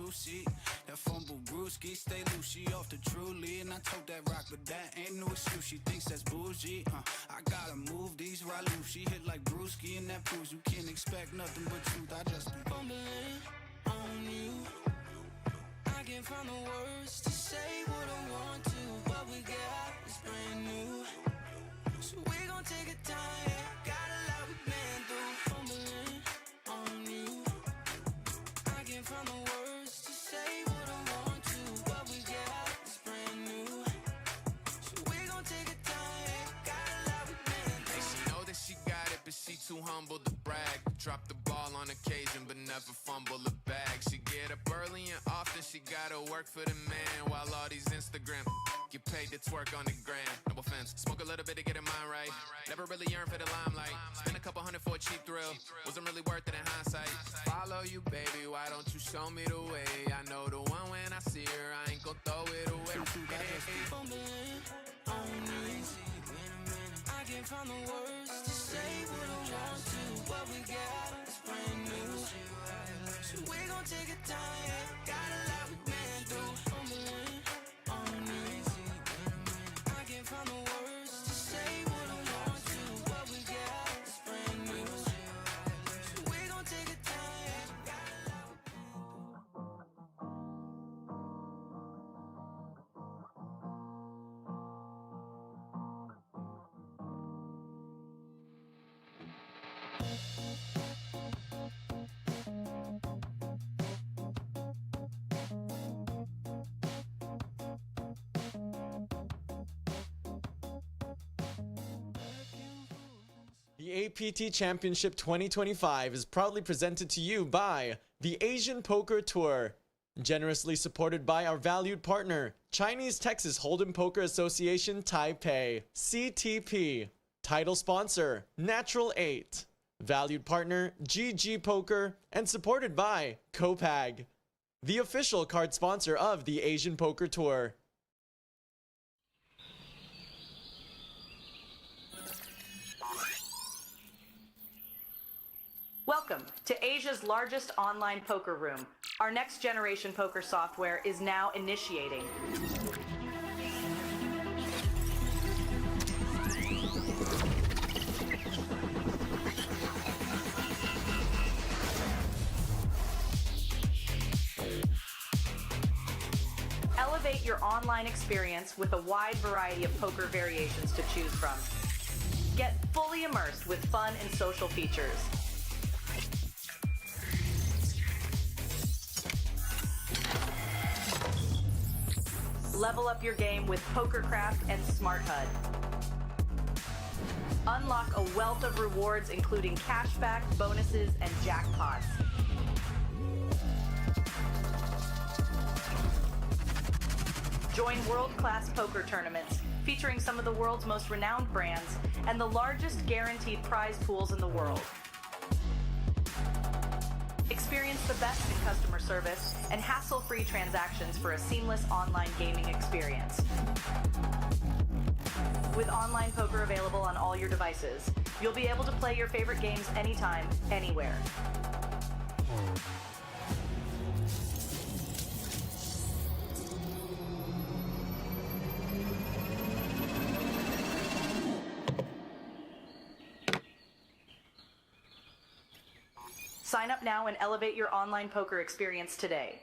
juicy. That fumble brewski, stay loose, she off the truly. And I told that rock, but that ain't no excuse. She thinks that's bougie. I gotta move these right loose. She hit like Brewski, and that proves you can't expect nothing but truth. I just be fumbling on you. I can't find the words to say what I want to. What we got is brand new. So we gon' take a time. Got a lot we've been through. Fumbling on you. I can't find the words to say what I want to. What we got is brand new. So we gon' take a time. Got a lot we've been through. Hey, she know that she got it, but she too humble to brag. Drop the ball on occasion, but never fumble the bag. She get up early and often, she gotta work for the man. While all these Instagram get paid to twerk on the gram. No offense, smoke a little bit to get her mind right. Never really yearned for the limelight. Spend a couple $100 for a cheap thrill. Wasn't really worth it in hindsight. Follow you, baby, why don't you show me the way? I know the one when I see her, I ain't gon' throw it away. Fumbling on you. I can't find the words to say what I want to. What we got is brand new. So we gon' take a time. Got a lot we've been through. Fumbling on you. I can't find the words to say what I want to. What we got is brand new. So we gon' take a time. Got a lot we've been through. The APT Championship 2025 is proudly presented to you by the Asian Poker Tour, generously supported by our valued partner, Chinese Texas Hold'em Poker Association Taipei, CTP, title sponsor, Natural 8, valued partner, GG Poker, and supported by Copag, the official card sponsor of the Asian Poker Tour. Welcome to Asia's largest online poker room. Our next generation poker software is now initiating. Elevate your online experience with a wide variety of poker variations to choose from. Get fully immersed with fun and social features. Level up your game with PokerCraft and Smart HUD. Unlock a wealth of rewards including cashback, bonuses, and jackpots. Join world-class poker tournaments featuring some of the world's most renowned brands and the largest guaranteed prize pools in the world. Experience the best in customer service and hassle-free transactions for a seamless online gaming experience. With online poker available on all your devices, you'll be able to play your favorite games anytime, anywhere. Sign up now and elevate your online poker experience today.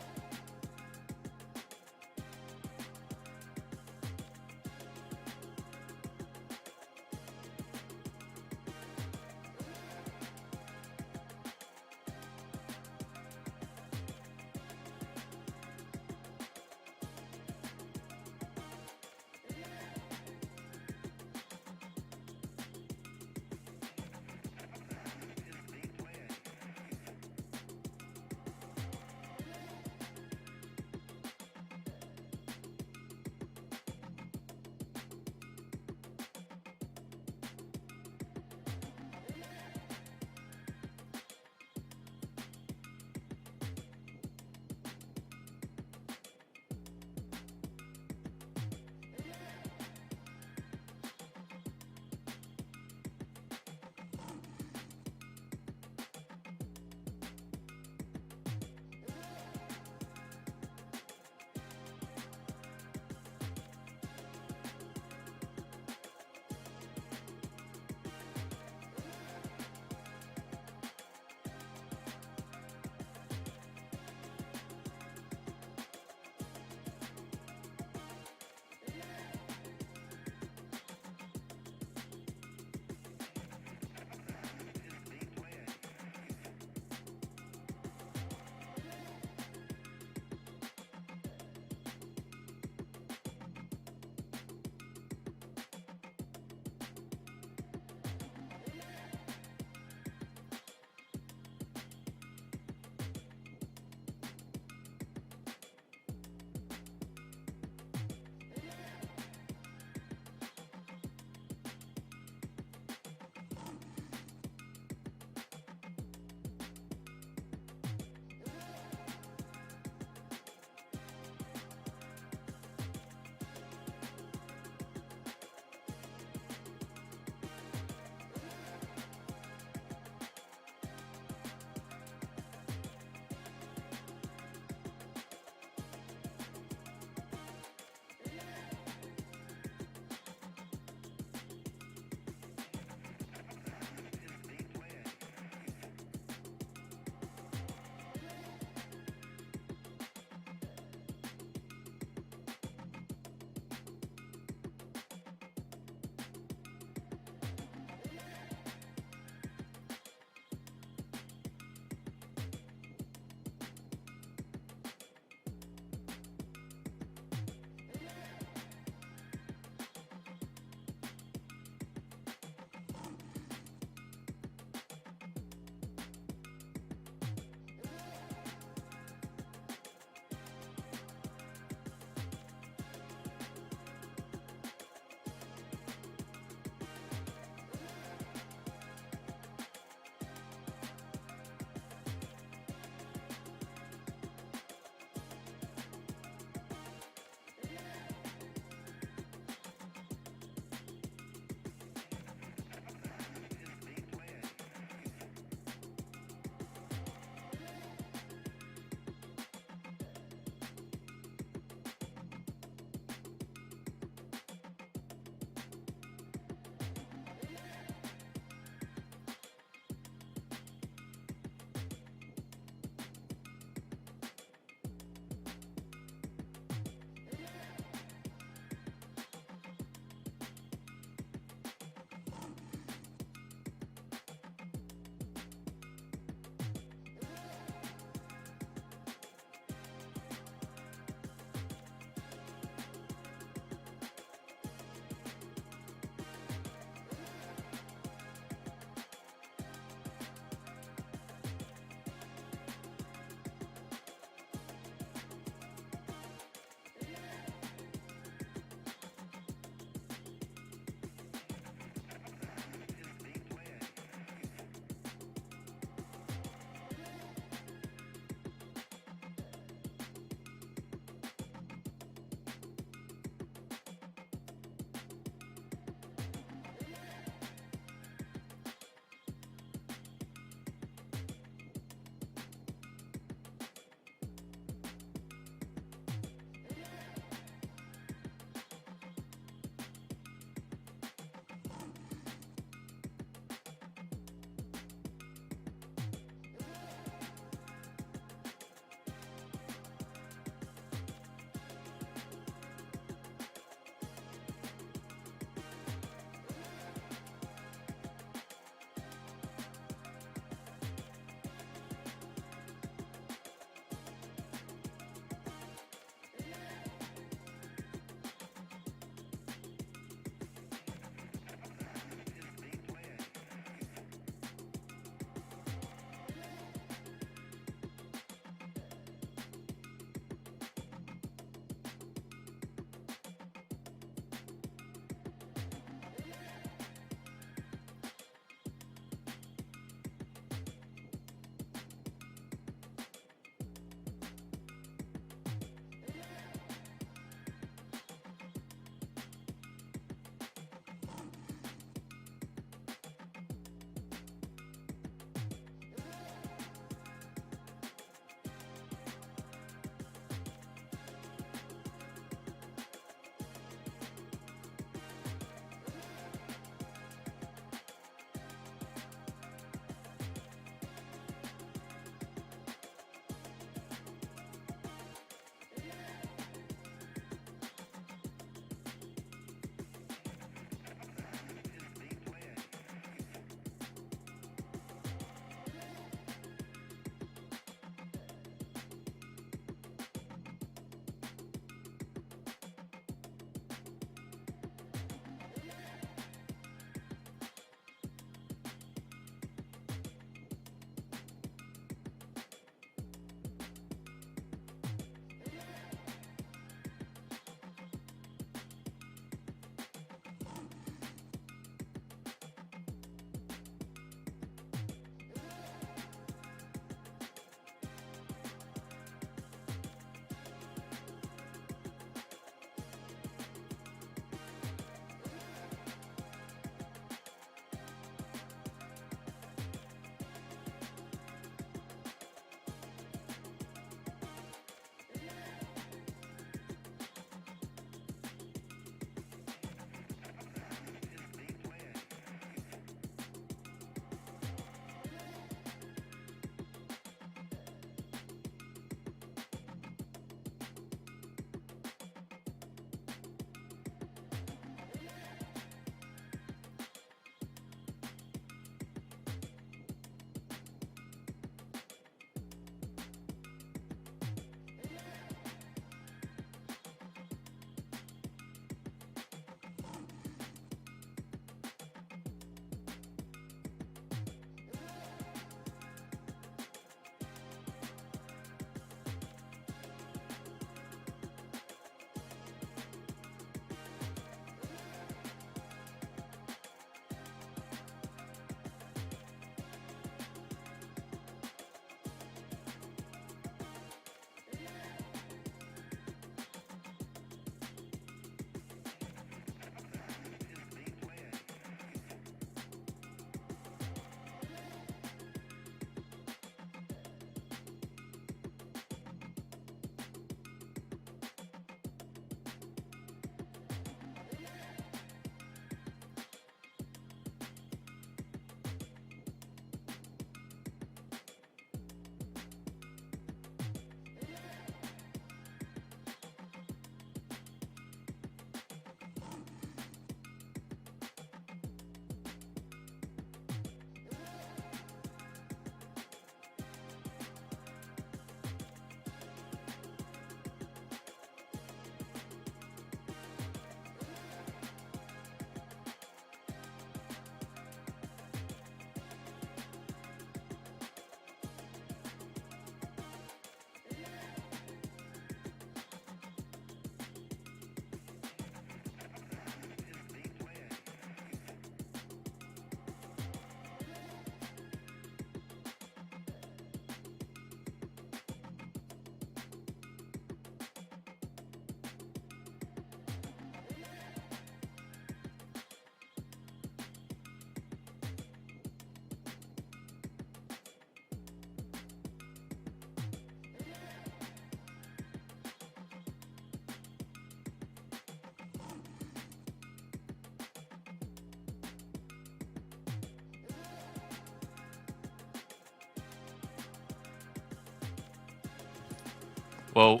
Well,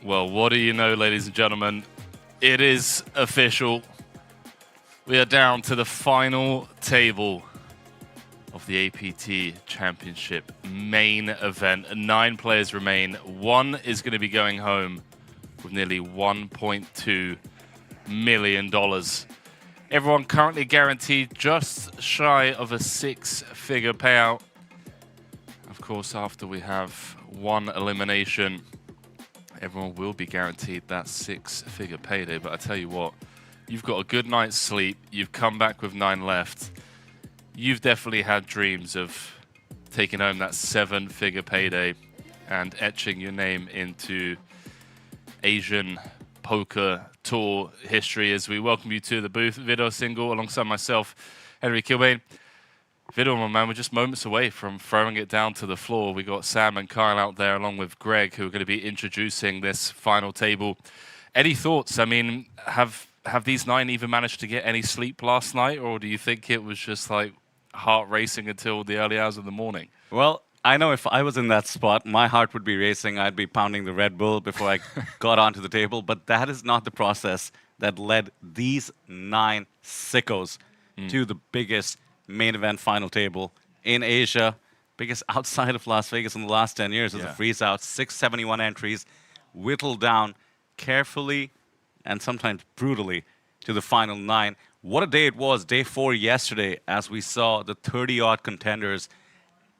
what do you know, ladies and gentlemen? It is official. We are down to the final table of the APT Championship Main Event. 9 players remain. 1 is going to be going home with nearly $1.2 million. Everyone currently guaranteed just shy of a 6-figure payout. Of course, after we have 1 elimination, everyone will be guaranteed that 6-figure payday. But I tell you what, you've got a good night's sleep. You've come back with 9 left. You've definitely had dreams of taking home that 7-figure payday and etching your name into Asian Poker Tour history as we welcome you to the booth. Vido Single alongside myself, Henry Kilbane. Vido, my man, we're just moments away from throwing it down to the floor. We got Sam and Kyle out there along with Greg, who are going to be introducing this final table. Any thoughts? I mean, have these 9 even managed to get any sleep last night, or do you think it was just like heart racing until the early hours of the morning? Well, I know if I was in that spot, my heart would be racing. I'd be pounding the Red Bull before I got onto the table. But that is not the process that led these 9 sickos to the biggest main event final table in Asia, biggest outside of Las Vegas in the last 10 years as a freeze-out. 671 entries, whittled down carefully and sometimes brutally to the final 9. What a day it was, day 4 yesterday, as we saw the 30-odd contenders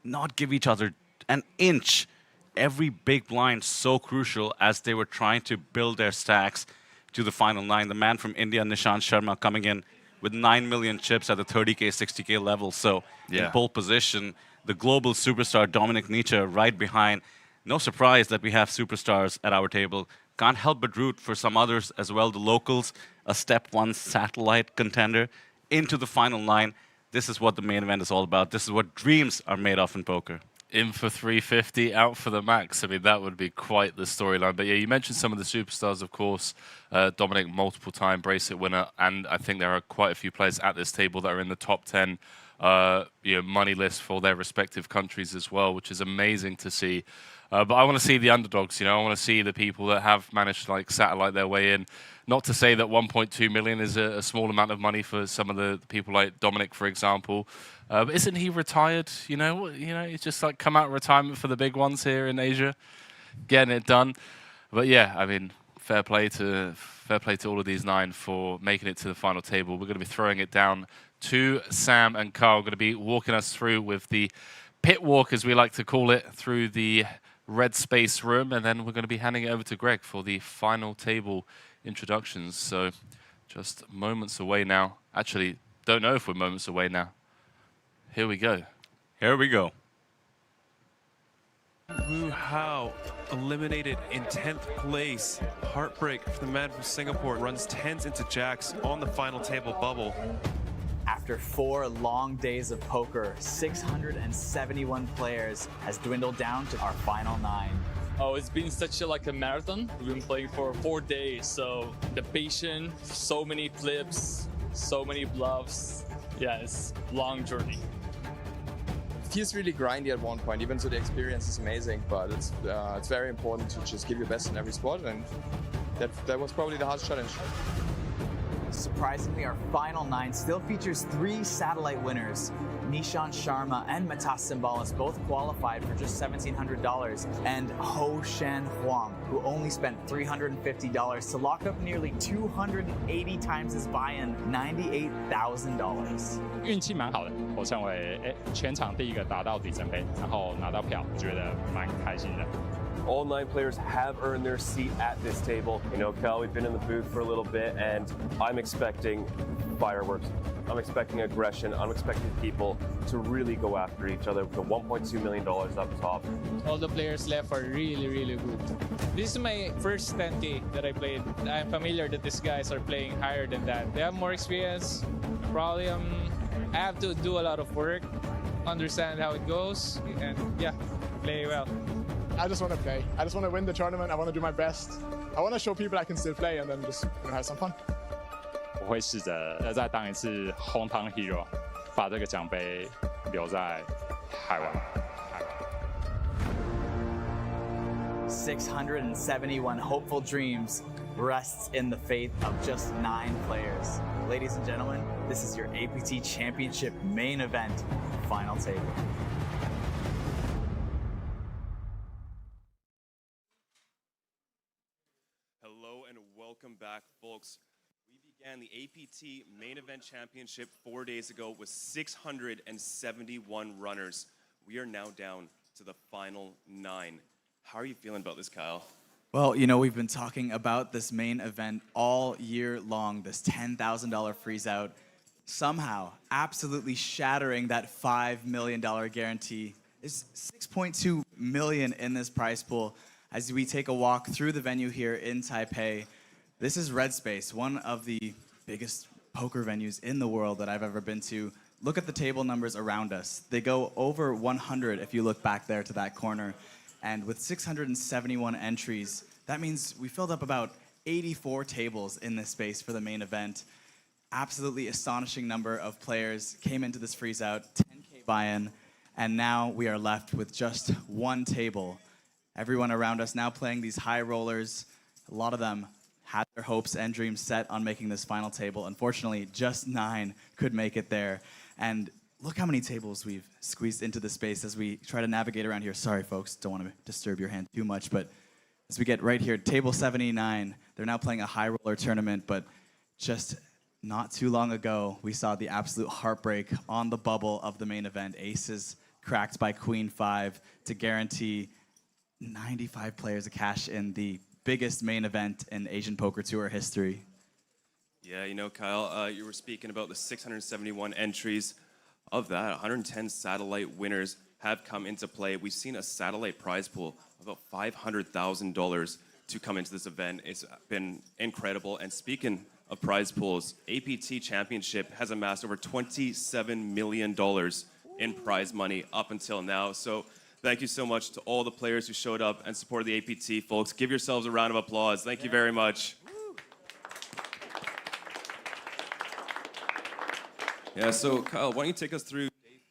not give each other an inch. Every big blind so crucial as they were trying to build their stacks to the final 9. The man from India, Nishant Sharma, coming in with 9 million chips at the 30K, 60K level. So in pole position, the global superstar Dominic Nietzsche right behind. No surprise that we have superstars at our table. Can't help but root for some others as well. The locals, a step 1 satellite contender into the final 9. This is what the main event is all about. This is what dreams are made of in poker. In for 350, out for the max. I mean, that would be quite the storyline. But yeah, you mentioned some of the superstars, of course. Dominic, multiple-time bracelet winner. And I think there are quite a few players at this table that are in the top 10 money list for their respective countries as well, which is amazing to see. But I want to see the underdogs, I want to see the people that have managed to satellite their way in. Not to say that 1.2 million is a small amount of money for some of the people like Dominic, for example. But isn't he retired? He's just come out of retirement for the big ones here in Asia, getting it done. But yeah, I mean, fair play to all of these 9 for making it to the final table. We're going to be throwing it down to Sam and Carl. Going to be walking us through with the pit walk, as we like to call it, through the red space room, and then we're going to be handing it over to Greg for the final table introductions. So just moments away now. Actually, don't know if we're moments away now. Here we go. Here we go. Wu Hao eliminated in 10th place. Heartbreak for the man from Singapore. Runs 10s into jacks on the final table bubble. After 4 long days of poker, 671 players has dwindled down to our final 9. Oh, it's been such a marathon. We've been playing for 4 days, so the patience, so many flips, so many bluffs. Yeah, it's a long journey. It feels really grindy at one point, even though the experience is amazing, but it's very important to just give your best in every spot, and that was probably the hardest challenge. Surprisingly, our final 9 still features 3 satellite winners. Nishant Sharma and Matas Simbalis both qualified for just $1,700, and Ho Shan Huang, who only spent $350 to lock up nearly 280 times his buy-in, $98,000. 运气蛮好的，我成为全场第一个达到底层杯，然后拿到票，觉得蛮开心的。 All 9 players have earned their seat at this table. Cal, we've been in the booth for a little bit, and I'm expecting fireworks. I'm expecting aggression. I'm expecting people to really go after each other with the $1.2 million up top. All the players left are really, really good. This is my first 10K that I played. I'm familiar that these guys are playing higher than that. They have more experience. Probably I have to do a lot of work, understand how it goes, and yeah, play well. I just want to play. I just want to win the tournament. I want to do my best. I want to show people I can still play and then just have some fun. 我会试着再当一次 hometown hero， 把这个奖杯留在海湾。671 hopeful dreams rests in the faith of just 9 players. Ladies and gentlemen, this is your APT Championship Main Event final table. Hello and welcome back, folks. We began the APT Main Event Championship 4 days ago with 671 runners. We are now down to the final 9. How are you feeling about this, Kyle? Well, you know, we've been talking about this main event all year long, this $10,000 freeze out, somehow absolutely shattering that $5 million guarantee. Is $6.2 million in this prize pool as we take a walk through the venue here in Taipei. This is Red Space, one of the biggest poker venues in the world that I've ever been to. Look at the table numbers around us. They go over 100 if you look back there to that corner. And with 671 entries, that means we filled up about 84 tables in this space for the main event. Absolutely astonishing number of players came into this freeze out, 10K buy-in, and now we are left with just 1 table. Everyone around us now playing these high rollers. A lot of them had their hopes and dreams set on making this final table. Unfortunately, just 9 could make it there. And look how many tables we've squeezed into the space as we try to navigate around here. Sorry, folks, don't want to disturb your hand too much, but as we get right here, table 79, they're now playing a high roller tournament, but just not too long ago, we saw the absolute heartbreak on the bubble of the main event. Aces cracked by Queen 5 to guarantee 95 players to cash in the biggest main event in Asian Poker Tour history. Yeah, you know, Kyle, you were speaking about the 671 entries. Of that, 110 satellite winners have come into play. We've seen a satellite prize pool of about $500,000 to come into this event. It's been incredible. And speaking of prize pools, APT Championship has amassed over $27 million in prize money up until now. So thank you so much to all the players who showed up and supported the APT, folks. Give yourselves a round of applause. Thank you very much. Yeah, so Kyle, why don't you take us through day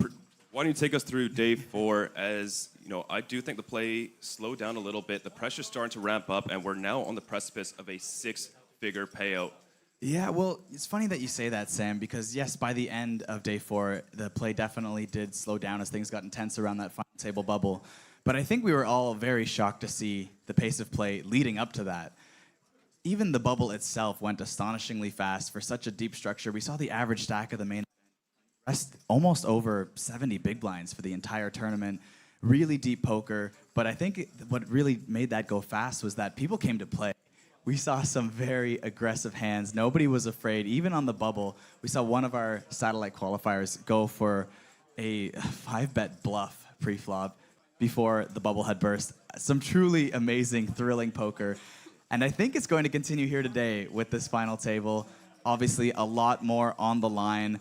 4? Why don't you take us through day 4? As you know, I do think the play slowed down a little bit. The pressure's starting to ramp up, and we're now on the precipice of a 6-figure payout. Yeah, well, it's funny that you say that, Sam, because yes, by the end of day 4, the play definitely did slow down as things got intense around that final table bubble. But I think we were all very shocked to see the pace of play leading up to that. Even the bubble itself went astonishingly fast for such a deep structure. We saw the average stack of the main event almost over 70 big blinds for the entire tournament. Really deep poker, but I think what really made that go fast was that people came to play. We saw some very aggressive hands. Nobody was afraid. Even on the bubble, we saw one of our satellite qualifiers go for a 5-bet bluff pre-flop before the bubble had burst. Some truly amazing, thrilling poker. And I think it's going to continue here today with this final table. Obviously, a lot more on the line.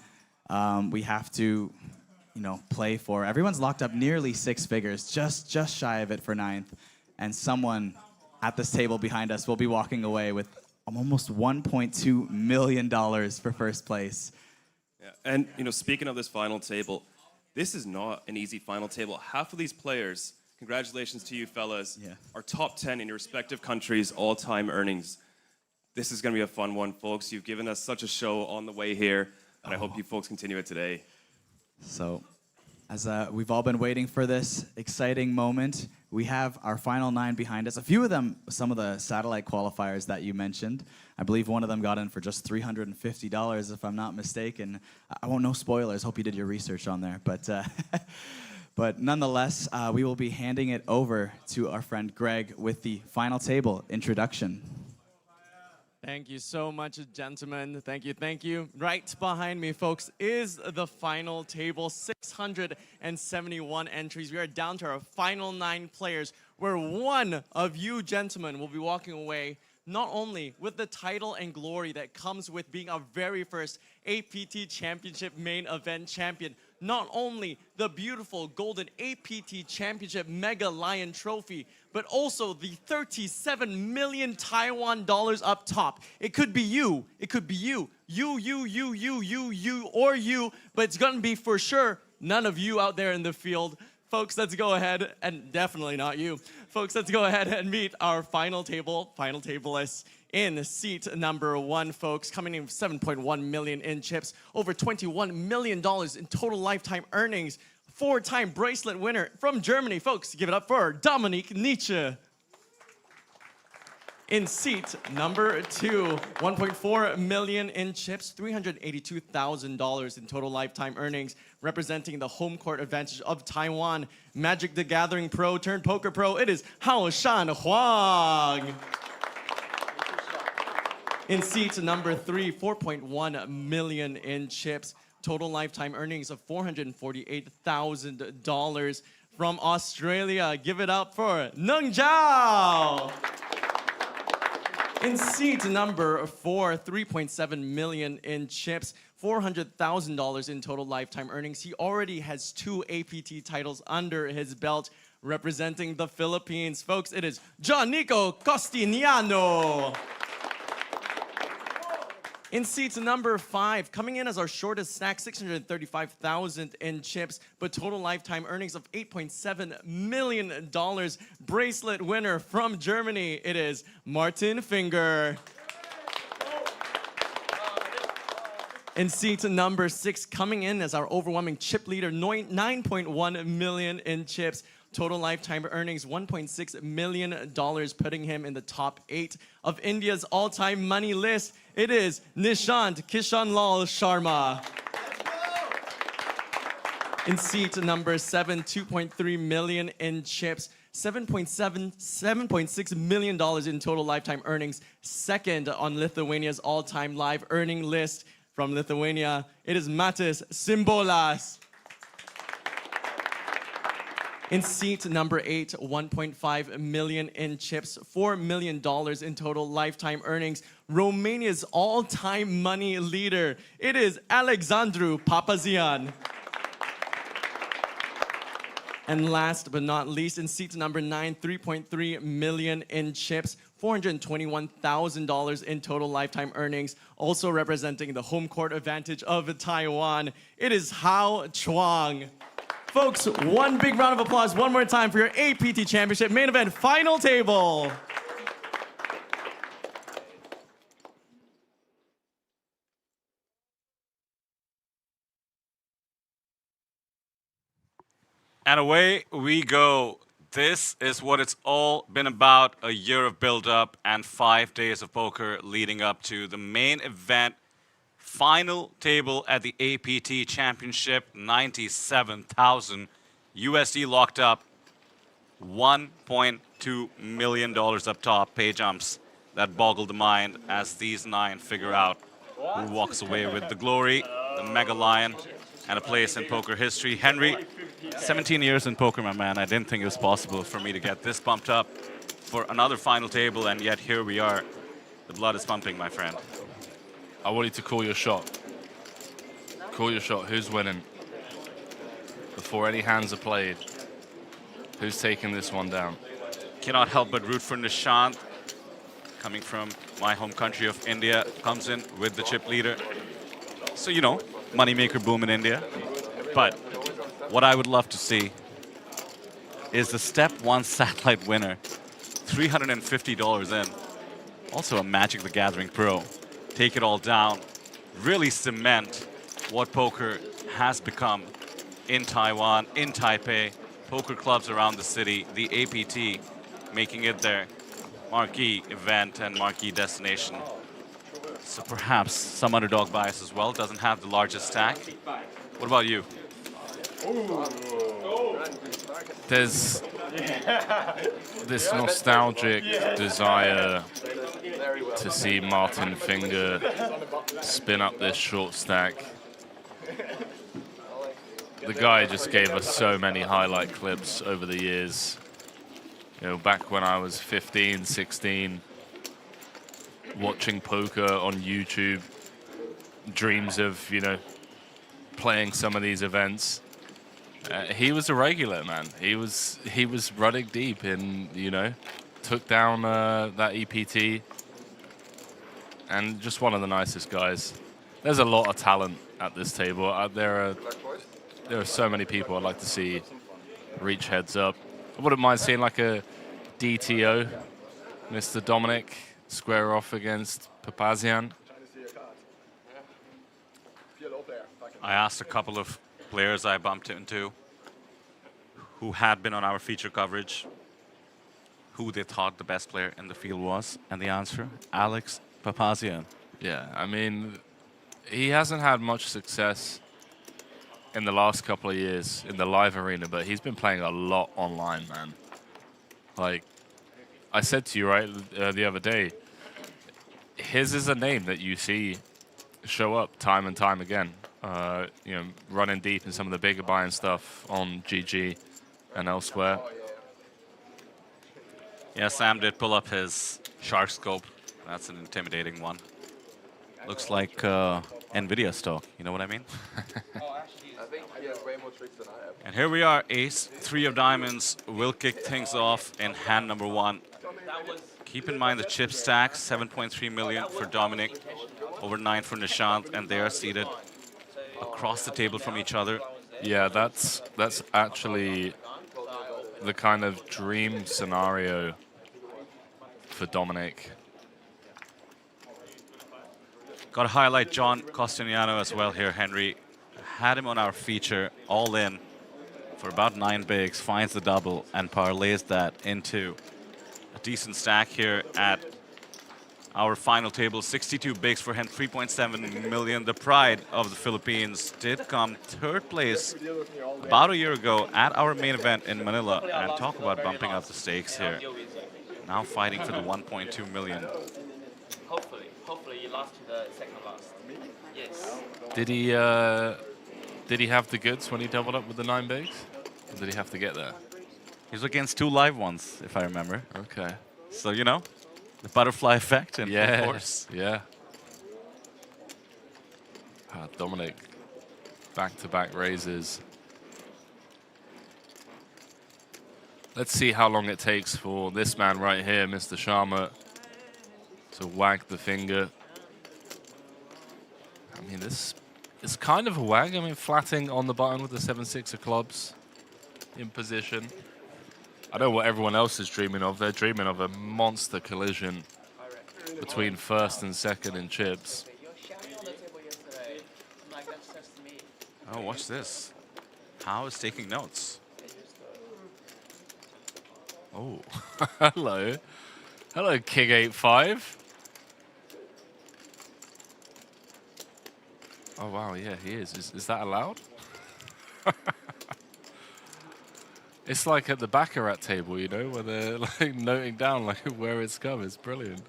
We have to, you know, play for. Everyone's locked up nearly 6 figures, just shy of it for 9th. And someone at this table behind us will be walking away with almost $1.2 million for first place. Yeah, and you know, speaking of this final table, this is not an easy final table. Half of these players, congratulations to you fellas, are top 10 in your respective countries' all-time earnings. This is going to be a fun one, folks. You've given us such a show on the way here, and I hope you folks continue it today. So, as we've all been waiting for this exciting moment, we have our final 9 behind us. A few of them, some of the satellite qualifiers that you mentioned. I believe one of them got in for just $350, if I'm not mistaken. I won't know spoilers. Hope you did your research on there. But nonetheless, we will be handing it over to our friend Greg with the final table introduction. Thank you so much, gentlemen. Thank you, thank you. Right behind me, folks, is the final table. 671 entries. We are down to our final 9 players, where one of you gentlemen will be walking away not only with the title and glory that comes with being our very first APT Championship Main Event champion, not only the beautiful golden APT Championship Mega Lion Trophy, but also the 37 million Taiwan dollars up top. It could be you, it could be you, or you, but it's gonna be for sure none of you out there in the field. Folks, let's go ahead, and definitely not you. Folks, let's go ahead and meet our final tablists in seat number 1, folks, coming in with 7.1 million in chips, over $21 million in total lifetime earnings, 4-time bracelet winner from Germany. Folks, give it up for Dominique Nietzsche. In seat number 2, 1.4 million in chips, $382,000 in total lifetime earnings, representing the home court advantage of Taiwan. Magic the Gathering Pro turned poker pro, it is Hao Shan Huang. In seat number 3, 4.1 million in chips, total lifetime earnings of $448,000 from Australia. Give it up for Neng Zhao. In seat number 4, 3.7 million in chips, $400,000 in total lifetime earnings. He already has 2 APT titles under his belt, representing the Philippines. Folks, it is Giannico Costignano. In seat number 5, coming in as our shortest stack, $635,000 in chips, but total lifetime earnings of $8.7 million. Bracelet winner from Germany, it is Martin Finger. In seat number 6, coming in as our overwhelming chip leader, 9.1 million in chips. Total lifetime earnings, $1.6 million, putting him in the top 8 of India's all-time money list. It is Nishant Kishanlal Sharma. In seat number 7, 2.3 million in chips, $7.6 million in total lifetime earnings. Second on Lithuania's all-time live earning list from Lithuania, it is Matis Simbolas. In seat number 8, 1.5 million in chips, $4 million in total lifetime earnings. Romania's all-time money leader, it is Alexandru Papazian. And last but not least, in seat number 9, 3.3 million in chips, $421,000 in total lifetime earnings, also representing the home court advantage of Taiwan. It is Hao Chuang. Folks, one big round of applause one more time for your APT Championship Main Event final table. And away we go. This is what it's all been about, a year of build-up and 5 days of poker leading up to the main event. Final table at the APT Championship, 97,000 USD locked up, $1.2 million up top, pay jumps that boggle the mind as these 9 figure out who walks away with the glory, the Mega Lion, and a place in poker history. Henry, 17 years in poker, my man. I didn't think it was possible for me to get this pumped up for another final table, and yet here we are. The blood is pumping, my friend. I want you to call your shot. Call your shot. Who's winning? Before any hands are played, who's taking this one down? Cannot help but root for Nishant, coming from my home country of India, comes in with the chip leader. So, you know, moneymaker boom in India. But what I would love to see is the step 1 satellite winner, $350 in. Also a Magic the Gathering Pro. Take it all down, really cement what poker has become in Taiwan, in Taipei, poker clubs around the city, the APT making it their marquee event and marquee destination. So perhaps some underdog bias as well, doesn't have the largest stack. What about you? There's this nostalgic desire to see Martin Finger spin up this short stack. The guy just gave us so many highlight clips over the years. You know, back when I was 15, 16, watching poker on YouTube, dreams of, you know, playing some of these events. He was a regular, man. He was running deep in, you know, took down that EPT, and just one of the nicest guys. There's a lot of talent at this table. There are so many people I'd like to see reach heads up. I wouldn't mind seeing like a DTO, Mr. Dominic, square off against Papazian. I asked a couple of players I bumped into who had been on our feature coverage who they thought the best player in the field was, and the answer, Alex Papazian. Yeah, I mean, he hasn't had much success in the last couple of years in the live arena, but he's been playing a lot online, man. Like, I said to you, right, the other day, his is a name that you see show up time and time again. You know, running deep in some of the bigger buy-in stuff on GG and elsewhere. Yeah, Sam did pull up his shark scope. That's an intimidating one. Looks like NVIDIA stock, you know what I mean? I think he has way more tricks than I have. And here we are, ace, 3 of diamonds. Will kick things off in hand number 1. Keep in mind the chip stack, 7.3 million for Dominic, over 9 for Nishant, and they are seated across the table from each other. Yeah, that's actually the kind of dream scenario for Dominic. Got to highlight John Costignano as well here, Henry. Had him on our feature, all in for about 9 bigs, finds the double, and parlays that into a decent stack here at our final table. 62 bigs for him, 3.7 million. The pride of the Philippines did come 3rd place about a year ago at our main event in Manila. And talk about bumping up the stakes here. Now fighting for the 1.2 million. Hopefully you lost to the second last. Yes. Did he have the goods when he doubled up with the 9 bigs? Or did he have to get there? He was against 2 live ones, if I remember. Okay. So, you know, the butterfly effect in full force. Yeah. Dominic, back-to-back raises. Let's see how long it takes for this man right here, Mr. Sharma, to wag the finger. I mean, this is kind of a wag. I mean, flatting on the button with the 7-6 of clubs in position. I know what everyone else is dreaming of. They're dreaming of a monster collision between 1st and 2nd in chips. Oh, watch this. How is taking notes? Oh, hello. Hello, King85. Oh, wow, yeah, he is. Is that allowed? It's like at the Baccarat table, you know, where they're like noting down like where it's come. It's brilliant.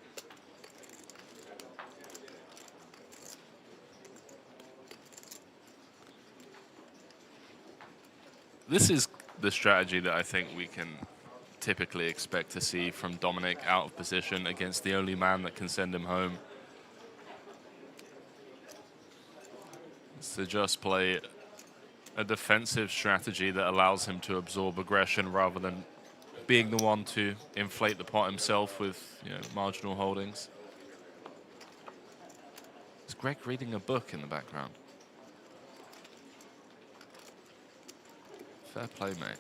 This is the strategy that I think we can typically expect to see from Dominic out of position against the only man that can send him home. It's to just play a defensive strategy that allows him to absorb aggression rather than being the one to inflate the pot himself with, you know, marginal holdings. Is Greg reading a book in the background? Fair play, mate.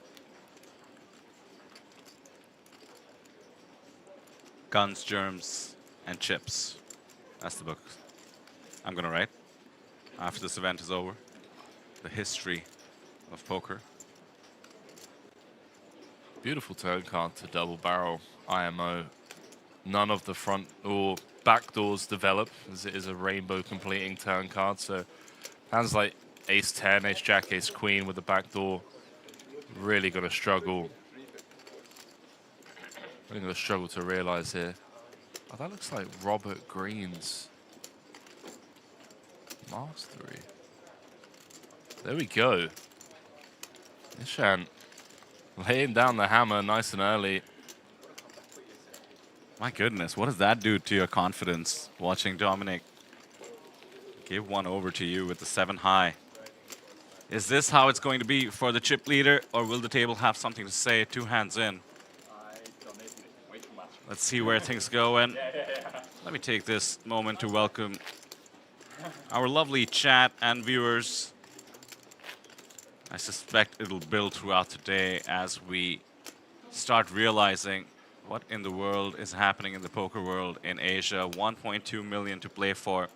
Guns, Germs, and Chips. That's the book I'm going to write after this event is over. The history of poker. Beautiful turn card to double barrel IMO. None of the front or back doors develop, as it is a rainbow completing turn card. So hands like ace 10, ace jack, ace queen with the back door really going to struggle. Really going to struggle to realize here. Oh, that looks like Robert Green's mastery. There we go. Nishant laying down the hammer nice and early. My goodness, what does that do to your confidence watching Dominic give one over to you with the 7 high? Is this how it's going to be for the chip leader, or will the table have something to say 2 hands in? Let's see where things go. And let me take this moment to welcome our lovely chat and viewers. I suspect it'll build throughout the day as we start realizing what in the world is happening in the poker world in Asia. 1.2 million to play for.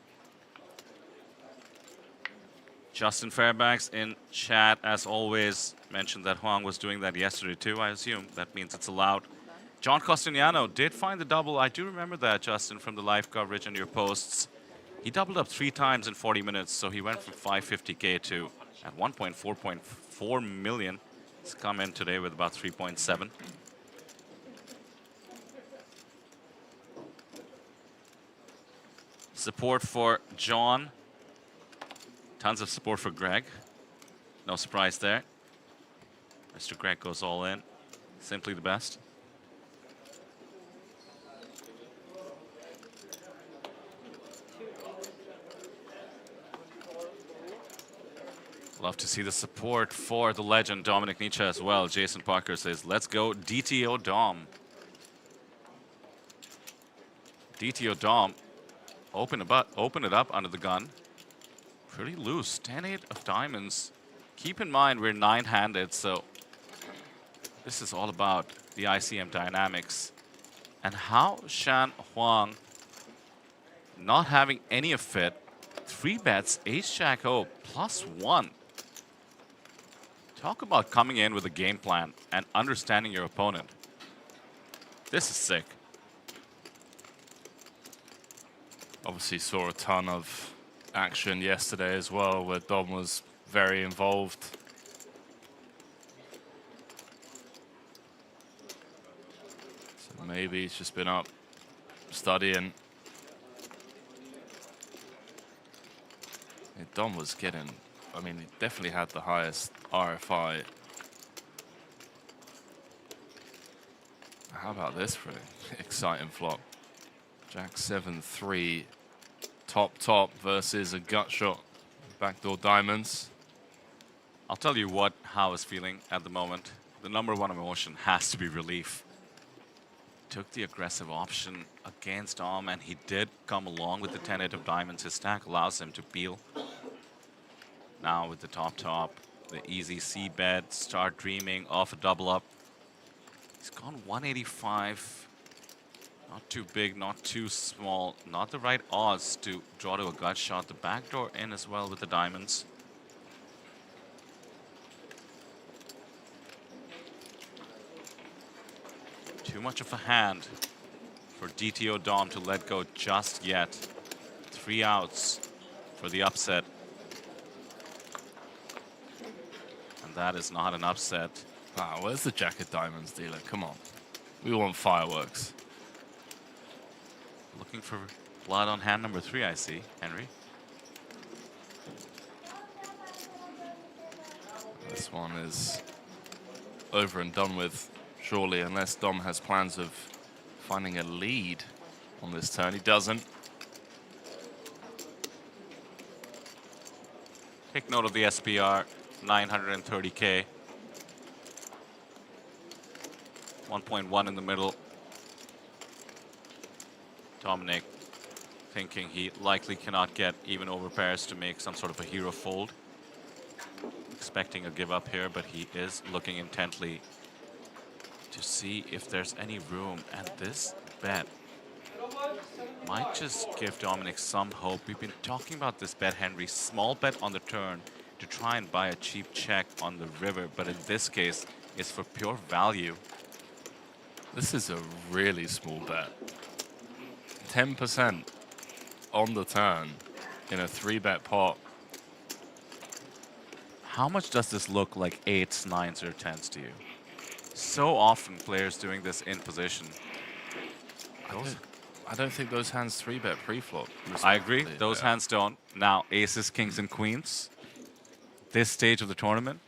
Justin Fairbanks in chat, as always, mentioned that Huang was doing that yesterday too. I assume that means it's allowed. John Costagnano did find the double. I do remember that, Justin, from the live coverage and your posts. He doubled up 3 times in 40 minutes, so he went from 550K to at 1.4 million. He's come in today with about 3.7. Support for John. Tons of support for Greg. No surprise there. Mr. Greg goes all in. Simply the best. Love to see the support for the legend Dominic Nietzsche as well. Jason Parker says, let's go DTO Dom. DTO Dom, open it up under the gun. Pretty loose, 10-8 of diamonds. Keep in mind we're 9-handed, so this is all about the ICM dynamics. And how Shan Huang, not having any of it, 3 bets, Ace-Jack-O, +1. Talk about coming in with a game plan and understanding your opponent. This is sick. Obviously saw a ton of action yesterday as well, where Dom was very involved. So maybe he's just been up studying. Yeah, Dom was getting, I mean, he definitely had the highest RFI. How about this for an exciting flop? Jack 7-3, top versus a gut shot, backdoor diamonds. I'll tell you what Howe is feeling at the moment. The #1 emotion has to be relief. Took the aggressive option against Dom, and he did come along with the 10-8 of diamonds. His stack allows him to peel. Now with the top, the easy C bet, start dreaming of a double up. He's gone 185. Not too big, not too small. Not the right odds to draw to a gut shot. The backdoor in as well with the diamonds. Too much of a hand for DTO Dom to let go just yet. 3 outs for the upset. And that is not an upset. Wow, where's the Jack of Diamonds dealer? Come on. We want fireworks. Looking for blood on hand #3, I see, Henry. This one is over and done with, surely, unless Dom has plans of finding a lead on this turn. He doesn't. Take note of the SPR, 930K. 1.1 in the middle. Dominic thinking he likely cannot get even over pairs to make some sort of a hero fold. Expecting a give up here, but he is looking intently to see if there's any room. And this bet might just give Dominic some hope. We've been talking about this bet, Henry. Small bet on the turn to try and buy a cheap check on the river, but in this case, it's for pure value. This is a really small bet. 10% on the turn in a 3-bet pot. How much does this look like 8s, 9s, or 10s to you? So often players doing this in position. I don't think those hands 3-bet pre-flop. I agree. Those hands don't. Now, aces, kings, and queens. This stage of the tournament,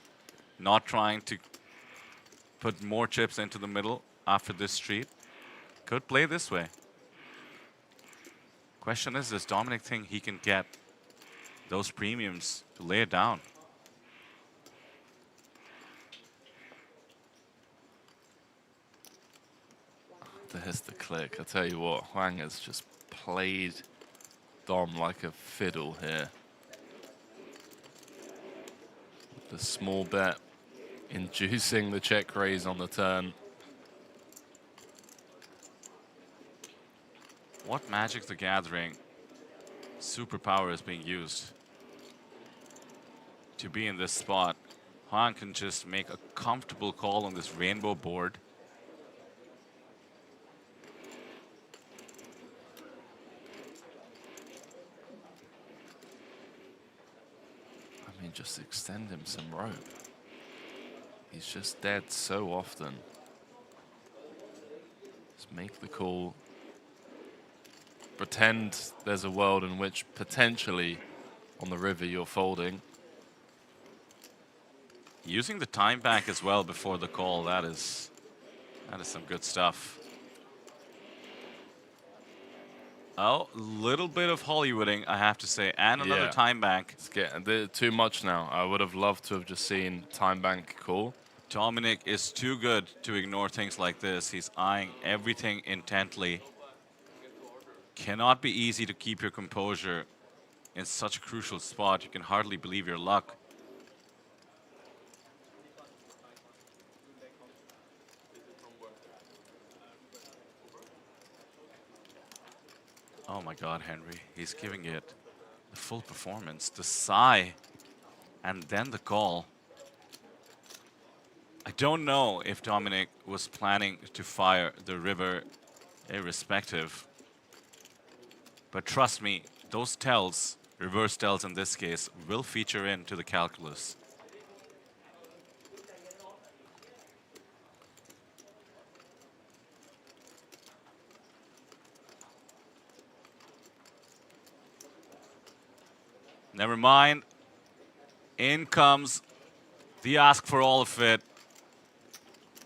not trying to put more chips into the middle after this street. Could play this way. Question is, does Dominic think he can get those premiums to lay it down? There's the click. I tell you what, Huang has just played Dom like a fiddle here. The small bet inducing the check raise on the turn. What Magic the Gathering superpower is being used to be in this spot? Huang can just make a comfortable call on this rainbow board. I mean, just extend him some rope. He's just dead so often. Just make the call. Pretend there's a world in which potentially on the river you're folding. Using the time bank as well before the call, that is some good stuff. Oh, little bit of Hollywooding, I have to say, and another time bank. It's getting too much now. I would have loved to have just seen time bank call. Dominic is too good to ignore things like this. He's eyeing everything intently. Cannot be easy to keep your composure in such a crucial spot. You can hardly believe your luck. Oh my God, Henry. He's giving it the full performance. The sigh and then the call. I don't know if Dominic was planning to fire the river irrespective. But trust me, those tells, reverse tells in this case, will feature into the calculus. Never mind. In comes the ask for all of it.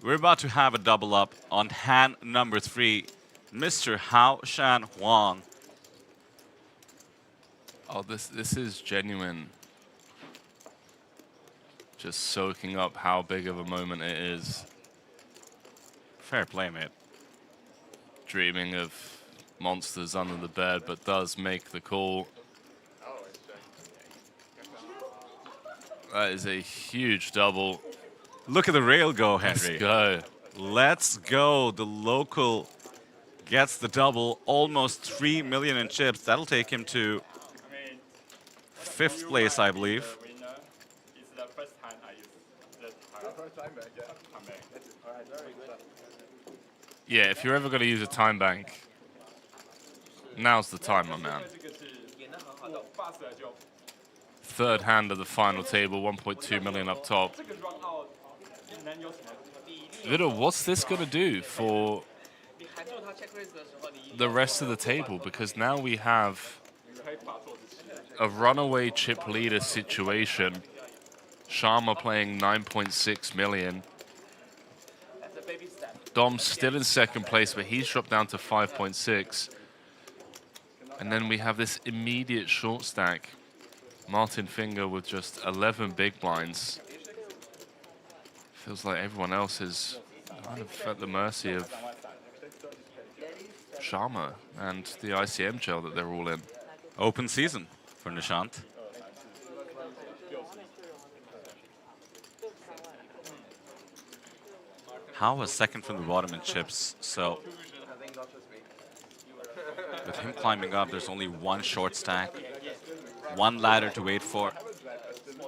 We're about to have a double up on hand number 3, Mr. Hao Shan Huang. Oh, this is genuine. Just soaking up how big of a moment it is. Fair play, mate. Dreaming of monsters under the bed, but does make the call. That is a huge double. Look at the rail go, Henry. Let's go. Let's go. The local gets the double. Almost 3 million in chips. That'll take him to 5th place, I believe. Yeah, if you're ever going to use a time bank, now's the time, my man. Third hand of the final table, 1.2 million up top. Vitor, what's this going to do for the rest of the table? Because now we have a runaway chip leader situation. Sharma playing 9.6 million. Dom's still in second place, but he's dropped down to 5.6. And then we have this immediate short stack. Martin Finger with just 11 big blinds. Feels like everyone else is kind of at the mercy of Sharma and the ICM gel that they're all in. Open season for Nishant. How was second from the bottom in chips, so with him climbing up, there's only one short stack, one ladder to wait for.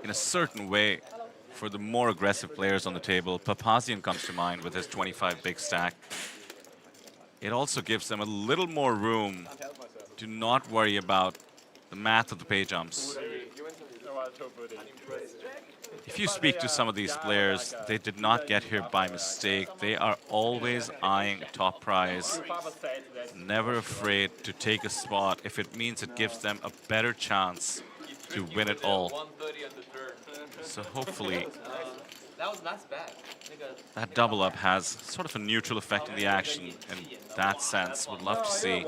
In a certain way, for the more aggressive players on the table, Papazian comes to mind with his 25 big stack. It also gives them a little more room to not worry about the math of the pay jumps. If you speak to some of these players, they did not get here by mistake. They are always eyeing top prize, never afraid to take a spot if it means it gives them a better chance to win it all. So hopefully that double up has sort of a neutral effect in the action in that sense. Would love to see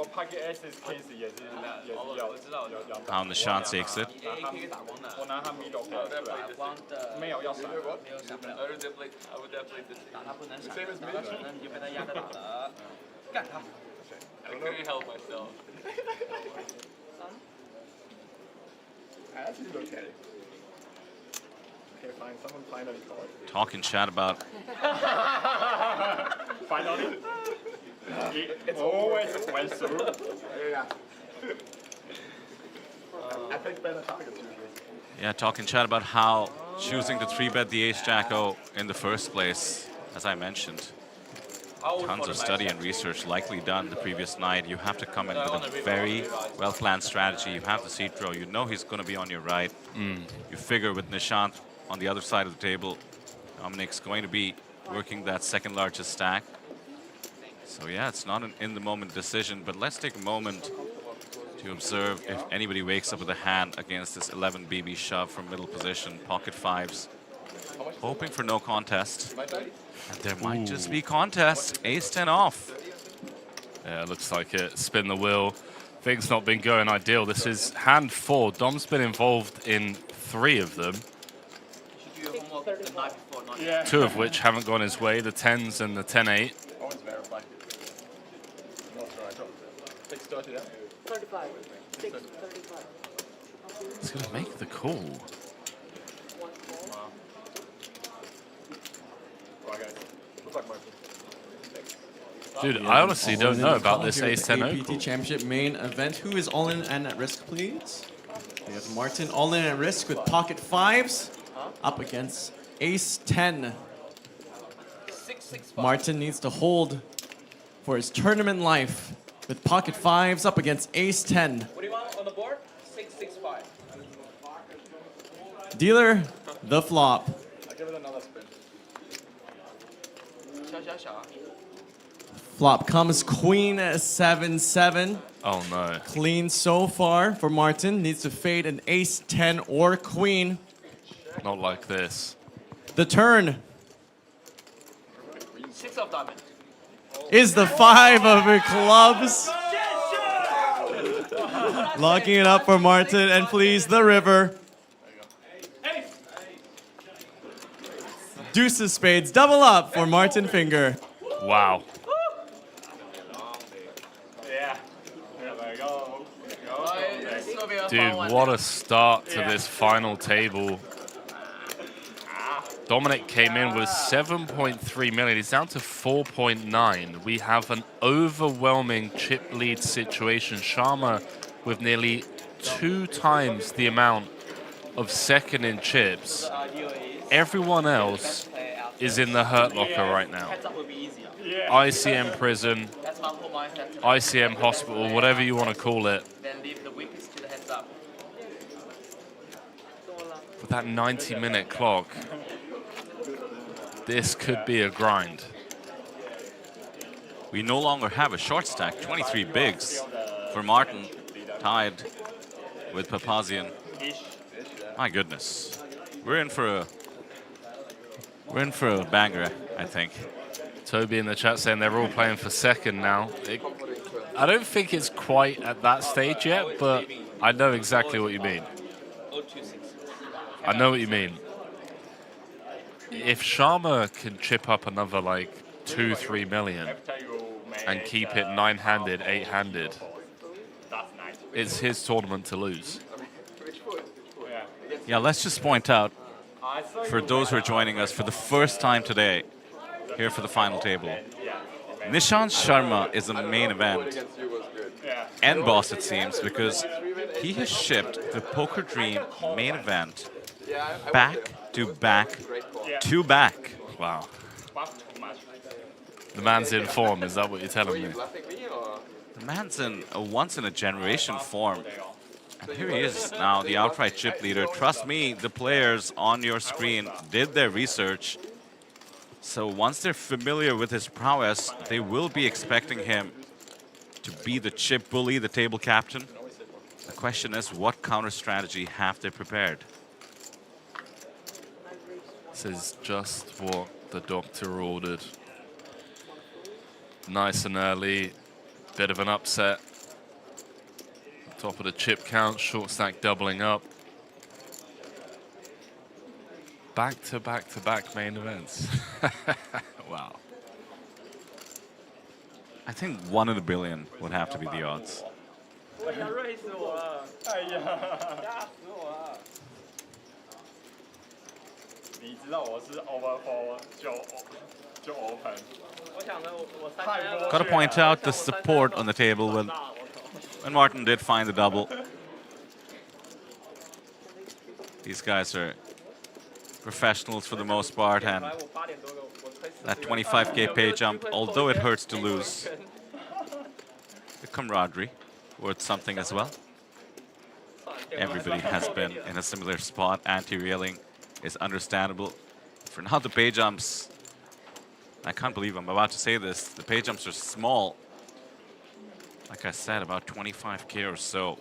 how Nishant takes it. I couldn't help myself. That seems okay. Okay, Talking chat about Finally. It's always went through. Yeah. I think better targets usually. Yeah, talking chat about how choosing to 3-bet the ace-jack-o in the first place, as I mentioned. Tons of study and research likely done the previous night. You have to come in with a very well-planned strategy. You have the seat draw. You know he's going to be on your right. You figure with Nishant on the other side of the table, Dominic's going to be working that second largest stack. So yeah, it's not an in-the-moment decision, but let's take a moment to observe if anybody wakes up with a hand against this 11 BB shove from middle position, pocket fives, hoping for no contest. And there might just be contest. Ace-10 off. Yeah, it looks like it. Spin the wheel. Things not been going ideal. This is hand 4. Dom's been involved in 3 of them. Yeah. 2 of which haven't gone his way, the 10s and the 10-8. He's going to make the call. Dude, I honestly don't know about this ace-10 APT Championship Main Event. Who is all in and at risk, please? We have Martin all in at risk with pocket fives up against ace-10. Martin needs to hold for his tournament life with pocket fives up against ace-10. What do you want on the board? 665. Dealer, the flop. I'll give it another spin. Flop comes queen 7-7. Oh no. Clean so far for Martin. Needs to fade an ace-10 or queen. Not like this. The turn 6 of diamond. is the 5 of clubs. Locking it up for Martin, and please, the river. Deuce of spades, double up for Martin Finger. Wow. Yeah. There we go. Dude, what a start to this final table. Dominic came in with 7.3 million. He's down to 4.9. We have an overwhelming chip lead situation. Sharma with nearly 2 times the amount of second in chips. Everyone else is in the hurt locker right now. ICM prison, ICM hospital, whatever you want to call it. Then leave the weakest to the heads up. With that 90-minute clock, this could be a grind. We no longer have a short stack. 23 bigs for Martin, tied with Papazian. My goodness, we're in for a banger, I think. Toby in the chat saying they're all playing for second now. I don't think it's quite at that stage yet, but I know exactly what you mean. I know what you mean. If Sharma can chip up another like 2-3 million and keep it 9-handed, 8-handed, it's his tournament to lose. Yeah, let's just point out, for those who are joining us for the first time today, here for the final table, Nishant Sharma is a main event and boss, it seems, because he has shipped the Poker Dream main event back to back to back. Wow. The man's in form, is that what you're telling me? The man's in a once-in-a-generation form. And here he is now, the outright chip leader. Trust me, the players on your screen did their research. So once they're familiar with his prowess, they will be expecting him to be the chip bully, the table captain. The question is, what counter strategy have they prepared? This is just what the doctor ordered. Nice and early, bit of an upset. Top of the chip count, short stack doubling up. Back to back to back main events. Wow. I think 1 in a billion would have to be the odds. 你知道我是 over four 就 open。Gotta point out the support on the table when Martin did find the double. These guys are professionals for the most part, and that 25K pay jump, although it hurts to lose, the camaraderie worth something as well. Everybody has been in a similar spot. Anti-reeling is understandable. For now, the pay jumps, I can't believe I'm about to say this, the pay jumps are small. Like I said, about 25K or so.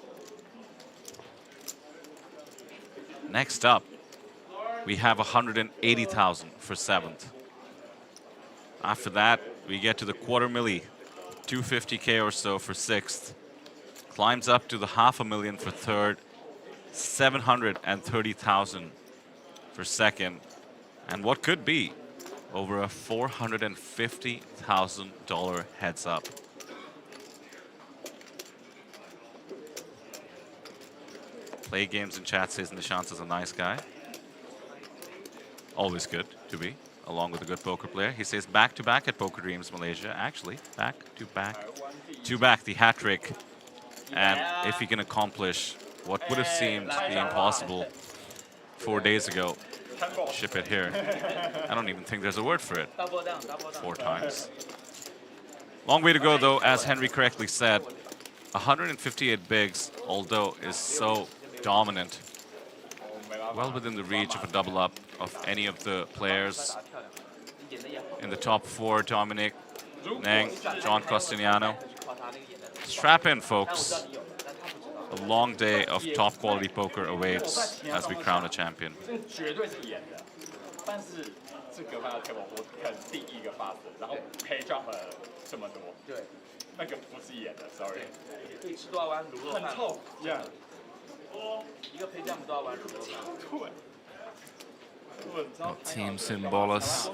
Next up, we have 180,000 for 7th. After that, we get to the quarter milli, 250K or so for 6th. Climbs up to the $500,000 for 3rd, 730,000 for 2nd, and what could be over a $450,000 heads up. Play games in chat says Nishant is a nice guy. Always good to be, along with a good poker player. He says back-to-back at Poker Dreams Malaysia. Actually, back-to-back the hat trick. And if he can accomplish what would have seemed to be impossible 4 days ago, ship it here. I don't even think there's a word for it. 4 times. Long way to go, though, as Henry correctly said. 158 bigs, although is so dominant, well within the reach of a double up of any of the players in the top 4. Dominic, Nang, John Costiniano. Strap in, folks. A long day of top quality poker awaits as we crown a champion. 但是是隔壁的 table 我看第一个发生，然后 pay jump 了这么多，对，那个不是演的 ，sorry。可以吃多少碗卤肉饭？很臭，这样。一个 pay jump 多少碗卤肉饭？对。 Team Symbolus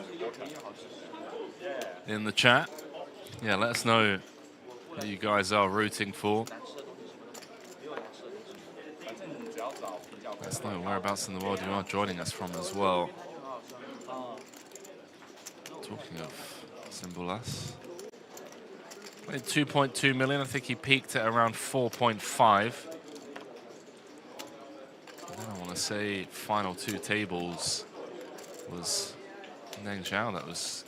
in the chat. Yeah, let us know who you guys are rooting for. Let us know whereabouts in the world you are joining us from as well. Talking of Symbolas, played 2.2 million. I think he peaked at around 4.5. And then I want to say final 2 tables was Neng Zhao that was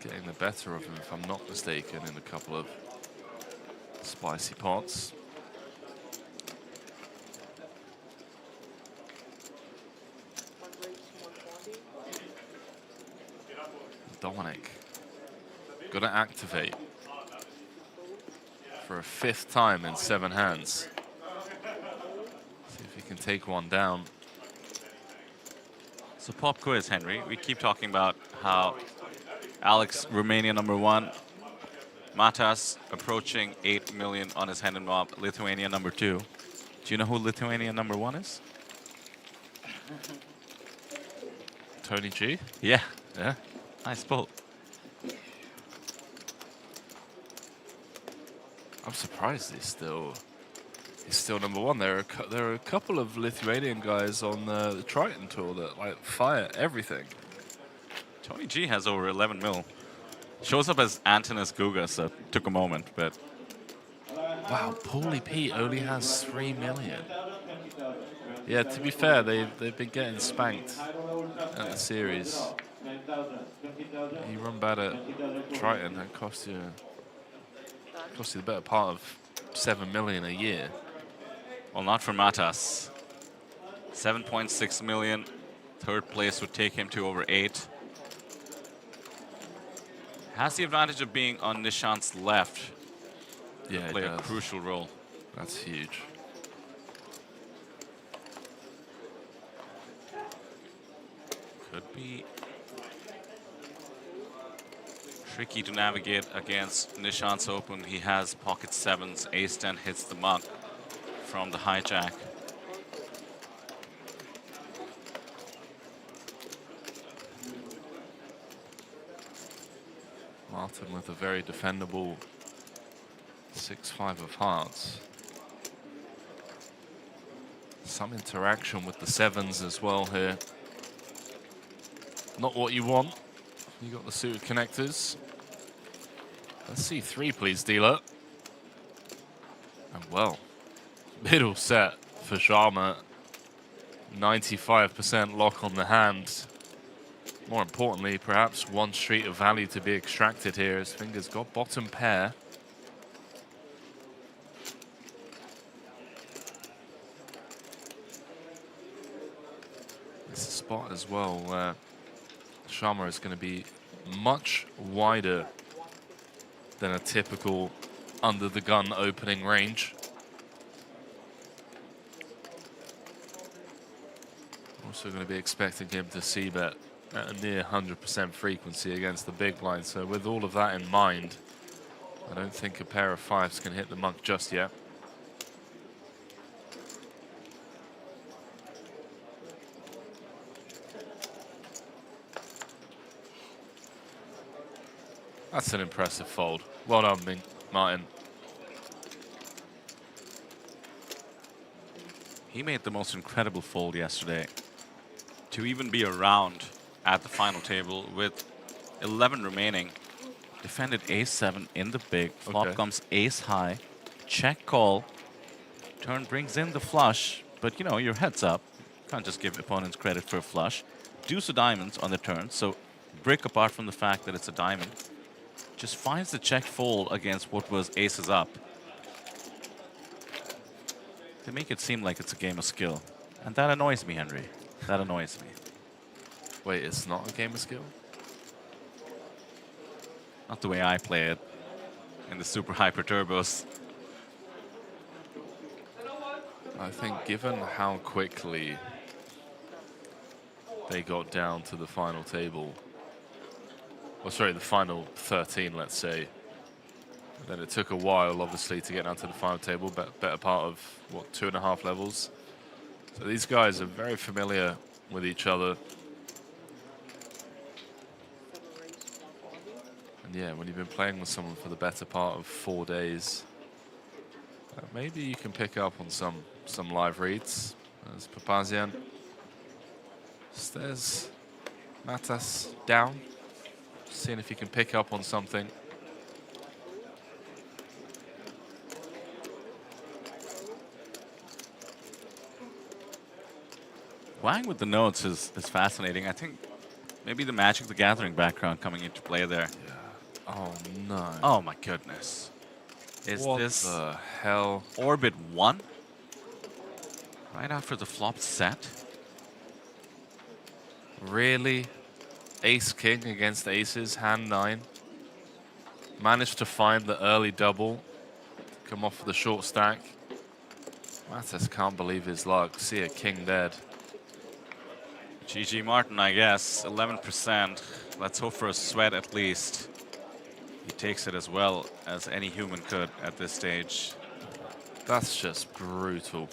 getting the better of him, if I'm not mistaken, in a couple of spicy pots. Dominic, got to activate for a 5th time in 7 hands. See if he can take one down. So pop quiz, Henry. We keep talking about how Alex, Romania #1, Matas approaching 8 million on his hand and mob, Lithuania #2. Do you know who Lithuania #1 is? Tony G? Yeah. Yeah. Nice pull. I'm surprised he's still #1. There are a couple of Lithuanian guys on the Triton tour that like fire everything. Tony G has over 11 mil. Shows up as Antonis Guga, so it took a moment, but wow, Paulie Pete only has 3 million. Yeah, to be fair, they've been getting spanked at the series. You run bad at Triton, that costs you the better part of 7 million a year. Well, not for Matas. 7.6 million. 3rd place would take him to over 8. Has the advantage of being on Nishant's left. Yeah, play a crucial role. That's huge. Could be tricky to navigate against Nishant's open. He has pocket 7s. Ace-10 hits the muck from the hijack. Martin with a very defendable 6-5 of hearts. Some interaction with the 7s as well here. not what you want. You got the suited connectors. Let's see 3, please, dealer. And well, middle set for Sharma. 95% lock on the hand. More importantly, perhaps one street of value to be extracted here as Finger's got bottom pair. It's a spot as well where Sharma is going to be much wider than a typical under the gun opening range. Also going to be expecting him to see bet at a near 100% frequency against the big blind. So with all of that in mind, I don't think a pair of 5s can hit the monk just yet. That's an impressive fold. Well done, Martin. He made the most incredible fold yesterday. To even be around at the final table with 11 remaining, defended ace-7 in the big, flop comes ace-high, check call, turn brings in the flush, but you know, your heads up. Can't just give opponents credit for a flush. Deuce of diamonds on the turn, so brick apart from the fact that it's a diamond. Just finds the check fold against what was aces up. They make it seem like it's a game of skill. And that annoys me, Henry. That annoys me. Wait, it's not a game of skill? Not the way I play it in the super hyper turbos. I think given how quickly they got down to the final table, or sorry, the final 13, let's say, then it took a while, obviously, to get down to the final table, better part of, what, 2.5 levels. So these guys are very familiar with each other. And yeah, when you've been playing with someone for the better part of 4 days, maybe you can pick up on some live reads. As Papazian stares Matas down, seeing if he can pick up on something. Wang with the notes is fascinating. I think maybe the Magic the Gathering background coming into play there. Yeah. Oh no. Oh my goodness. Is what this the hell? Orbit 1? Right after the flop set? Really? Ace-King against aces, hand 9. Managed to find the early double. Come off with the short stack. Matas can't believe his luck. See a king dead. GG Martin, I guess. 11%. Let's hope for a sweat at least. He takes it as well as any human could at this stage. That's just brutal.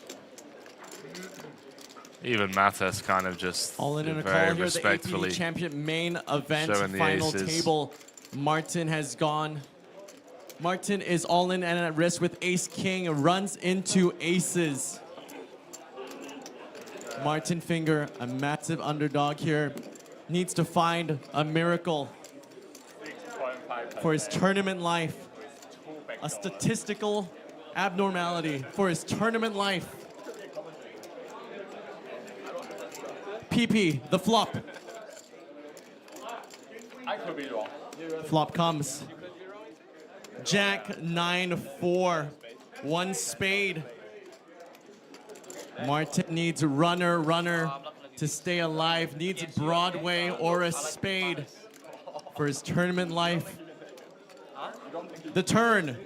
Even Matas kind of just all in a call very here, the respectfully APT Championship Main Event showing the final aces. table. Martin has gone. Martin is all in and at risk with ace-king, runs into aces. Martin Finger, a massive underdog here, needs to find a miracle for his tournament life. A statistical abnormality for his tournament life. PP, the flop. I could be wrong. Flop comes. Jack 9-4. 1 spade. Martin needs runner to stay alive. Needs Broadway or a spade for his tournament life. The turn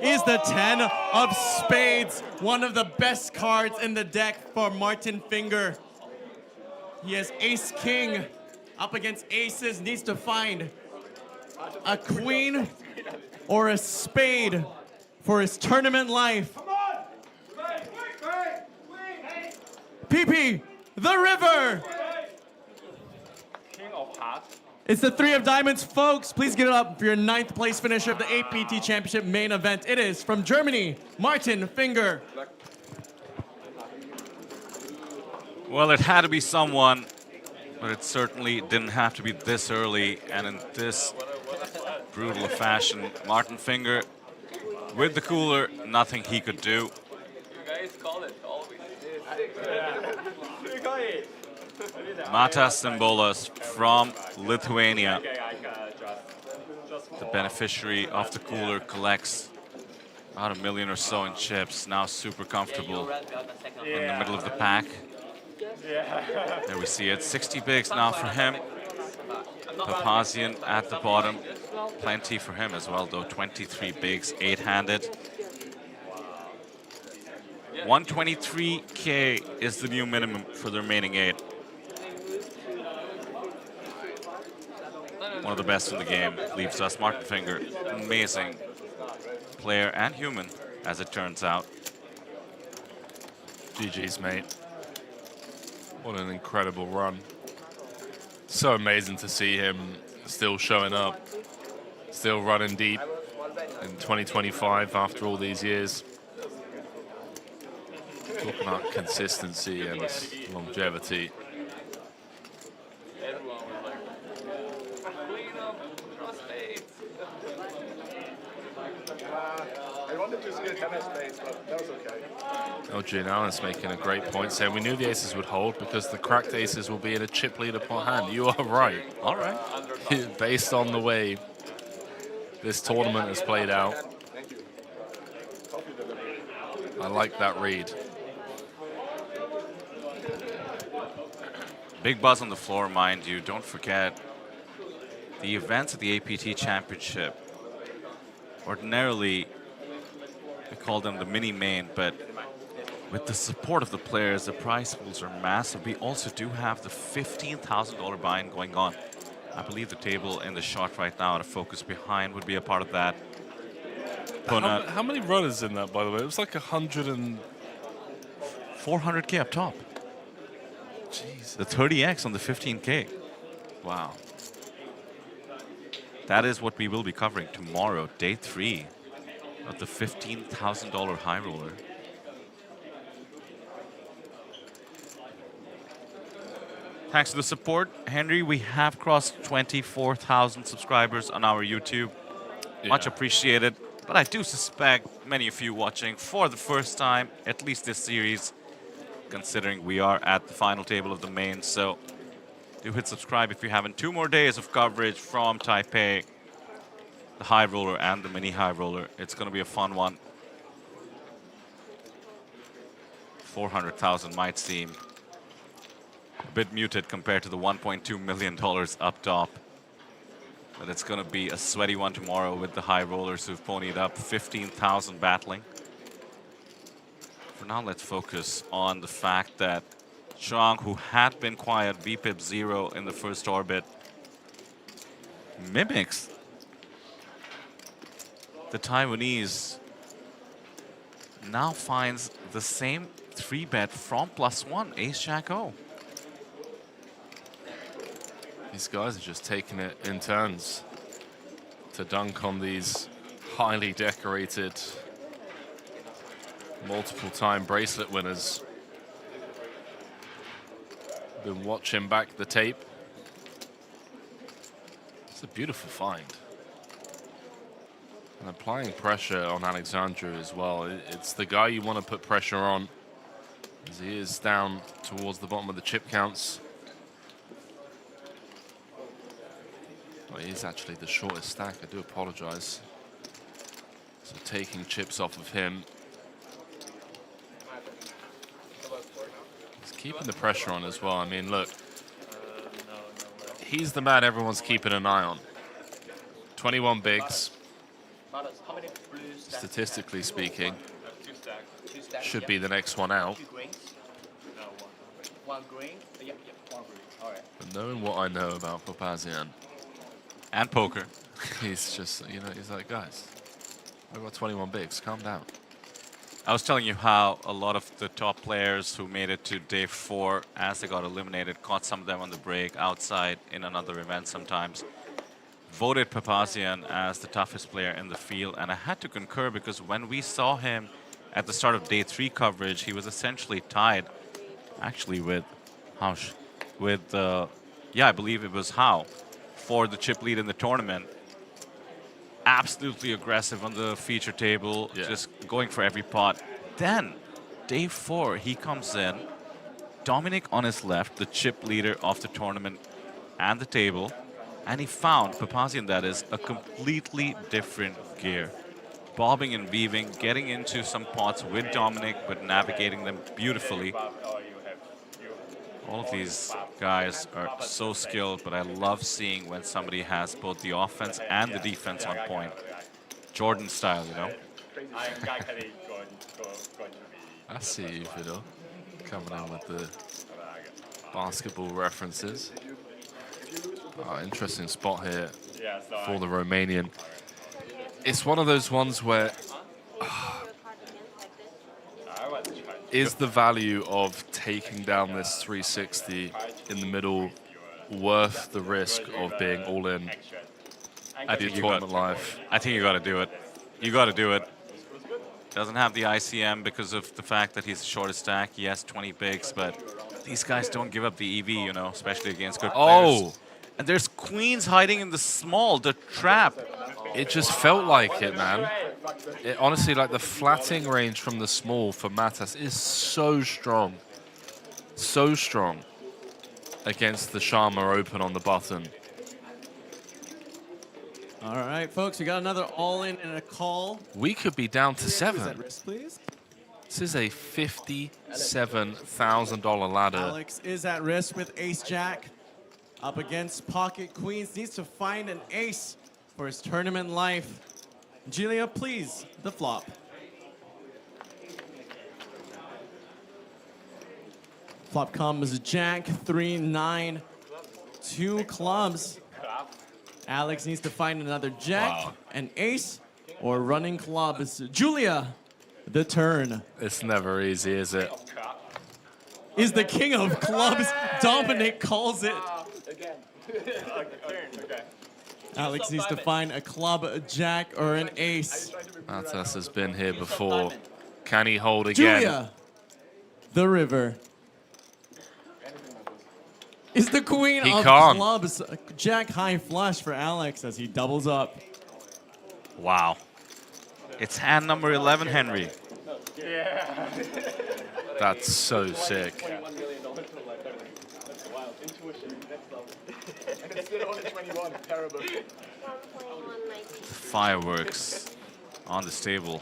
is the 10 of spades. One of the best cards in the deck for Martin Finger. He has ace-king up against aces. Needs to find a queen or a spade for his tournament life. PP, the river. King of hearts. It's the 3 of diamonds, folks. Please get it up for your 9th place finisher of the APT Championship Main Event. It is from Germany, Martin Finger. Well, it had to be someone, but it certainly didn't have to be this early and in this brutal fashion. Martin Finger with the cooler, nothing he could do. You guys call it always. Matas Simbolas from Lithuania. The beneficiary of the cooler collects about $1 million or so in chips. Now super comfortable in the middle of the pack. There we see it. 60 bigs now for him. Papazian at the bottom. Plenty for him as well, though. 23 bigs, 8-handed. 123K is the new minimum for the remaining 8. One of the best in the game leaves us. Martin Finger, amazing player and human, as it turns out. GG's, mate. What an incredible run. So amazing to see him still showing up, still running deep in 2025 after all these years. Talking about consistency and longevity. I wanted to see a tennis base, but that was okay. LG Allen's making a great point, saying we knew the aces would hold because the cracked aces will be in a chip leader pot hand. You are right. All right. Based on the way this tournament has played out, I like that read. Big buzz on the floor, mind you. Don't forget, the events at the APT Championship, ordinarily, we call them the mini main, but with the support of the players, the prize pools are massive. We also do have the $15,000 buy-in going on. I believe the table in the shot right now to focus behind would be a part of that. How many runners in that, by the way? It was like 400K up top. Jeez. The 30X on the 15K. Wow. That is what we will be covering tomorrow, day 3 of the $15,000 high roller. Thanks to the support, Henry, we have crossed 24,000 subscribers on our YouTube. Much appreciated. But I do suspect many of you watching for the first time, at least this series, considering we are at the final table of the main. So do hit subscribe if you haven't. 2 more days of coverage from Taipei, the high roller and the mini high roller. It's going to be a fun one. 400,000 might seem a bit muted compared to the $1.2 million up top. But it's going to be a sweaty one tomorrow with the high rollers who've ponied up 15,000 battling. For now, let's focus on the fact that Zhang, who had been quiet, VPIP 0 in the first orbit, mimics the Taiwanese. Now finds the same 3-bet from +1, Ace-Jack-O. These guys are just taking it in turns to dunk on these highly decorated multiple-time bracelet winners. Been watching back the tape. It's a beautiful find. And applying pressure on Alexandru as well. It's the guy you want to put pressure on, as he is down towards the bottom of the chip counts. Well, he is actually the shortest stack. I do apologize. So taking chips off of him. He's keeping the pressure on as well. I mean, look. He's the man everyone's keeping an eye on. 21 bigs. Statistically speaking, should be the next one out. But knowing what I know about Papazian and poker, he's just, you know, he's like, guys, I've got 21 bigs, calm down. I was telling you how a lot of the top players who made it to day 4 as they got eliminated, caught some of them on the break outside in another event sometimes, voted Papazian as the toughest player in the field. And I had to concur because when we saw him at the start of day 3 coverage, he was essentially tied actually with I believe it was Hao, for the chip lead in the tournament. Absolutely aggressive on the feature table, just going for every pot. Then, day 4, he comes in, Dominic on his left, the chip leader of the tournament and the table, and he found, Papazian that is, a completely different gear. Bobbing and weaving, getting into some pots with Dominic, but navigating them beautifully. All of these guys are so skilled, but I love seeing when somebody has both the offense and the defense on point. Jordan style, you know? I see you, Fido, coming in with the basketball references. Interesting spot here for the Romanian. It's one of those ones where is the value of taking down this 360 in the middle worth the risk of being all in at your tournament life? I think you got to do it. You got to do it. Doesn't have the ICM because of the fact that he's the shortest stack. He has 20 bigs, but these guys don't give up the EV, you know, especially against good players. And there's queens hiding in the small, the trap. It just felt like it, man. It, honestly, like the flatting range from the small for Matas is so strong. So strong against the Sharma open on the button. All right, folks, we got another all-in and a call. We could be down to 7. At risk, please. This is a $57,000 ladder. Alex is at risk with ace-jack. Up against pocket queens. Needs to find an ace for his tournament life. Julia, please, the flop. Flop comes jack, 3, 9, 2 clubs. Alex needs to find another jack, an ace, or running clubs. Julia, the turn. It's never easy, is it? Is the king of clubs. Dominic calls it. Alex needs to find a club, a jack, or an ace. Matas has been here before. Can he hold again? Julia, the river. Is the queen of clubs. Jack high flush for Alex as he doubles up. Wow. It's hand number 11, Henry. Yeah. That's so sick. Fireworks on this table.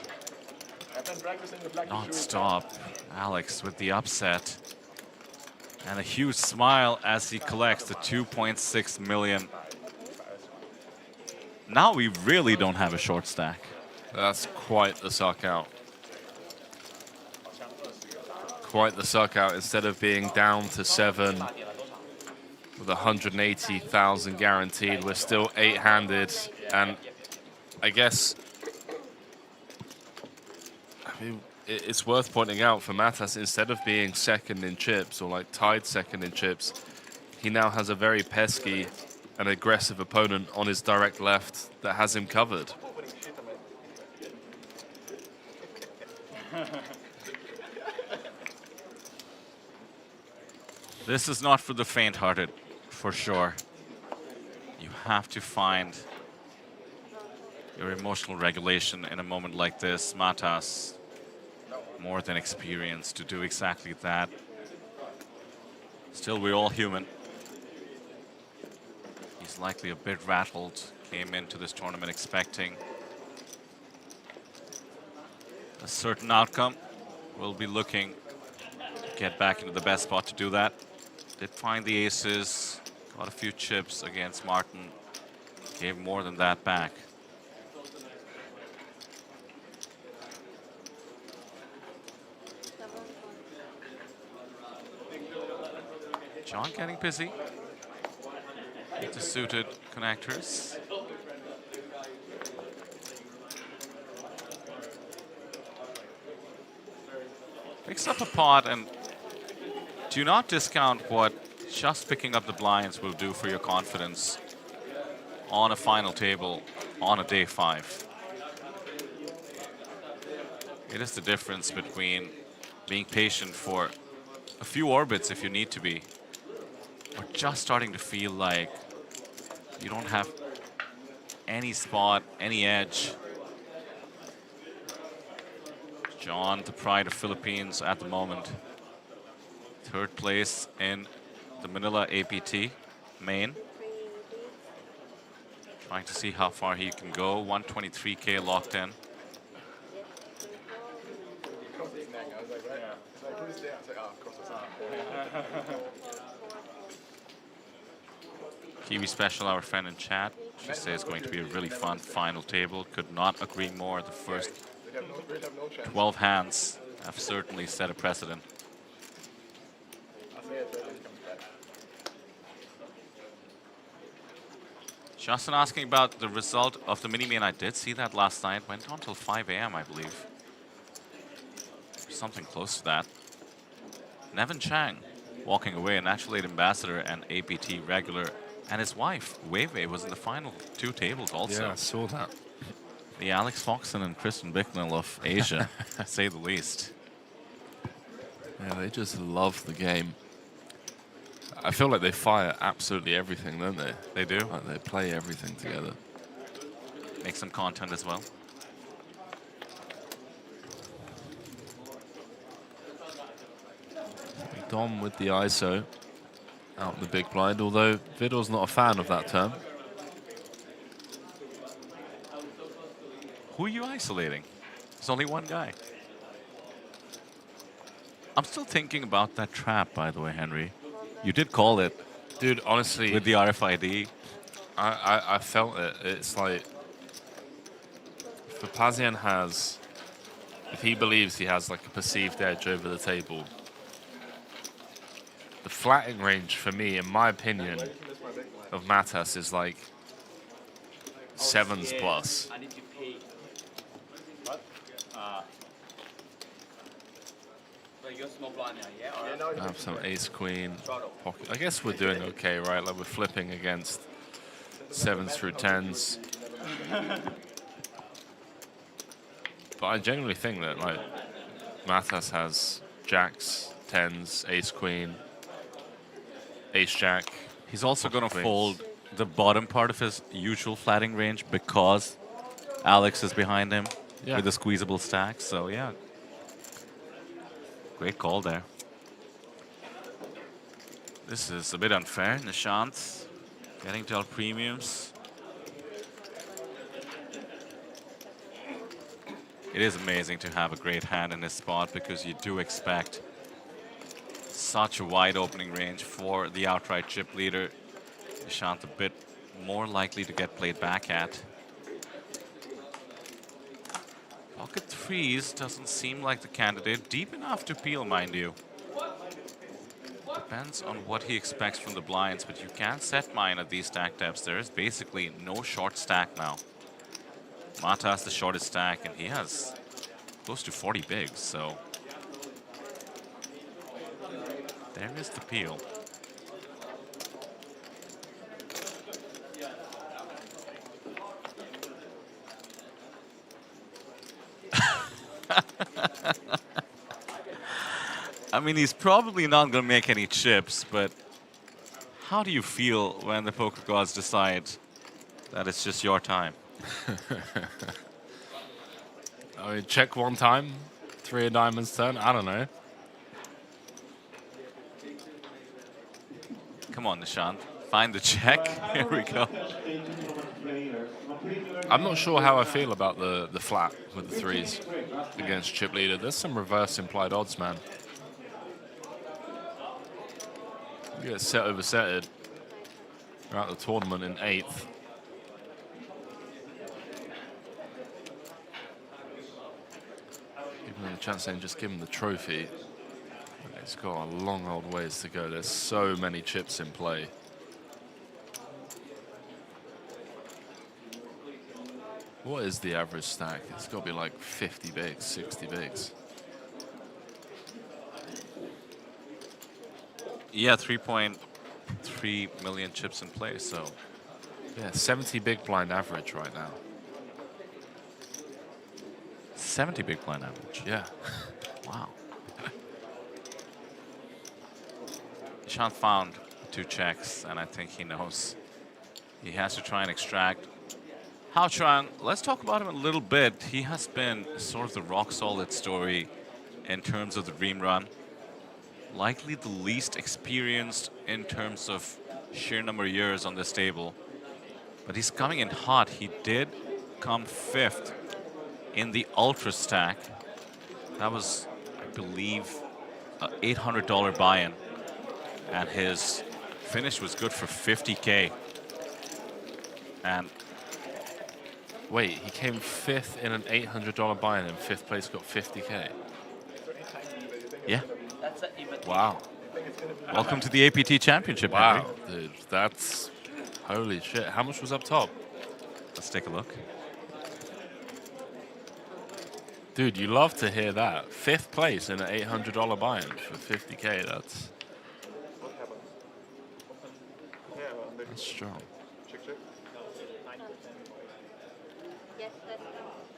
Non-stop. Alex with the upset. And a huge smile as he collects the 2.6 million. Now we really don't have a short stack. That's quite the suck out. Quite the suck out. Instead of being down to 7 with 180,000 guaranteed, we're still 8-handed. And I guess, it's worth pointing out for Matas, instead of being second in chips or like tied second in chips, he now has a very pesky and aggressive opponent on his direct left that has him covered. This is not for the faint-hearted, for sure. You have to find your emotional regulation in a moment like this. Matas, more than experienced to do exactly that. Still, we're all human. He's likely a bit rattled. Came into this tournament expecting a certain outcome. We'll be looking to get back into the best spot to do that. Did find the aces, got a few chips against Martin. Gave more than that back. John getting busy with the suited connectors. Picks up a pot, and do not discount what just picking up the blinds will do for your confidence on a final table on a day 5. It is the difference between being patient for a few orbits if you need to be, are just starting to feel like you don't have any spot, any edge. John, the pride of Philippines at the moment. 3rd place in the Manila APT main. Trying to see how far he can go. 123K locked in. Kiwi Special, our friend in chat, she says it's going to be a really fun final table. Could not agree more. The first 12 hands have certainly set a precedent. Justin asking about the result of the mini-main. I did see that last night. Went on till 5 a.m., I believe. Something close to that. Nevin Chang walking away, a Natural Aid ambassador and APT regular. And his wife, Wei Wei, was in the final 2 tables also. Yeah, I saw that. The Alex Foxen and Kristen Bicknell of Asia, to say the least. Yeah, they just love the game. I feel like they fire absolutely everything, don't they? They do. Like they play everything together. Make some content as well. Dom with the ISO out in the big blind, although Vidor's not a fan of that term. Who are you isolating? There's only one guy. I'm still thinking about that trap, by the way, Henry. You did call it. Dude, honestly. With the RFID. I felt it. It's like, if Papazian has, if he believes he has like a perceived edge over the table, the flatting range for me, in my opinion, of Matas is like 7s plus. I have some ace queen pocket. I guess we're doing okay, right? Like we're flipping against 7s through 10s. But I genuinely think that like Matas has jacks, 10s, ace queen, ace jack. He's also going to fold the bottom part of his usual flatting range because Alex is behind him with a squeezable stack. So yeah, great call there. This is a bit unfair. Nishant getting to all premiums. It is amazing to have a great hand in this spot because you do expect such a wide opening range for the outright chip leader. Nishant a bit more likely to get played back at. Pocket threes doesn't seem like the candidate. Deep enough to peel, mind you. Depends on what he expects from the blinds, but you can set mine at these stack depths. There is basically no short stack now. Mata has the shortest stack, and he has close to 40 bigs, so there is the peel. I mean, he's probably not going to make any chips, but how do you feel when the poker gods decide that it's just your time? I mean, check one time, 3 of diamonds turn, I don't know. Come on, Nishant, find the check. Here we go. I'm not sure how I feel about the flat with the 3s against chip leader. There's some reverse implied odds, man. You get set over setted throughout the tournament in 8th. Give him a chance and just give him the trophy. It's got a long old ways to go. There's so many chips in play. What is the average stack? It's got to be like 50 bigs, 60 bigs. Yeah, 3.3 million chips in play, so. Yeah, 70 big blind average right now. 70 big blind average? Yeah. Wow. Nishant found 2 checks, and I think he knows he has to try and extract. Hao Chuan, let's talk about him a little bit. He has been sort of the rock-solid story in terms of the Dream Run. Likely the least experienced in terms of sheer number of years on this table. But he's coming in hot. He did come 5th in the Ultra Stack. That was, I believe, an $800 buy-in. And his finish was good for 50K. And wait, he came 5th in an $800 buy-in, and 5th place got 50K. Yeah. That's an invitation. Wow. Welcome to the APT Championship. Wow, Henry. dude, that's holy shit. How much was up top? Let's take a look. Dude, you love to hear that. 5th place in an $800 buy-in for 50K. That's strong. Yes,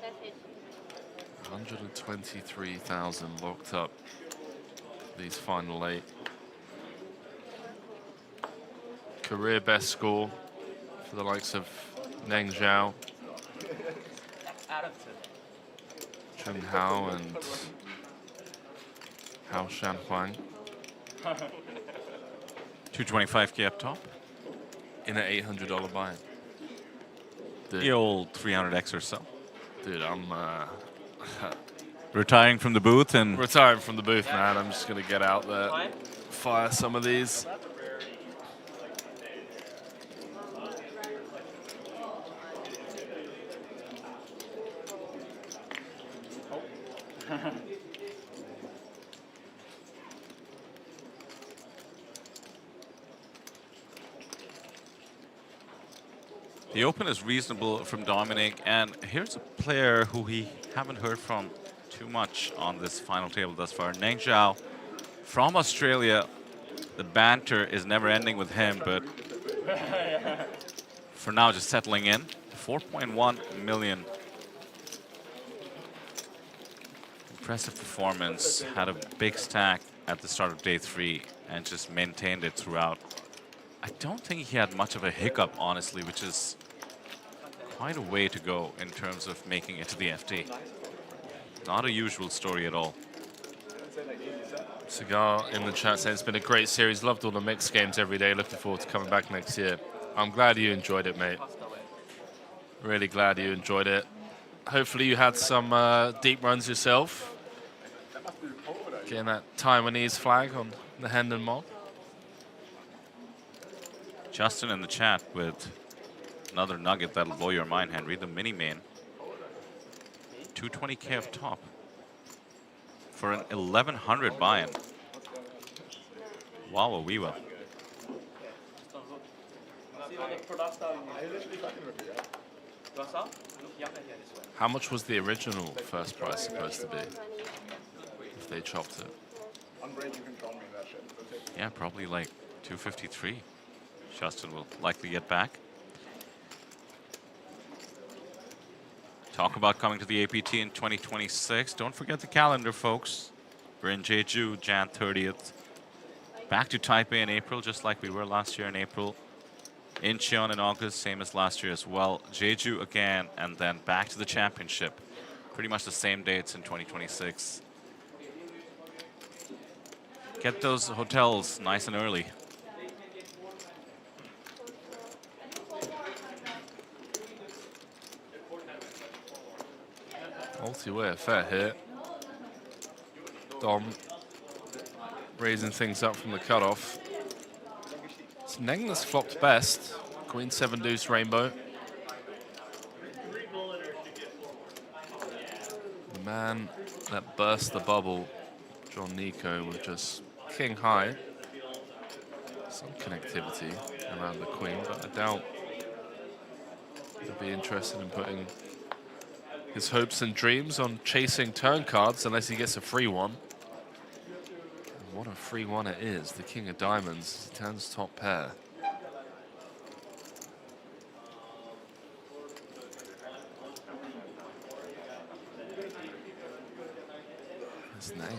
that's it. 123,000 locked up. These final 8. Career best score for the likes of Neng Zhao, Chen Hao, and Hao Shanhuang. 225K up top. In an $800 buy-in. The old 300X or so. Dude, I'm retiring from the booth and retiring from the booth, man. I'm just gonna get out there, fire some of these. The open is reasonable from Dominic, and here's a player who we haven't heard from too much on this final table thus far. Neng Zhao from Australia. The banter is never ending with him, but for now just settling in. 4.1 million. Impressive performance. Had a big stack at the start of day 3 and just maintained it throughout. I don't think he had much of a hiccup, honestly, which is quite a way to go in terms of making it to the FT. Not a usual story at all. Cigar in the chat saying it's been a great series. Loved all the mixed games every day. Looking forward to coming back next year. I'm glad you enjoyed it, mate. Really glad you enjoyed it. Hopefully you had some deep runs yourself. Getting that Taiwanese flag on the Hendon mob. Justin in the chat with another nugget that'll blow your mind, Henry. The mini main. 220K up top for an 1100 buy-in. Wow, we will. How much was the original first prize supposed to be? If they chopped it. Yeah, probably like 253. Justin will likely get back. Talk about coming to the APT in 2026. Don't forget the calendar, folks. We're in Jeju, Jan 30th. Back to Taipei in April, just like we were last year in April. Incheon in August, same as last year as well. Jeju again, and then back to the championship. Pretty much the same dates in 2026. Get those hotels nice and early. Multi-way, fair hit. Dom raising things up from the cutoff. It's Neng that's flopped best. Queen 7 deuce rainbow. The man that burst the bubble, John Nico, with just king high. Some connectivity around the queen, but I doubt he'll be interested in putting his hopes and dreams on chasing turn cards unless he gets a free one. And what a free one it is. The king of diamonds turns top pair. It's Neng.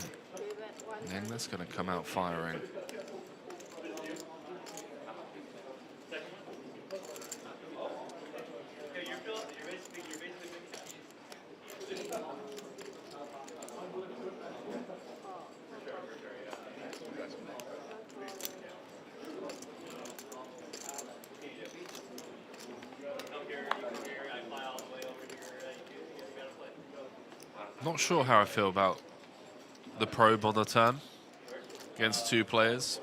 Neng, that's going to come out firing. Not sure how I feel about the probe on the turn against 2 players.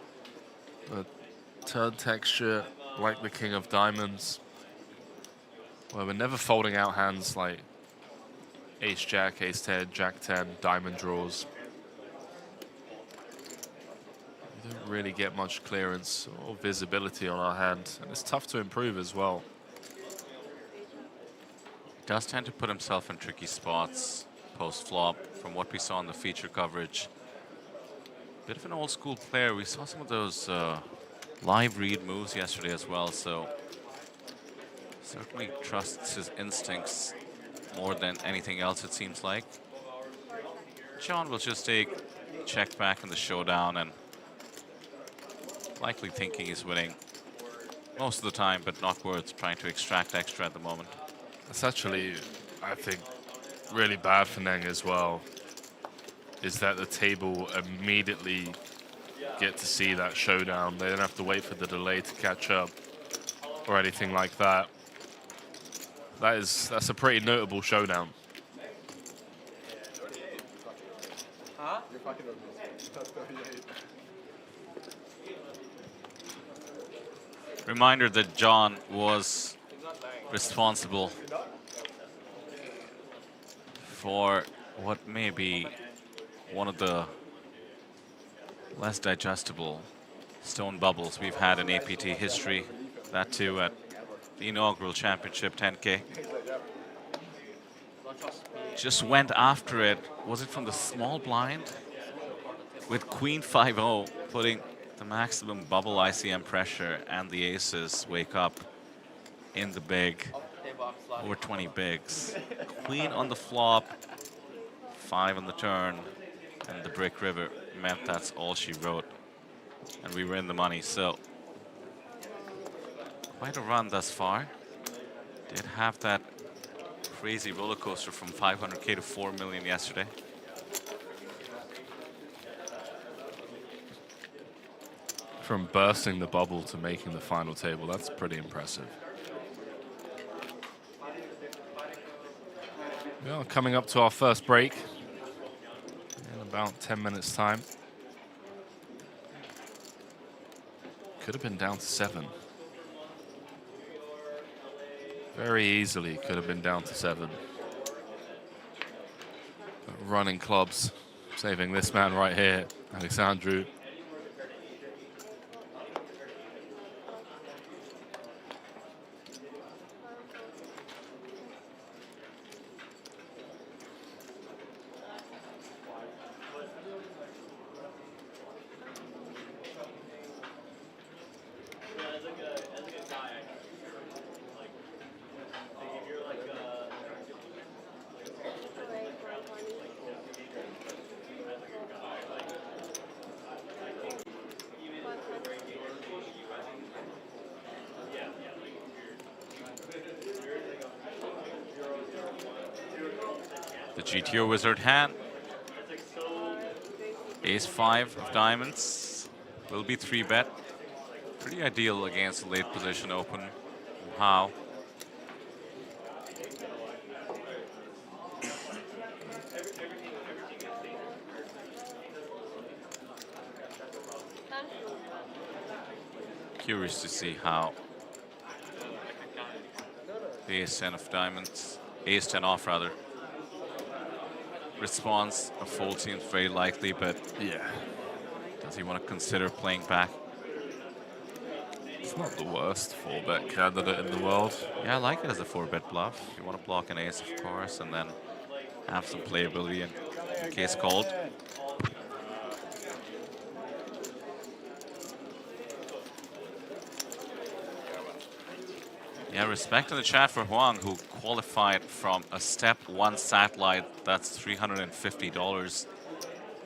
The turn texture, like the King of Diamonds, where we're never folding out hands like Ace-Jack, Ace-10, Jack-10, Diamond draws. We don't really get much clearance or visibility on our hand, and it's tough to improve as well. Does tend to put himself in tricky spots post-flop from what we saw in the feature coverage. Bit of an old school player. We saw some of those live read moves yesterday as well, so certainly trusts his instincts more than anything else, it seems like. John will just take check back in the showdown and likely thinking he's winning most of the time, but not worth trying to extract extra at the moment. That's actually, I think, really bad for Neng as well, is that the table immediately get to see that showdown. They don't have to wait for the delay to catch up or anything like that. That's a pretty notable showdown. Huh? Reminder that John was responsible for what may be one of the less digestible stone bubbles we've had in APT history. That too at the inaugural championship 10K. Just went after it. Was it from the small blind? With Queen 5-0, putting the maximum bubble ICM pressure, and the aces wake up in the big, over 20 bigs. Queen on the flop, 5 on the turn, and the brick river meant that's all she wrote. And we were in the money, so quite a run thus far. Did have that crazy roller coaster from 500K to 4 million yesterday. From bursting the bubble to making the final table, that's pretty impressive. Well, coming up to our first break in about 10 minutes time. Could have been down to 7. Very easily could have been down to 7. But running clubs, saving this man right here, Alexandru. The GTO wizard hand. Ace-5 of diamonds. Will be 3-bet. Pretty ideal against a late position open. How? Curious to see how the Ace-10 of diamonds, Ace-10 off rather, response. A fold seems very likely, but yeah, does he want to consider playing back? It's not the worst 4-bet candidate in the world. Yeah, I like it as a 4-bet bluff. You want to block an ace, of course, and then have some playability in case called. Yeah, respect in the chat for Huang, who qualified from a step 1 satellite. That's $350.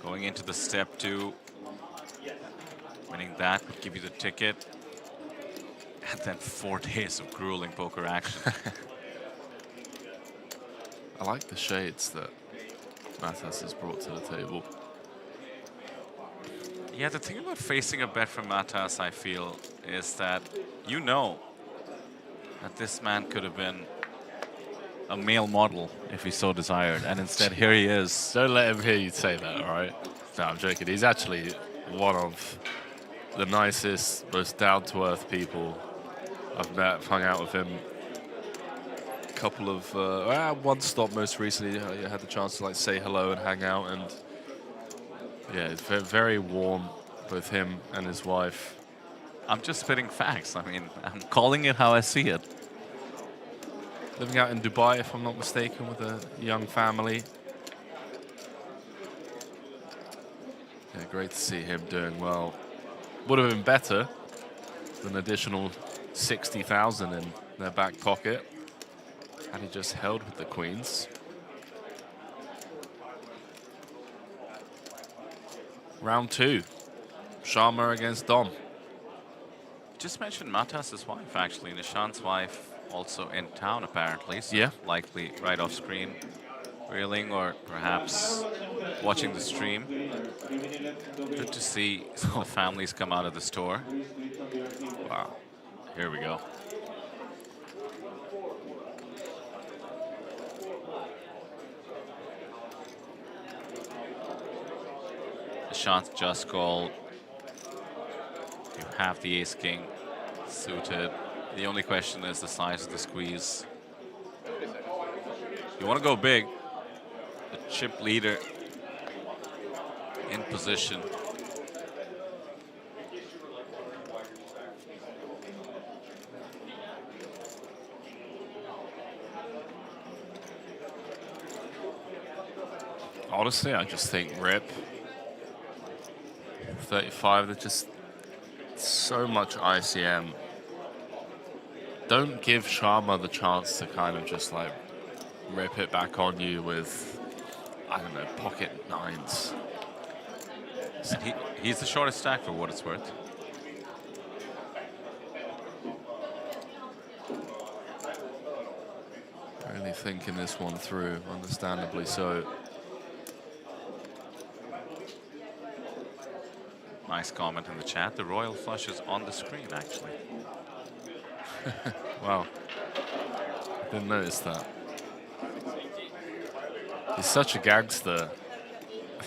Going into the step 2. Winning that would give you the ticket. And then 4 days of grueling poker action. I like the shades that Matas has brought to the table. Yeah, the thing about facing a bet from Matas, I feel, is that you know that this man could have been a male model if he so desired, and instead here he is. Don't let him hear you say that, all right? No, I'm joking. He's actually one of the nicest, most down-to-earth people I've met. I've hung out with him a couple of, one stop most recently. I had the chance to like say hello and hang out, and yeah, it's very, very warm, both him and his wife. I'm just spitting facts. I mean, I'm calling it how I see it. Living out in Dubai, if I'm not mistaken, with a young family. Yeah, great to see him doing well. Would have been better with an additional 60,000 in their back pocket had he just held with the queens. Round 2, Sharma against Dom. Just mentioned Matas' wife, actually. Nishant's wife also in town, apparently. So yeah. Likely right off screen, reeling or perhaps watching the stream. Good to see some of the families come out of the store. Wow. Here we go. Nishant just called. You have the ace-king suited. The only question is the size of the squeeze. You want to go big. The chip leader in position. Honestly, I just think rip. 35, they're just so much ICM. Don't give Sharma the chance to kind of just like rip it back on you with, I don't know, pocket nines. He's the shortest stack for what it's worth. Really thinking this one through, understandably so. Nice comment in the chat. The royal flush is on the screen, actually. Wow. Didn't notice that. He's such a gangster.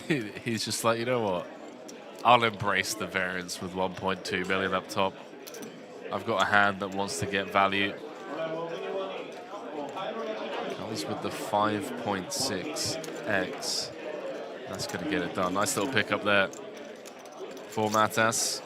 He's just like, you know what? I'll embrace the variance with 1.2 million up top. I've got a hand that wants to get value. Comes with the 5.6x. That's going to get it done. Nice little pick up there for Matas.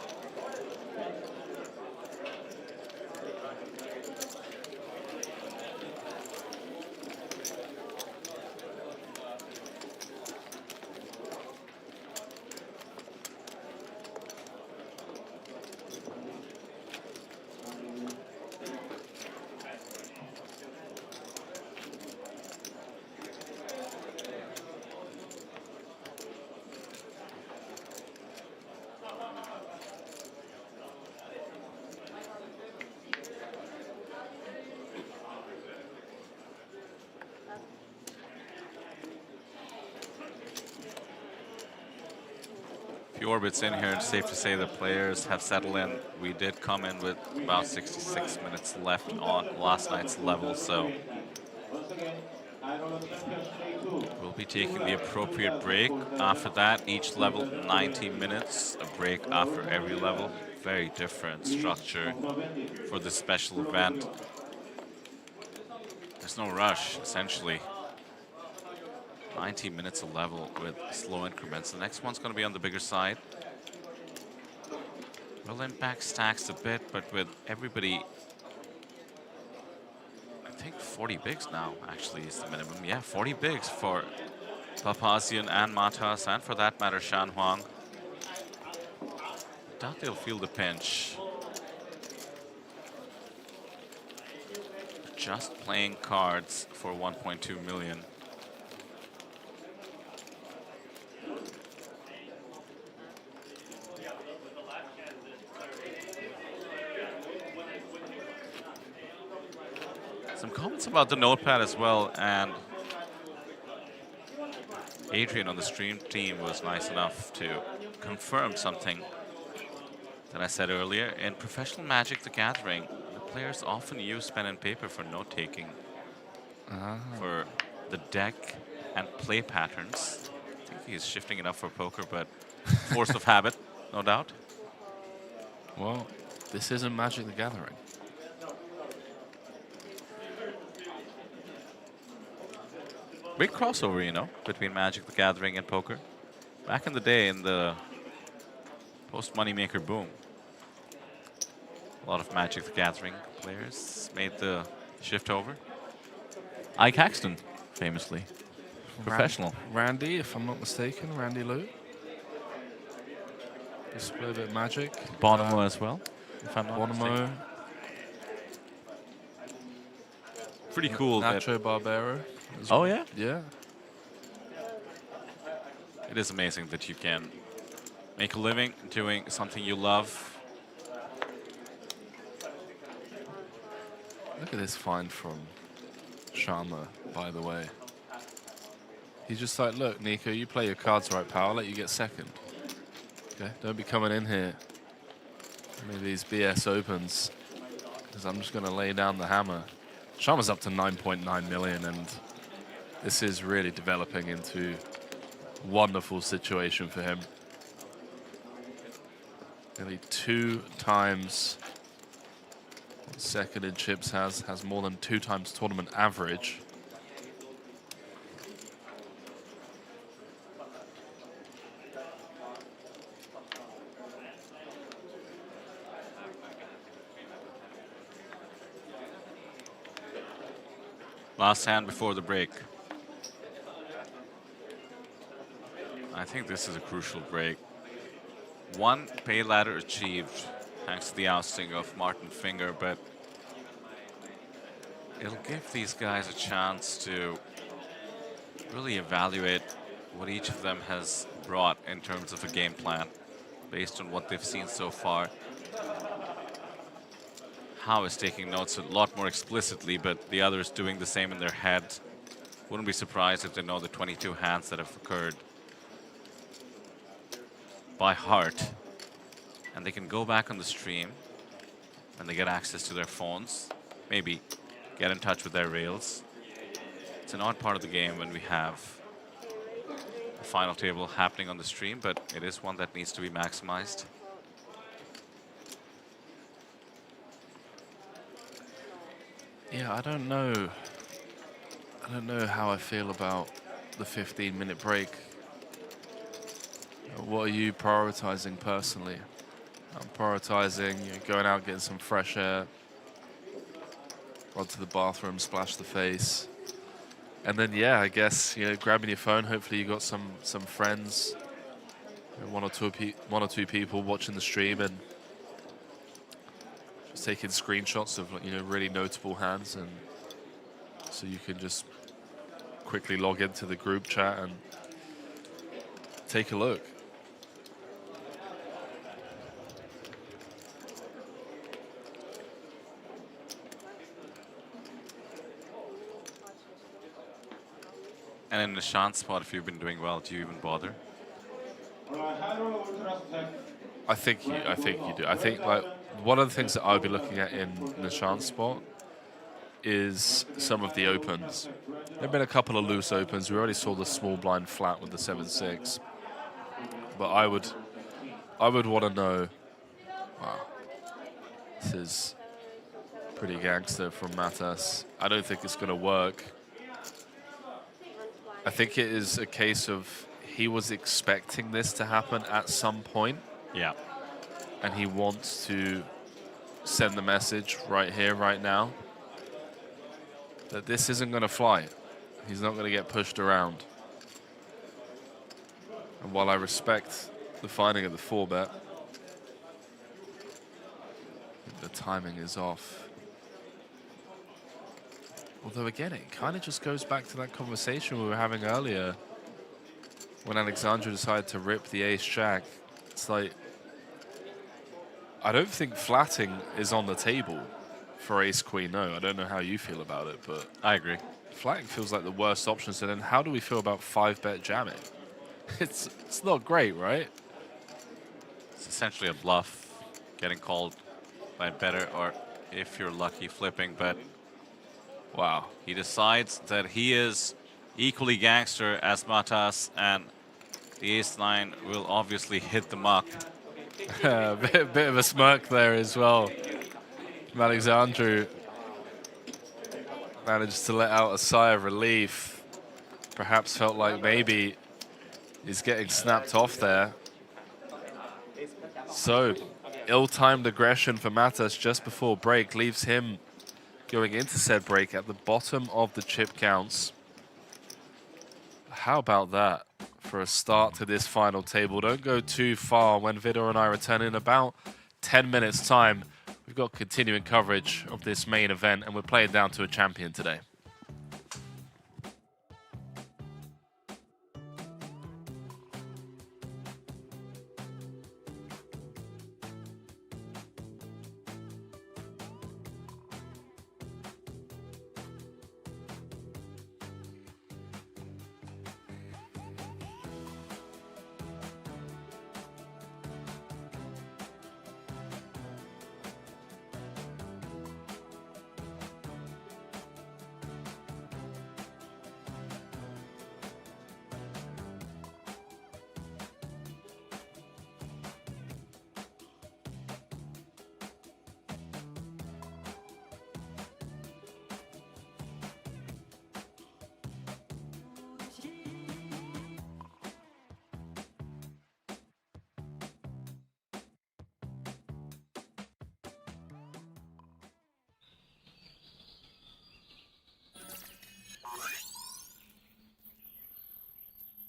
Few orbits in here. It's safe to say the players have settled in. We did come in with about 66 minutes left on last night's level, so we'll be taking the appropriate break. After that, each level 90 minutes, a break after every level. Very different structure for this special event. There's no rush, essentially. 90 minutes a level with slow increments. The next one's going to be on the bigger side. Will impact stacks a bit, but with everybody, I think 40 bigs now actually is the minimum. Yeah, 40 bigs for Papazian and Matas, and for that matter, Shan Huang. Doubt they'll feel the pinch. Just playing cards for 1.2 million. Some comments about the notepad as well, and Adrian on the stream team was nice enough to confirm something that I said earlier. In professional Magic the Gathering, the players often use pen and paper for note-taking. for the deck and play patterns. I think he's shifting it up for poker, but force of habit, no doubt. Well, this isn't Magic the Gathering. Big crossover, you know, between Magic the Gathering and poker. Back in the day, in the post-Moneymaker boom, a lot of Magic the Gathering players made the shift over. Ike Haxton, famously. Professional. Randy, if I'm not mistaken, Randy Lou. Just play a bit of Magic. Bonomo as well, if I'm not Bonomo. mistaken. Pretty cool. Nacho Barbero. Oh, yeah? Yeah. It is amazing that you can make a living doing something you love. Look at this find from Sharma, by the way. He's just like, look, Nico, you play your cards right, pal. I'll let you get second. Okay, don't be coming in here. Maybe these BS opens, because I'm just going to lay down the hammer. Sharma's up to 9.9 million, and this is really developing into a wonderful situation for him. Nearly 2 times what second in chips has more than 2 times tournament average. Last hand before the break. I think this is a crucial break. 1 pay ladder achieved thanks to the ousting of Martin Finger, but it'll give these guys a chance to really evaluate what each of them has brought in terms of a game plan based on what they've seen so far. How is taking notes a lot more explicitly, but the others doing the same in their head. Wouldn't be surprised if they know the 22 hands that have occurred by heart. And they can go back on the stream when they get access to their phones, maybe get in touch with their rails. It's an odd part of the game when we have a final table happening on the stream, but it is one that needs to be maximized. Yeah, I don't know how I feel about the 15-minute break. What are you prioritizing personally? I'm prioritizing going out, getting some fresh air, run to the bathroom, splash the face, and then yeah, I guess grabbing your phone. Hopefully you got some friends, one or two people watching the stream and just taking screenshots of really notable hands, and so you can just quickly log into the group chat and take a look. And in the Nishant spot, if you've been doing well, do you even bother? I think you do. I think like one of the things that I'll be looking at in Nishant's spot is some of the opens. There've been a couple of loose opens. We already saw the small blind flat with the 7-6, but I would want to know. Wow, this is pretty gangster from Matas. I don't think it's going to work. I think it is a case of he was expecting this to happen at some point. Yeah. And he wants to send the message right here, right now, that this isn't going to fly. He's not going to get pushed around. And while I respect the finding of the 4-bet, the timing is off. Although again, it kind of just goes back to that conversation we were having earlier when Alexandra decided to rip the ace-jack. It's like, I don't think flatting is on the table for ace-queen, no. I don't know how you feel about it, but I agree. Flatting feels like the worst option. So then how do we feel about 5-bet jamming? It's not great, right? It's essentially a bluff, getting called by better, or if you're lucky, flipping, but Wow. He decides that he is equally gangster as Matas, and the ace-9 will obviously hit the mark. A bit of a smirk there as well. Alexandru managed to let out a sigh of relief. Perhaps felt like maybe he's getting snapped off there. So, ill-timed aggression for Matas just before break leaves him going into said break at the bottom of the chip counts. How about that for a start to this final table? Don't go too far. When Vidor and I return in about 10 minutes time, we've got continuing coverage of this main event, and we're playing down to a champion today.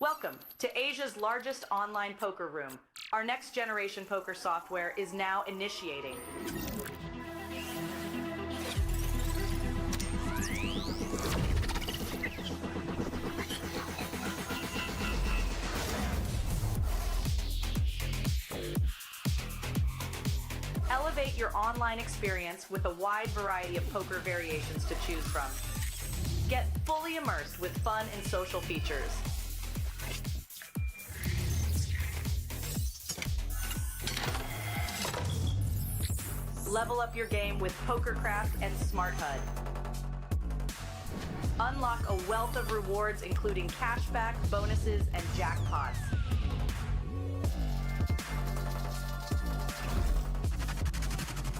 Welcome to Asia's largest online poker room. Our next generation poker software is now initiating. Elevate your online experience with a wide variety of poker variations to choose from. Get fully immersed with fun and social features. Level up your game with PokerCraft and Smart HUD. Unlock a wealth of rewards including cashback, bonuses, and jackpots.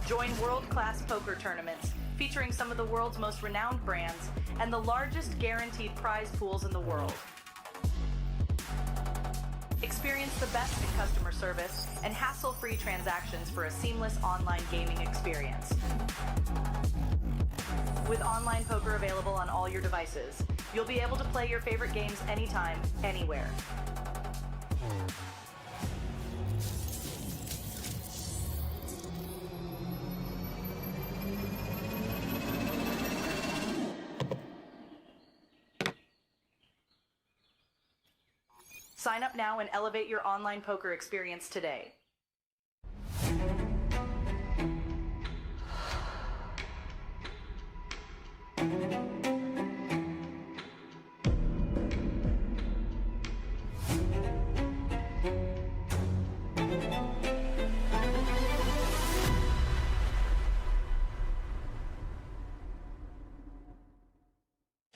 Join world-class poker tournaments featuring some of the world's most renowned brands and the largest guaranteed prize pools in the world. Experience the best in customer service and hassle-free transactions for a seamless online gaming experience. With online poker available on all your devices, you'll be able to play your favorite games anytime, anywhere. Sign up now and elevate your online poker experience today.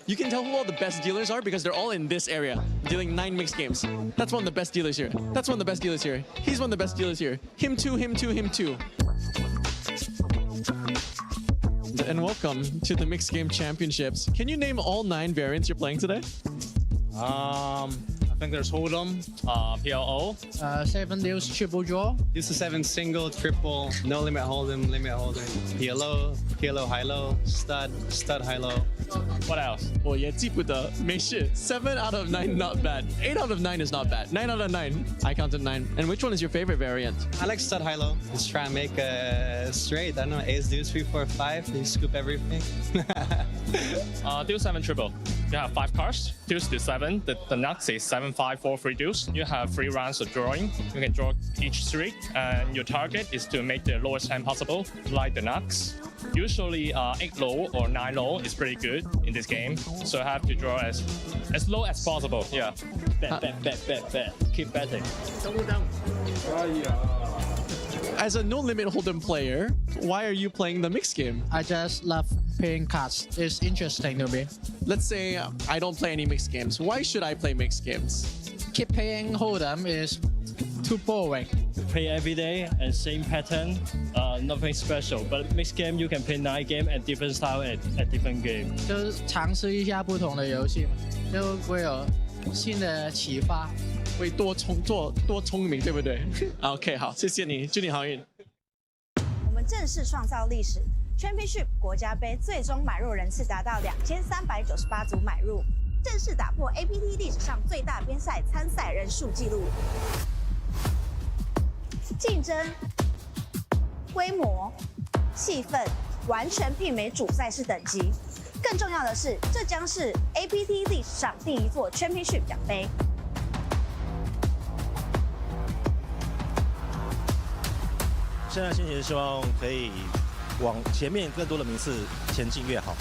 You can tell who all the best dealers are because they're all in this area, dealing 9 mixed games. That's one of the best dealers here. That's one of the best dealers here. He's one of the best dealers here. Him too, him too, him too. And welcome to the Mixed Game Championships. Can you name all 9 variants you're playing today? I think there's Hold'em, PLO, 7 deals, triple draw. This is 7 single, triple, no limit hold'em, PLO, PLO high low, stud, stud high low. What else? 我也记不得，没事。7 out of 9 not bad. 8 out of 9 is not bad. 9 out of 9. I counted 9. And which one is your favorite variant? I like stud high low. Just try and make a straight. I don't know, ace deuce 3 4 5. You scoop everything. Deuce 7 triple. You have 5 cards. Deuce to 7. The nuts is 7 5 4 3 deuce. You have 3 rounds of drawing. You can draw each 3, and your target is to make the lowest hand possible, like the nuts. Usually 8 low or 9 low is pretty good in this game, so I have to draw as low as possible. Yeah. Bet. Keep betting. Double down. As a no limit hold'em player, why are you playing the mixed game? I just love playing cards. It's interesting to me. Let's say I don't play any mixed games. Why should I play mixed games? Keep playing hold'em is too boring. Play every day and same pattern, nothing special. But mixed game you can play 9 games and different style at different game. 就是尝试一下不同的游戏嘛，就会有新的启发。会多聪明，对不对？OK， 好，谢谢你，祝你好运。我们正式创造历史 ，Championship 国家杯最终买入人次达到2398组买入，正式打破 APT 历史上最大边赛参赛人数纪录。竞争、规模、气氛完全媲美主赛事等级。更重要的是，这将是 APT 历史上第一座 Championship 奖杯。现在心情希望可以往前面更多的名次前进越好。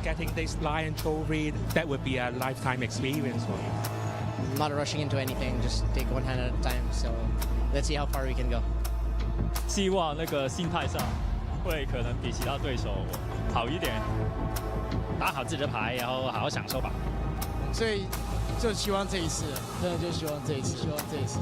Getting this Lion Trophy, that would be a lifetime experience for me. I'm not rushing into anything, just take one hand at a time. So let's see how far we can go. 希望那个心态上会可能比其他对手好一点，打好自己的牌，然后好好享受吧。所以就希望这一次，真的就希望这一次，希望这一次。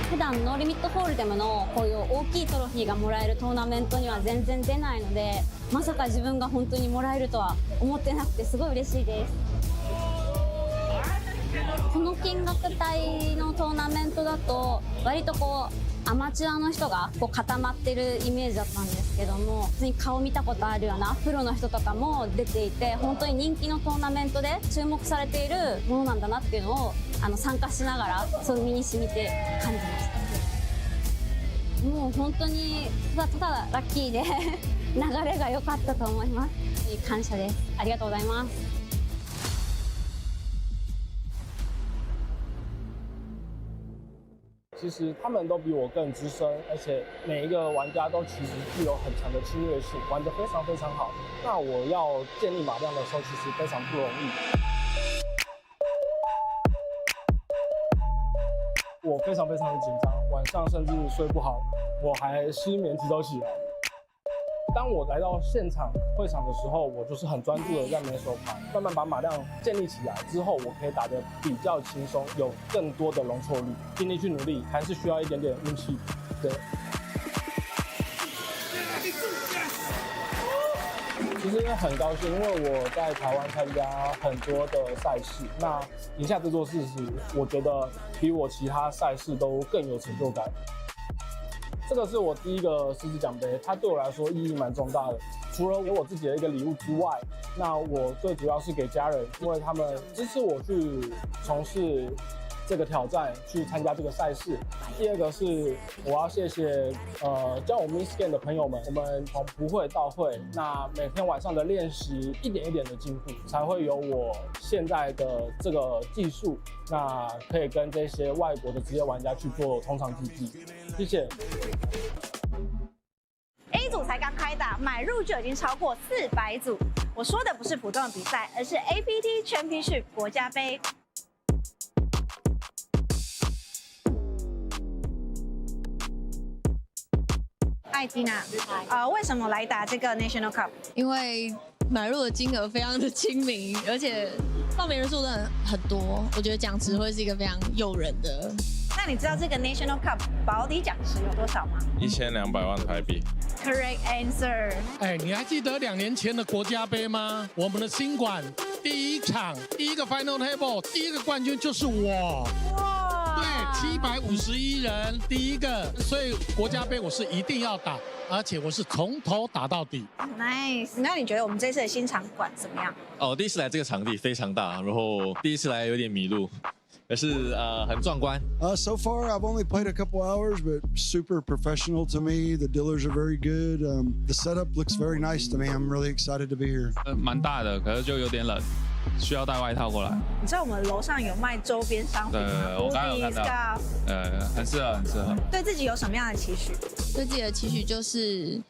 普段ノーリミットホールデムのこういう大きいトロフィーがもらえるトーナメントには全然出ないので、まさか自分が本当にもらえるとは思ってなくてすごい嬉しいです。この金額帯のトーナメントだと割とこうアマチュアの人がこう固まってるイメージだったんですけども、普通に顔見たことあるようなプロの人とかも出ていて、本当に人気のトーナメントで注目されているものなんだなっていうのを参加しながらそう身に染みて感じました。もう本当にただラッキーで流れが良かったと思います。感謝です。ありがとうございます。其实他们都比我更资深，而且每一个玩家都其实具有很强的侵略性，玩得非常非常好。那我要建立马量的时候，其实非常不容易。我非常非常的紧张，晚上甚至睡不好，我还失眠直到起来。当我来到现场会场的时候，我就是很专注的在每手牌，慢慢把马量建立起来之后，我可以打得比较轻松，有更多的容错率。尽力去努力，还是需要一点点运气。对。其实很高兴，因为我在台湾参加很多的赛事，那赢下这座事实，我觉得比我其他赛事都更有成就感。这个是我第一个狮子奖杯，它对我来说意义蛮重大的。除了给我自己的一个礼物之外，那我最主要是给家人，因为他们支持我去从事这个挑战，去参加这个赛事。第二个是我要谢谢教我 Miss Game 的朋友们，我们从不会到会，那每天晚上的练习一点一点的进步，才会有我现在的这个技术，那可以跟这些外国的职业玩家去做同场竞技。谢谢。A 组才刚开打，买入就已经超过400组。我说的不是普通的比赛，而是 APT Championship 国家杯。艾蒂娜，为什么来打这个 National Cup？ 因为买入的金额非常的亲民，而且报名人数真的很多，我觉得奖池会是一个非常诱人的。那你知道这个 National Cup 保底奖池有多少吗？1200万台币。Correct answer。哎，你还记得2年前的国家杯吗？我们的新馆第一场第一个 Final Table 第一个冠军就是我。哇！对，751人第一个，所以国家杯我是一定要打，而且我是从头打到底。Nice。那你觉得我们这次的新场馆怎么样？第一次来这个场地非常大，然后第一次来有点迷路。但是很壮观。So far, I've only played a couple hours, but super professional to me. The dealers are very good. The setup looks very nice to me. I'm really excited to be here. 蛮大的，可是就有点冷，需要带外套过来。你知道我们楼上有卖周边商品吗？对，我刚刚有看到。很适合，很适合。对自己有什么样的期许？对自己的期许就是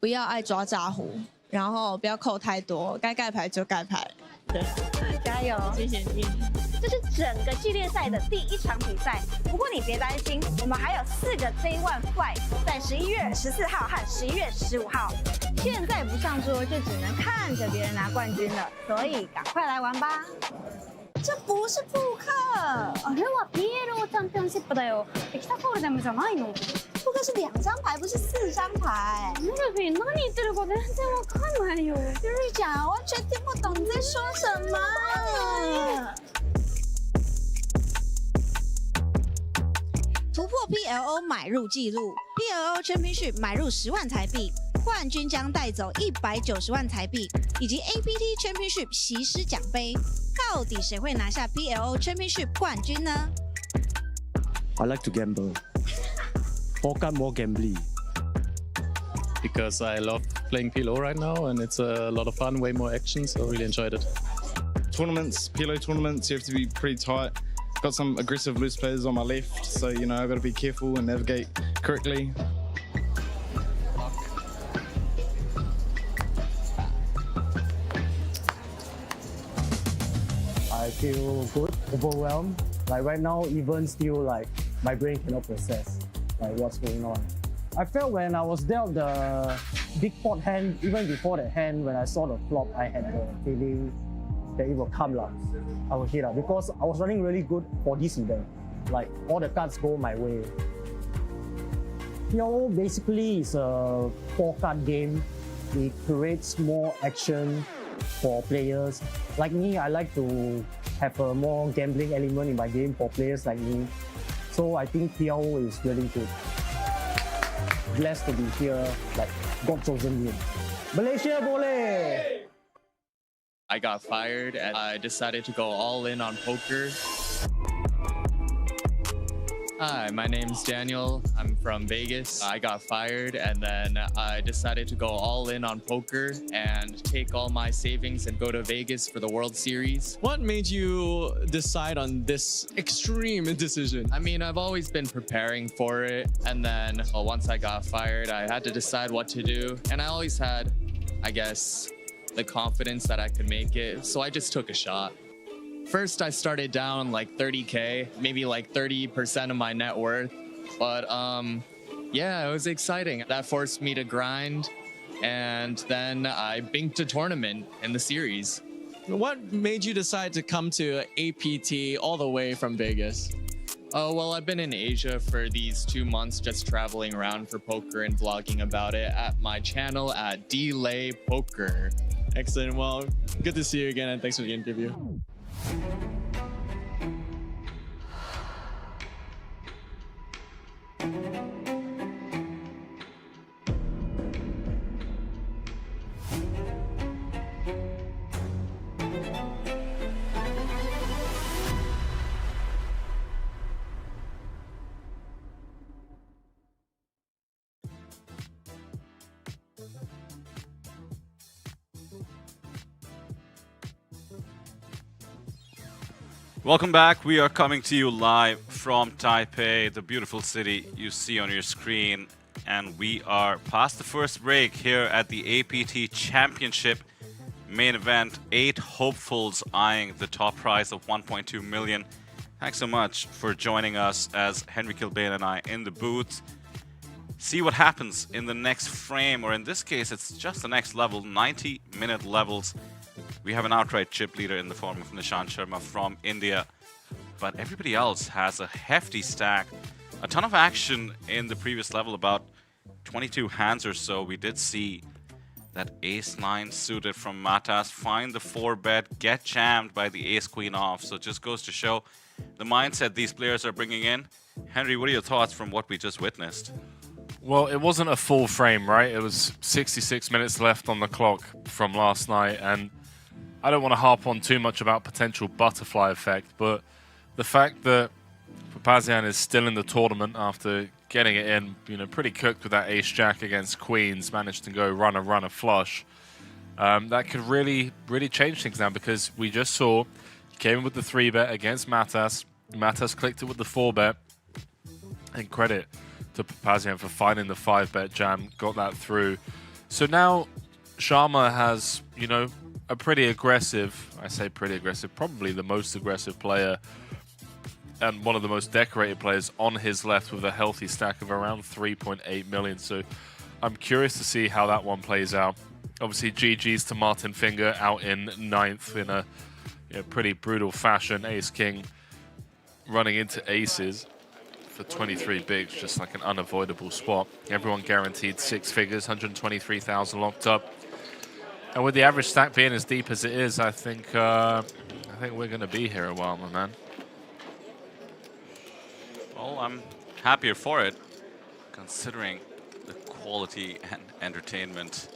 不要爱抓诈糊，然后不要扣太多，该盖牌就盖牌。对，加油！谢谢你。这是整个系列赛的第1场比赛，不过你别担心，我们还有4个 Day One Flight， 在11月14号和11月15号。现在不上桌就只能看着别人拿冠军了，所以赶快来玩吧！这不是扑克，あれは PLO チャンピオンシップだよ。エキサフォールデムじゃないの？扑克是2张牌，不是4张牌。ルビー何言ってるか全然わかんないよ。瑞讲完全听不懂你在说什么。突破 PLO 买入纪录 ，PLO Championship 买入10万台币，冠军将带走190万台币，以及 APT Championship 席师奖杯。到底谁会拿下 PLO Championship 冠军呢 I like to gamble. Poker more gambling. Because I love playing PLO right now and it's a lot of fun, way more action, so I really enjoyed it. Tournaments, PLO tournaments, you have to be pretty tight. Got some aggressive loose players on my left, so you know I've got to be careful and navigate correctly. I feel good, overwhelmed. Like right now, even still like my brain cannot process like what's going on. I felt when I was dealt the big pot hand, even before that hand, when I saw the flop, I had the feeling that it will come lah. I will hit lah because I was running really good for this event. Like all the cards go my way. PLO basically is a 4-card game. It creates more action for players. Like me, I like to have a more gambling element in my game for players like me. So I think PLO is really good. Blessed to be here, like God chosen me. Malaysia boleh! I got fired and I decided to go all in on poker. Hi, my name's Daniel. I'm from Vegas. I got fired and then I decided to go all in on poker and take all my savings and go to Vegas for the World Series. What made you decide on this extreme decision? I mean, I've always been preparing for it. And then once I got fired, I had to decide what to do. And I always had, I guess, the confidence that I could make it. So I just took a shot. First, I started down like 30K, maybe like 30% of my net worth. But yeah, it was exciting. That forced me to grind. And then I binked a tournament in the series. What made you decide to come to APT all the way from Vegas? Oh, well, I've been in Asia for these 2 months, just traveling around for poker and vlogging about it at my channel at Delay Poker. Excellent. Well, good to see you again, and thanks for the interview. Welcome back. We are coming to you live from Taipei, the beautiful city you see on your screen. And we are past the first break here at the APT Championship Main Event. 8 hopefuls eyeing the top prize of 1.2 million. Thanks so much for joining us as Henry Kilbane and I in the booth. See what happens in the next frame, or in this case, it's just the next level, 90-minute levels. We have an outright chip leader in the form of Nishant Sharma from India, but everybody else has a hefty stack. A ton of action in the previous level, about 22 hands or so. We did see that ace-9 suited from Matas find the 4-bet, get jammed by the ace-queen off. So it just goes to show the mindset these players are bringing in. Henry, what are your thoughts from what we just witnessed? Well, it wasn't a full frame, right? It was 66 minutes left on the clock from last night, and I don't want to harp on too much about potential butterfly effect, but the fact that Papazian is still in the tournament after getting it in, you know, pretty cooked with that ace-jack against queens, managed to go runner flush, that could really change things now, because we just saw he came in with the 3-bet against Matas. Matas clicked it with the 4-bet, and credit to Papazian for finding the 5-bet jam, got that through. So now Sharma has, you know, a pretty aggressive, I say pretty aggressive, probably the most aggressive player and one of the most decorated players on his left with a healthy stack of around 3.8 million. So I'm curious to see how that one plays out. Obviously, GG's to Martin Finger out in 9th in a pretty brutal fashion. Ace-King running into aces for 23 bigs, just like an unavoidable spot. Everyone guaranteed 6 figures, 123,000 locked up. And with the average stack being as deep as it is, I think we're going to be here a while, my man. Well, I'm happier for it, considering the quality and entertainment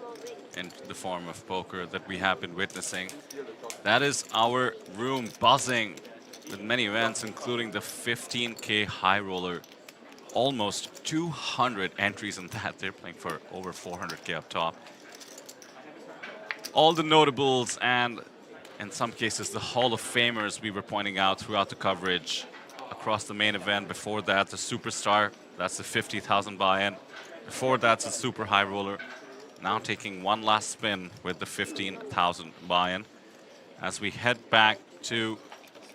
in the form of poker that we have been witnessing. That is our room buzzing with many events, including the 15K high roller. Almost 200 entries in that. They're playing for over 400K up top. All the notables and, in some cases, the Hall of Famers we were pointing out throughout the coverage across the main event. Before that, the Superstar. That's the 50,000 buy-in. Before that's a super high roller. Now taking one last spin with the 15,000 buy-in. As we head back to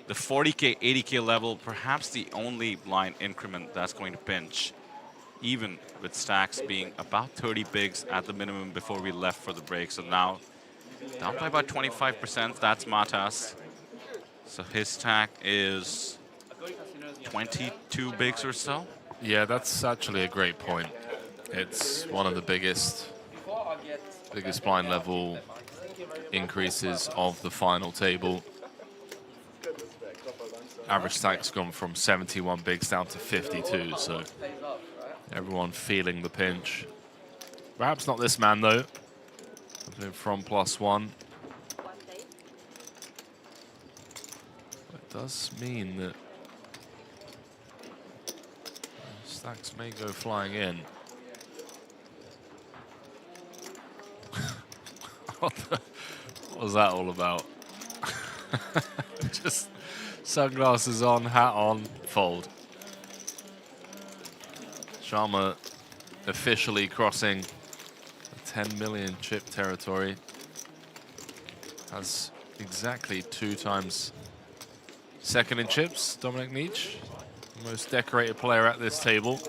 the 40K, 80K level, perhaps the only blind increment that's going to pinch, even with stacks being about 30 bigs at the minimum before we left for the break. So now, down by about 25%, that's Matas. So his stack is 22 bigs or so. Yeah, that's actually a great point. It's one of the biggest blind level increases of the final table. Average stack's gone from 71 bigs down to 52, so everyone feeling the pinch. Perhaps not this man, though. From +1. It does mean that stacks may go flying in. What was that all about? Just sunglasses on, hat on, fold. Sharma officially crossing the 10 million chip territory. Has exactly 2 times second in chips, Dominic Nietzsche, the most decorated player at this table.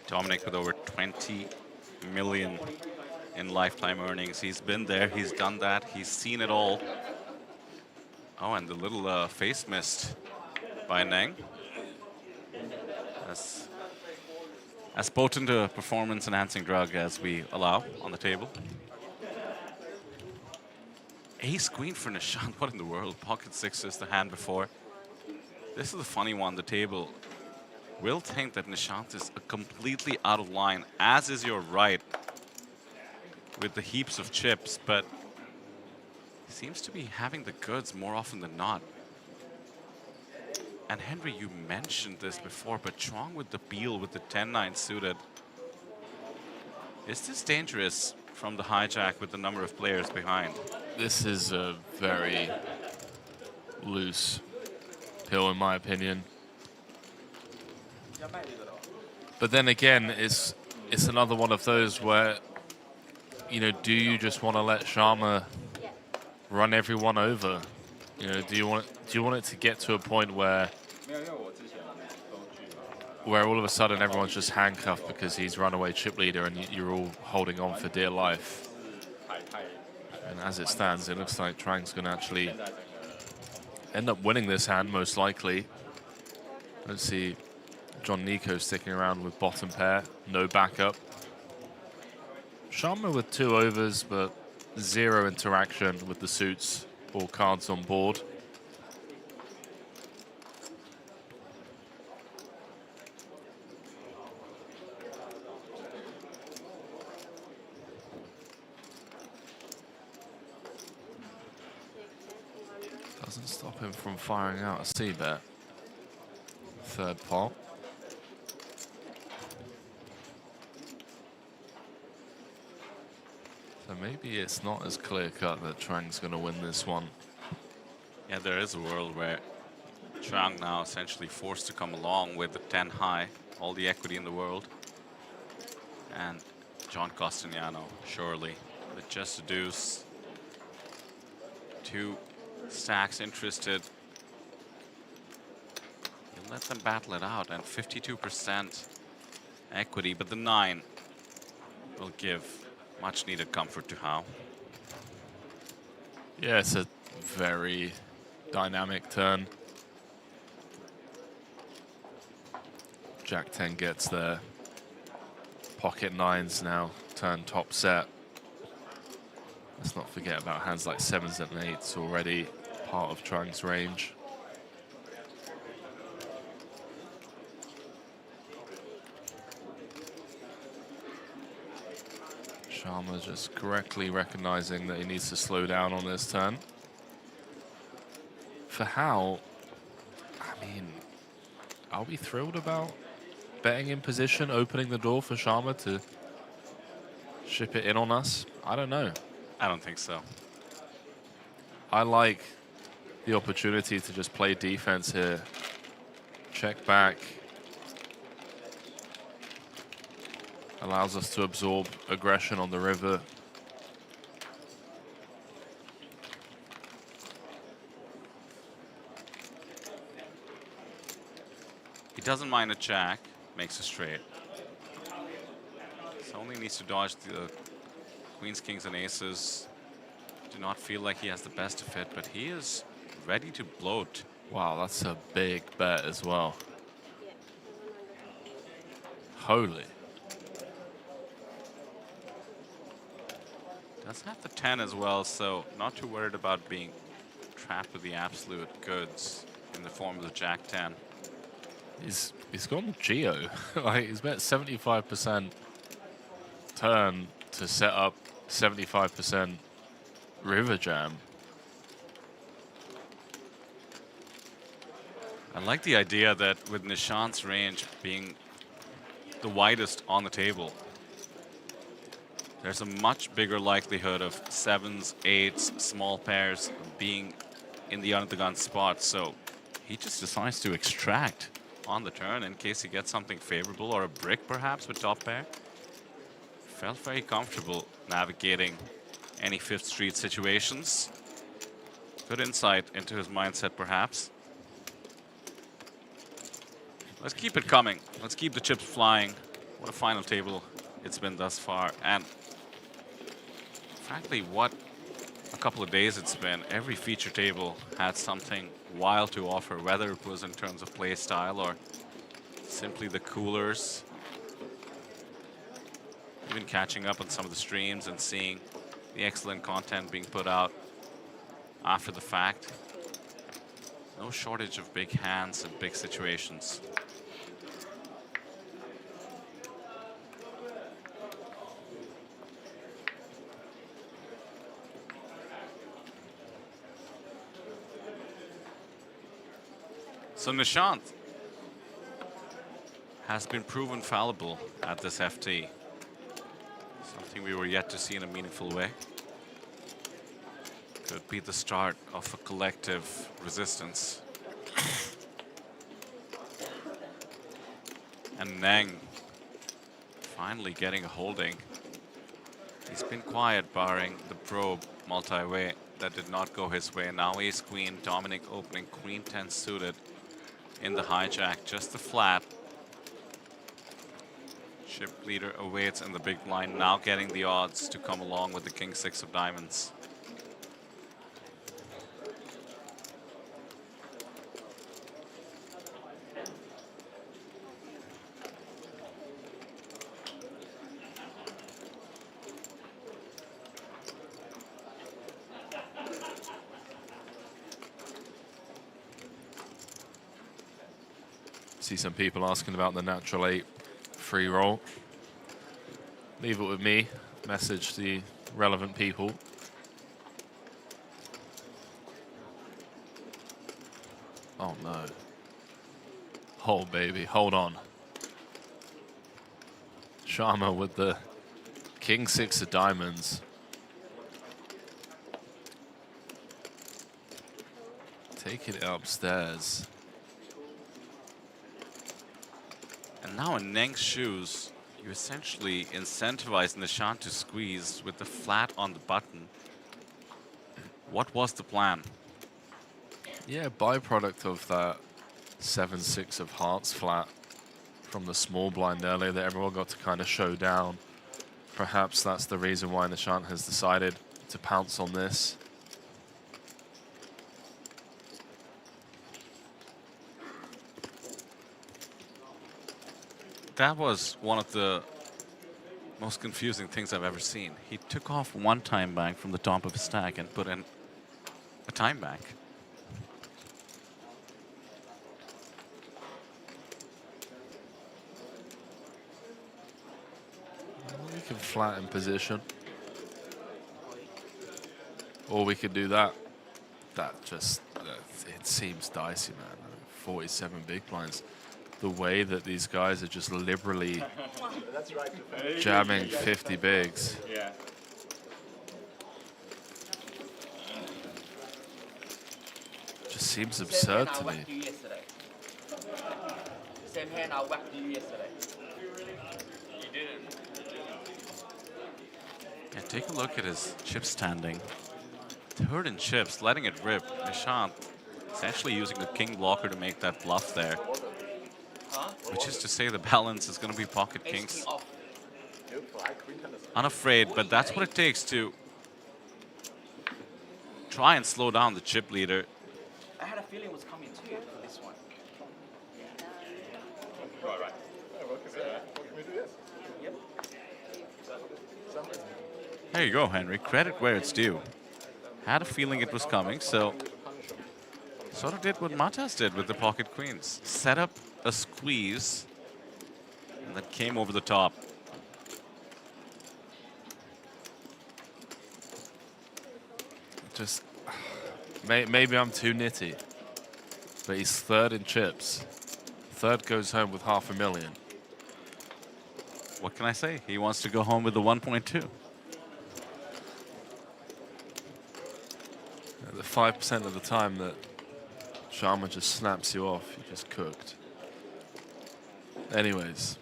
Dominic with over 20 million in lifetime earnings. He's been there, he's done that, he's seen it all. Oh, and the little face mist by Neng. As potent a performance-enhancing drug as we allow on the table. Ace-Queen for Nishant, what in the world? Pocket sixes, the hand before. This is the funny one, the table will think that Nishant is completely out of line, as is your right, with the heaps of chips, but he seems to be having the goods more often than not. And Henry, you mentioned this before, but Chuang with the Beal with the 10-9 suited. Is this dangerous from the hijack with the number of players behind? This is a very loose pill, in my opinion. But then again, it's another one of those where, you know, do you just want to let Sharma run everyone over? You know, do you want it to get to a point where all of a sudden everyone's just handcuffed because he's runaway chip leader and you're all holding on for dear life? And as it stands, it looks like Trang's going to actually end up winning this hand, most likely. Let's see John Nico sticking around with bottom pair, no backup. Sharma with 2 overs, but 0 interaction with the suits or cards on board. Doesn't stop him from firing out a C-bet. Third pot. So maybe it's not as clear-cut that Trang's going to win this one. Yeah, there is a world where Trang now essentially forced to come along with the 10 high, all the equity in the world. And John Costagnano, surely, with just a deuce. 2 stacks interested. He'll let them battle it out, and 52% equity, but the 9 will give much needed comfort to Hao. Yeah, it's a very dynamic turn. Jack 10 gets there. Pocket 9s now turn top set. Let's not forget about hands like 7s and 8s already part of Chang's range. Sharma just correctly recognizing that he needs to slow down on this turn. For Hao, I mean, are we thrilled about betting in position, opening the door for Sharma to ship it in on us? I don't know. I don't think so. I like the opportunity to just play defense here. Check back. Allows us to absorb aggression on the river. He doesn't mind a jack, makes a straight. So only needs to dodge the queens, kings, and aces. Do not feel like he has the best of it, but he is ready to bloat. Wow, that's a big bet as well. Holy. Does have the 10 as well, so not too worried about being trapped with the absolute goods in the form of the jack 10. He's gone Geo. Like, he's bet 75% turn to set up 75% river jam. I like the idea that with Nishant's range being the widest on the table, there's a much bigger likelihood of 7s, 8s, small pairs being in the under-the-gun spot. So he just decides to extract on the turn in case he gets something favorable, or a brick perhaps with top pair. Felt very comfortable navigating any Fifth Street situations. Good insight into his mindset perhaps. Let's keep it coming. Let's keep the chips flying. What a final table it's been thus far. And frankly, what a couple of days it's been. Every feature table had something wild to offer, whether it was in terms of play style or simply the coolers. Even catching up on some of the streams and seeing the excellent content being put out after the fact. No shortage of big hands and big situations. So Nishant has been proven fallible at this FT. Something we were yet to see in a meaningful way. Could be the start of a collective resistance. And Neng finally getting a holding. He's been quiet, barring the probe multi-way that did not go his way. Now ace queen, Dominic opening, queen 10 suited in the hijack, just the flat. Chip leader awaits in the big blind, now getting the odds to come along with the king 6 of diamonds. See some people asking about the natural 8 free roll. Leave it with me. Message the relevant people. Oh no. Oh baby, hold on. Sharma with the king 6 of diamonds. Taking it upstairs. And And now in Neng's shoes, you essentially incentivize Nishant to squeeze with the flat on the button. What was the plan? Yeah, byproduct of that 7-6 of hearts flat from the small blind earlier that everyone got to kind of show down. Perhaps that's the reason why Nishant has decided to pounce on this. That was one of the most confusing things I've ever seen. He took off one time bank from the top of his stack and put in a time bank. We can flatten position. Or we could do that. That just, it seems dicey, man. 47 big blinds. The way that these guys are just liberally jamming 50 bigs. Yeah. Just seems absurd to me. Same hand I whacked you yesterday. You didn't. Yeah, take a look at his chip standing. Third in chips, letting it rip. Nishant essentially using the king blocker to make that bluff there. Which is to say the balance is going to be pocket kings. Unafraid, but that's what it takes to try and slow down the chip leader. I had a feeling it was coming too for this one. Right. What can we do this? Yep. There you go, Henry. Credit where it's due. Had a feeling it was coming, so sort of did what Matas did with the pocket queens. Set up a squeeze, and that came over the top. Just, maybe I'm too nitty, but he's third in chips. Third goes home with $500,000. What can I say? He wants to go home with the 1.2. The 5% of the time that Sharma just snaps you off, you just cooked. Anyways.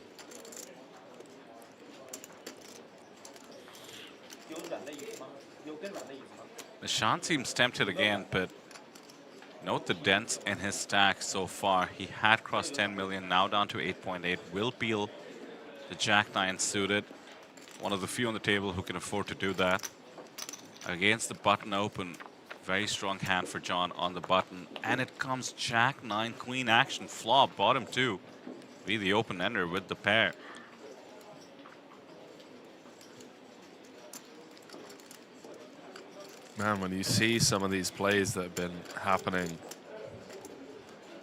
Nishant seems tempted again, but note the dents in his stack so far. He had crossed 10 million, now down to 8.8. Will peel the Jack-9 suited. One of the few on the table who can afford to do that. Against the button open, very strong hand for John on the button. And it comes Jack-9 queen action, flop, bottom two. Be the open ender with the pair. Man, when you see some of these plays that have been happening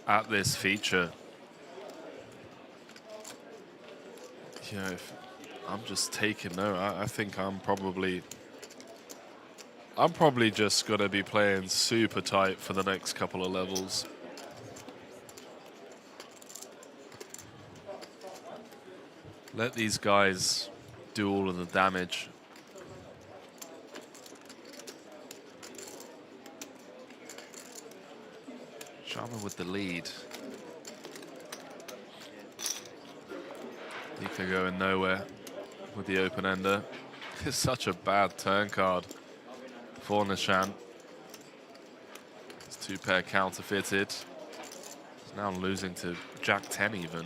at this feature, you know, if I'm just taking note. I think I'm probably just gonna be playing super tight for the next couple of levels. Let these guys do all of the damage. Sharma with the lead. Nika going nowhere with the open ender. It's such a bad turn card for Nishant. It's two pair counterfeited. It's now losing to Jack-10 even.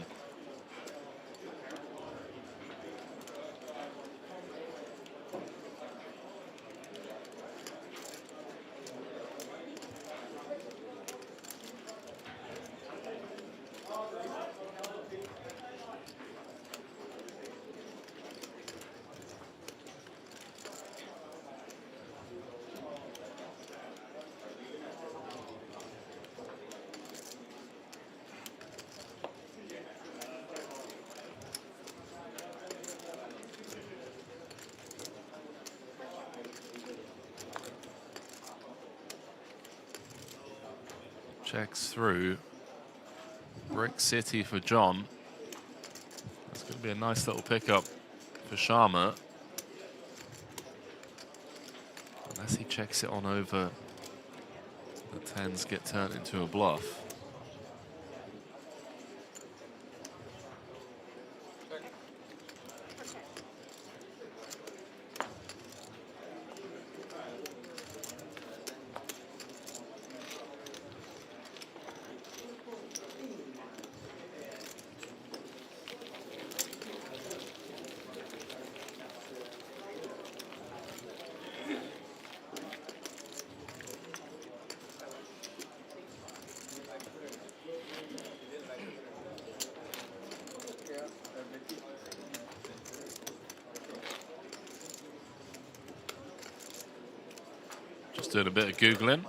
Checks through. Brick City for John. That's going to be a nice little pickup for Sharma. Unless he checks it on over, the 10s get turned into a bluff. doing a bit of Googling.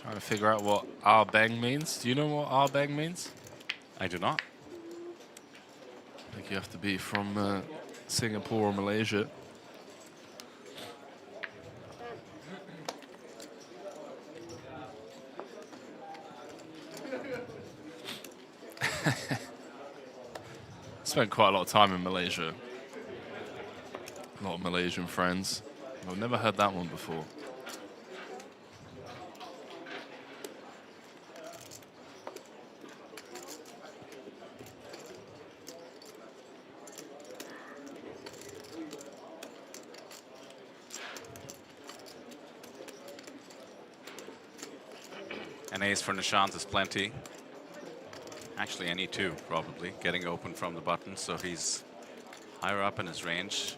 Trying to figure out what "ah bang" means. Do you know what "ah bang" means? I do not. I think you have to be from Singapore or Malaysia. Spent quite a lot of time in Malaysia. A lot of Malaysian friends. I've never heard that one before. An ace for Nishant is plenty. Actually, any two, probably. Getting open from the button, so he's higher up in his range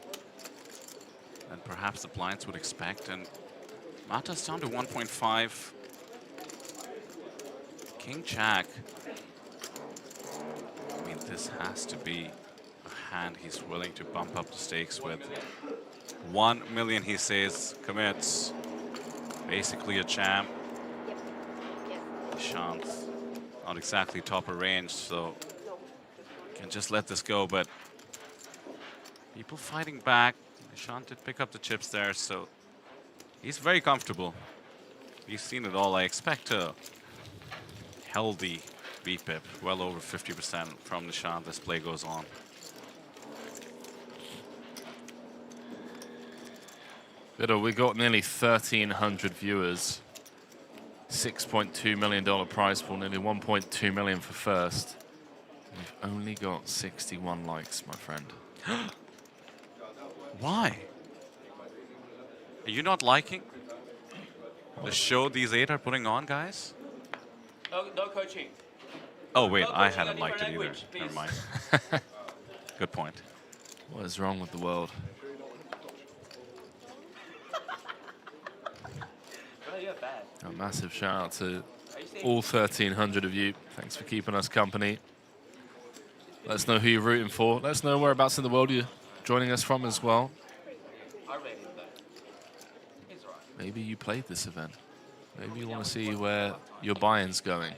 than perhaps the blinds would expect. And Mata's down to 1.5. King Jack. I mean, this has to be a hand he's willing to bump up the stakes with. 1 million, he says, commits. Basically a champ. Nishant, not exactly top of range, so can just let this go, but people fighting back. Nishant did pick up the chips there, so he's very comfortable. He's seen it all. I expect a healthy VPIP, well over 50% from Nishant as play goes on. Biddle, we got nearly 1,300 viewers. $6.2 million prize pool, nearly 1.2 million for first. We've only got 61 likes, my friend. Why? Are you not liking the show these 8 are putting on, guys? No coaching. Oh wait, I hadn't liked it either. Never mind. Good point. What is wrong with the world? A massive shout out to all 1,300 of you. Thanks for keeping us company. Let us know who you're rooting for. Let us know whereabouts in the world you're joining us from as well. Maybe you played this event. Maybe you want to see where your buy-in's going.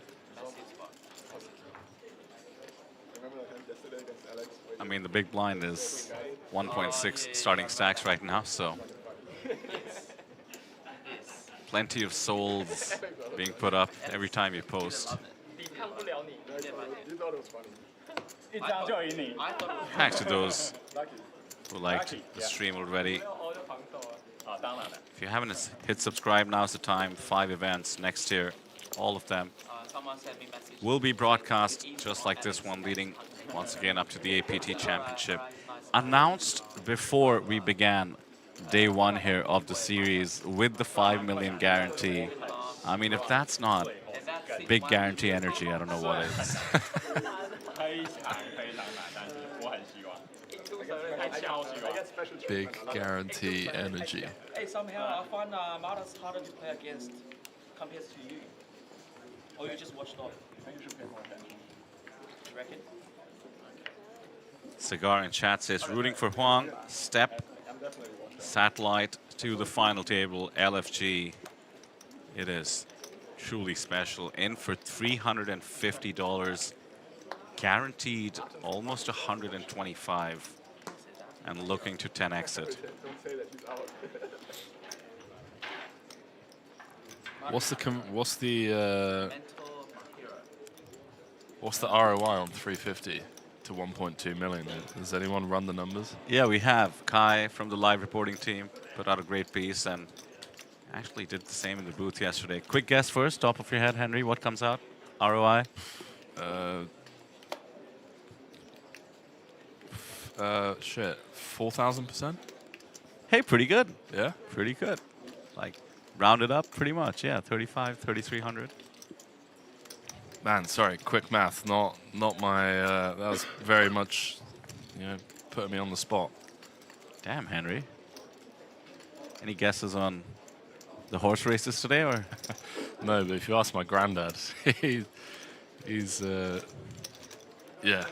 I mean, the big blind is 1.6 starting stacks right now, so plenty of souls being put up every time you post. Thanks to those who liked the stream already. If you haven't hit subscribe, now's the time. 5 events next year, all of them will be broadcast just like this one, leading once again up to the APT Championship. Announced before we began day 1 here of the series with the 5 million guarantee. I mean, if that's not big guarantee energy, I don't know what is. Big guarantee energy. Hey, somehow I find Marta's harder to play against compared to you. Or you just watched off. You should pay more attention. Do you reckon? Cigar in chat says rooting for Huang. Step satellite to the final table. LFG. It is truly special. In for $350. Guaranteed almost 125. And looking to 10x it. What's the ROI on 350 to 1.2 million? Does anyone run the numbers? Yeah, we have. Kai from the live reporting team put out a great piece and actually did the same in the booth yesterday. Quick guess first, top of your head, Henry. What comes out? ROI? Shit, 4,000%? Hey, pretty good. Yeah? Pretty good. Like, rounded up pretty much, yeah. 35, 3,300. Man, sorry, quick math. Not my, that was very much, putting me on the spot. Damn, Henry. Any guesses on the horse races today, or? No, but if you ask my granddad, he's yeah.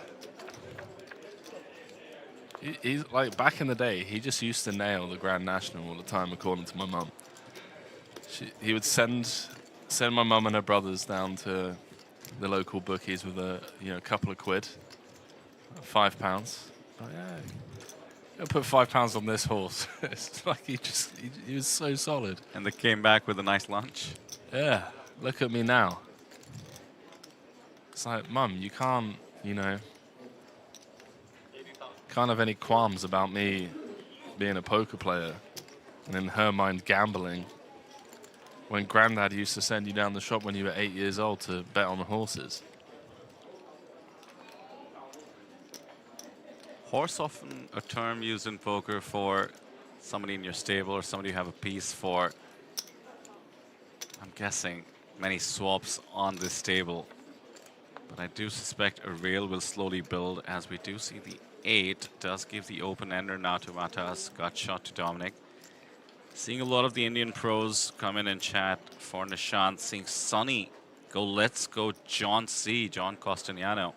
He's like, back in the day, he just used to nail the Grand National all the time, according to my mum. He would send my mum and her brothers down to the local bookies with a couple of quid, £5. But yeah, I'll put £5 on this horse. It's like he was so solid. And they came back with a nice lunch. Yeah, look at me now. It's like, Mum, you can't, can't have any qualms about me being a poker player and in her mind gambling when Granddad used to send you down the shop when you were 8 years old to bet on the horses. Horse often a term used in poker for somebody in your stable or somebody you have a piece for. I'm guessing many swaps on this table. But I do suspect a rail will slowly build as we do see the 8 does give the open ender now to Matas, gut shot to Dominic. Seeing a lot of the Indian pros come in and chat for Nishant. Seeing Sonny go, let's go John C, John Costagnano.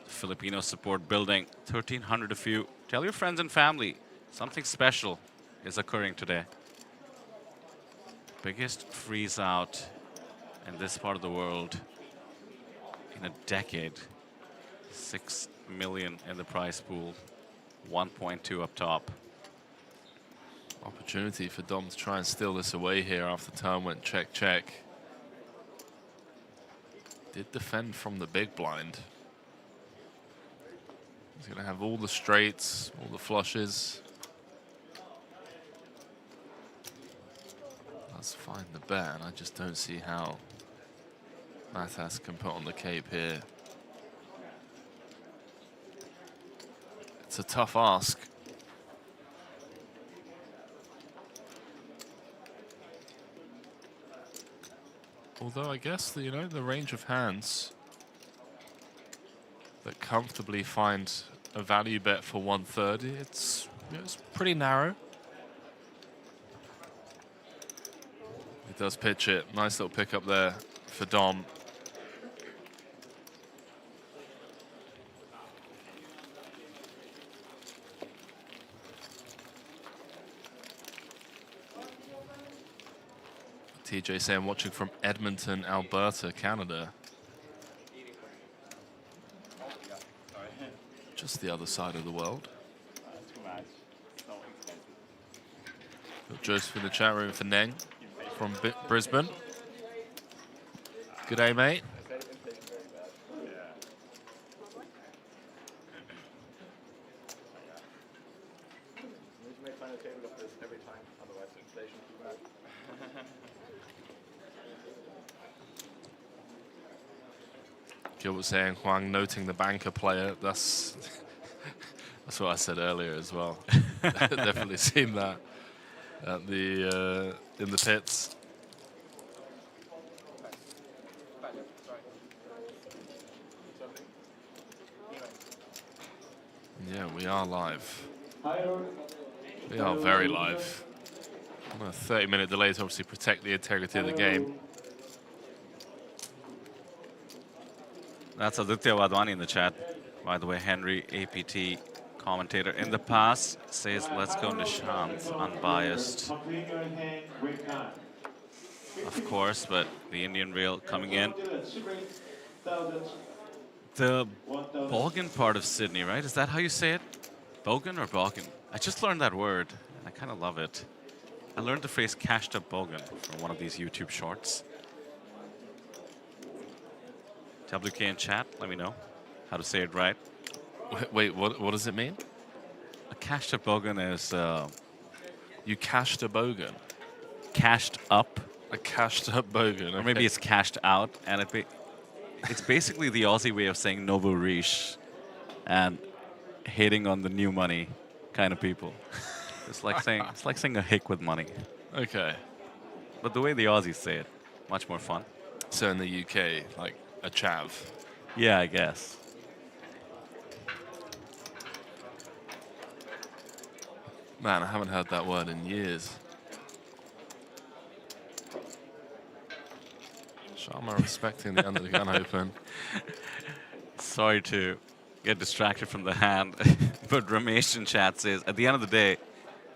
Filipino support building, 1,300 of you. Tell your friends and family, something special is occurring today. Biggest freeze out in this part of the world in a decade. 6 million in the prize pool, 1.2 up top. Opportunity for Dom to try and steal this away here after turn went check, check. Did defend from the big blind. He's going to have all the straights, all the flushes. Let's find the bet, and I just don't see how Matas can put on the cape here. It's a tough ask. Although I guess the range of hands that comfortably find a value bet for 130, it's pretty narrow. He does pitch it. Nice little pick up there for Dom. TJ saying watching from Edmonton, Alberta, Canada. Just the other side of the world. Got Joseph in the chat room for Neng from Brisbane. Good day, mate. Gil was saying Huang noting the banker player. That's what I said earlier as well. Definitely seen that at the in the pits. Yeah, we are live. We are very live. On a 30-minute delay to obviously protect the integrity of the game. That's Aditya Wadwani in the chat. By the way, Henry, APT commentator in the past, says let's go Nishant, unbiased. Of course, but the Indian rail coming in. The Bogan part of Sydney, right? Is that how you say it? Bogan or Bogan? I just learned that word. I kind of love it. I learned the phrase cashed up Bogan from one of these YouTube shorts. WK in chat, let me know how to say it right. Wait, what does it mean? A cashed up bogan is... you cashed a bogan? Cashed up. A cashed up bogan. Or maybe it's cashed out, and it's basically the Aussie way of saying nouveau riche and hating on the new money kind of people. It's like saying a hick with money. Okay. But the way the Aussies say it, much more fun. So in the UK, like a chav. Yeah, I guess. Man, I haven't heard that word in years. Sharma respecting the under the gun open. Sorry to get distracted from the hand, but Ramesh in chat says, at the end of the day,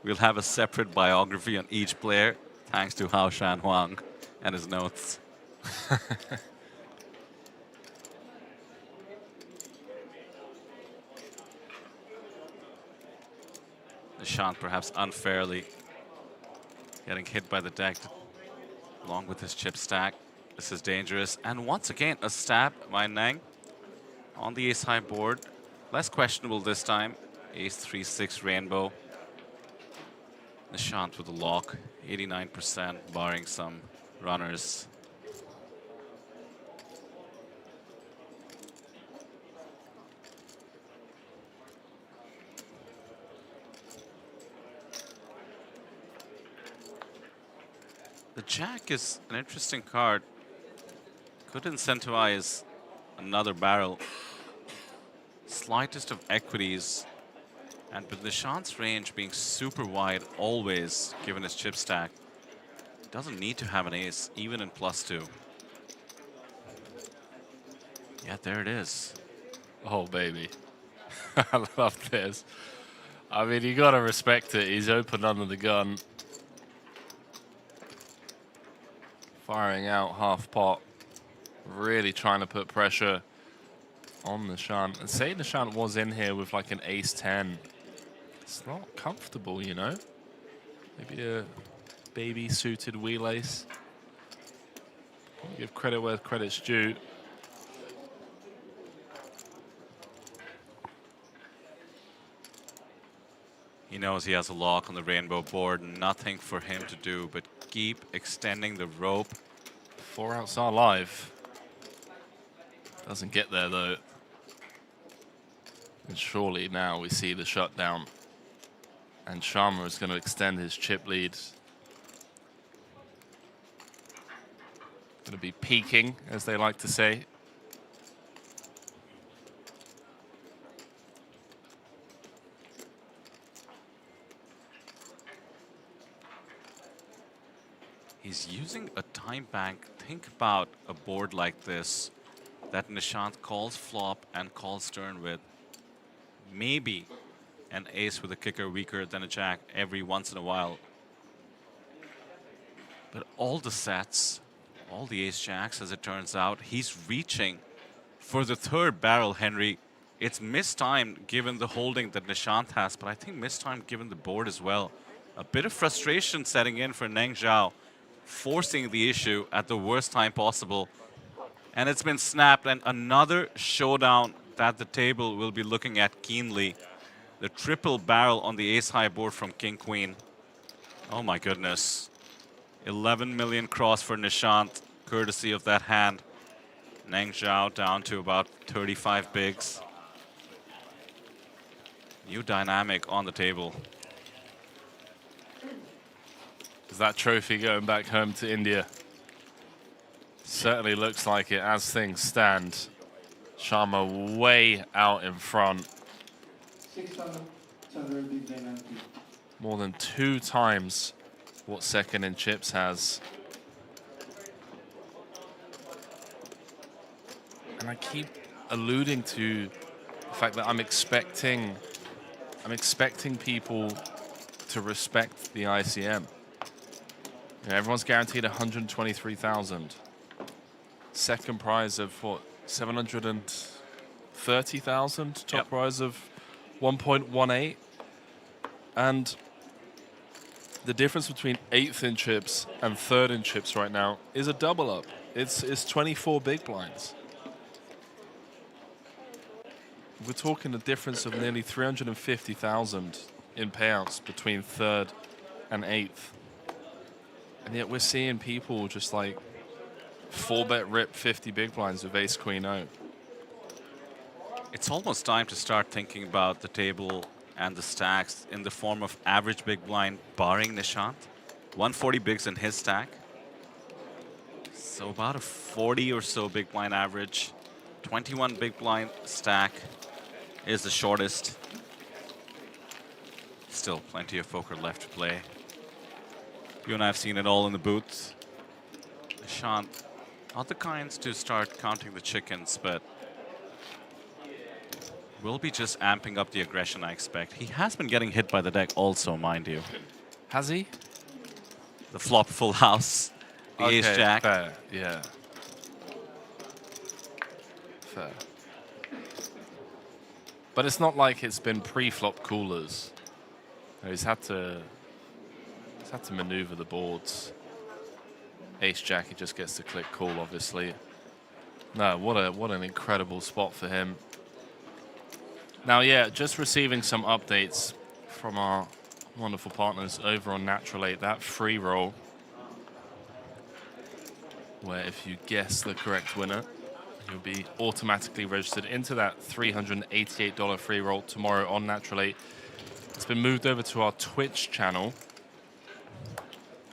we'll have a separate biography on each player. Thanks to Hao Shan Huang and his notes. Nishant perhaps unfairly getting hit by the deck along with his chip stack. This is dangerous. And once again, a stab by Nang on the ace-high board. Less questionable this time. Ace 3-6 rainbow. Nishant with a lock, 89%, barring some runners. The jack is an interesting card. Could incentivize another barrel. Slightest of equities. And with Nishant's range being super wide always, given his chip stack, doesn't need to have an ace, even in +2. Yeah, there it is. Oh, baby. I love this. I mean, you gotta respect it. He's open under the gun. Firing out half pot. Really trying to put pressure on Nishant. And say Nishant was in here with like an ace-10. It's not comfortable, you know? Maybe a baby-suited wheel ace. Give credit where credit's due. He knows he has a lock on the rainbow board. Nothing for him to do but keep extending the rope. 4 outs are live. Doesn't get there though. And surely now we see the shutdown. And Sharma is going to extend his chip lead. Going to be peaking, as they like to say. He's using a time bank. Think about a board like this that Nishant calls flop and calls turn with. Maybe an ace with a kicker weaker than a jack every once in a while. But all the sets, all the ace jacks, as it turns out, he's reaching for the third barrel, Henry. It's mistimed given the holding that Nishant has, but I think mistimed given the board as well. A bit of frustration setting in for Neng Zhao, forcing the issue at the worst time possible. And it's been snapped, and another showdown that the table will be looking at keenly. The triple barrel on the ace-high board from King-Queen. Oh my goodness. 11 million cross for Nishant, courtesy of that hand. Neng Zhao down to about 35 bigs. New dynamic on the table. Is that trophy going back home to India? Certainly looks like it as things stand. Sharma way out in front. More than 2 times what second in chips has. And I keep alluding to the fact that I'm expecting people to respect the ICM. You know, everyone's guaranteed 123,000. Second prize of what, 730,000. Top Yep. prize of 1.18. And the difference between 8th in chips and 3rd in chips right now is a double up. It's 24 big blinds. We're talking a difference of nearly 350,000 in payouts between 3rd and 8th. And yet we're seeing people just like 4-bet rip 50 big blinds with ace queen O. It's almost time to start thinking about the table and the stacks in the form of average big blind, barring Nishant. 140 bigs in his stack. So about a 40 or so big blind average. 21 big blind stack is the shortest. Still plenty of poker left to play. You and I have seen it all in the booth. Nishant, not the kinds to start counting the chickens, but will be just amping up the aggression, I expect. He has been getting hit by the deck also, mind you. Has he? the flop full house, the Okay, ace jack. fair, yeah. Fair. But it's not like it's been pre-flop coolers. He's had to maneuver the boards. Ace jack, he just gets to click call, obviously. No, what an incredible spot for him. Now, yeah, just receiving some updates from our wonderful partners over on Natural 8. That free roll, where if you guess the correct winner, you'll be automatically registered into that $388 free roll tomorrow on Natural 8. It's been moved over to our Twitch channel,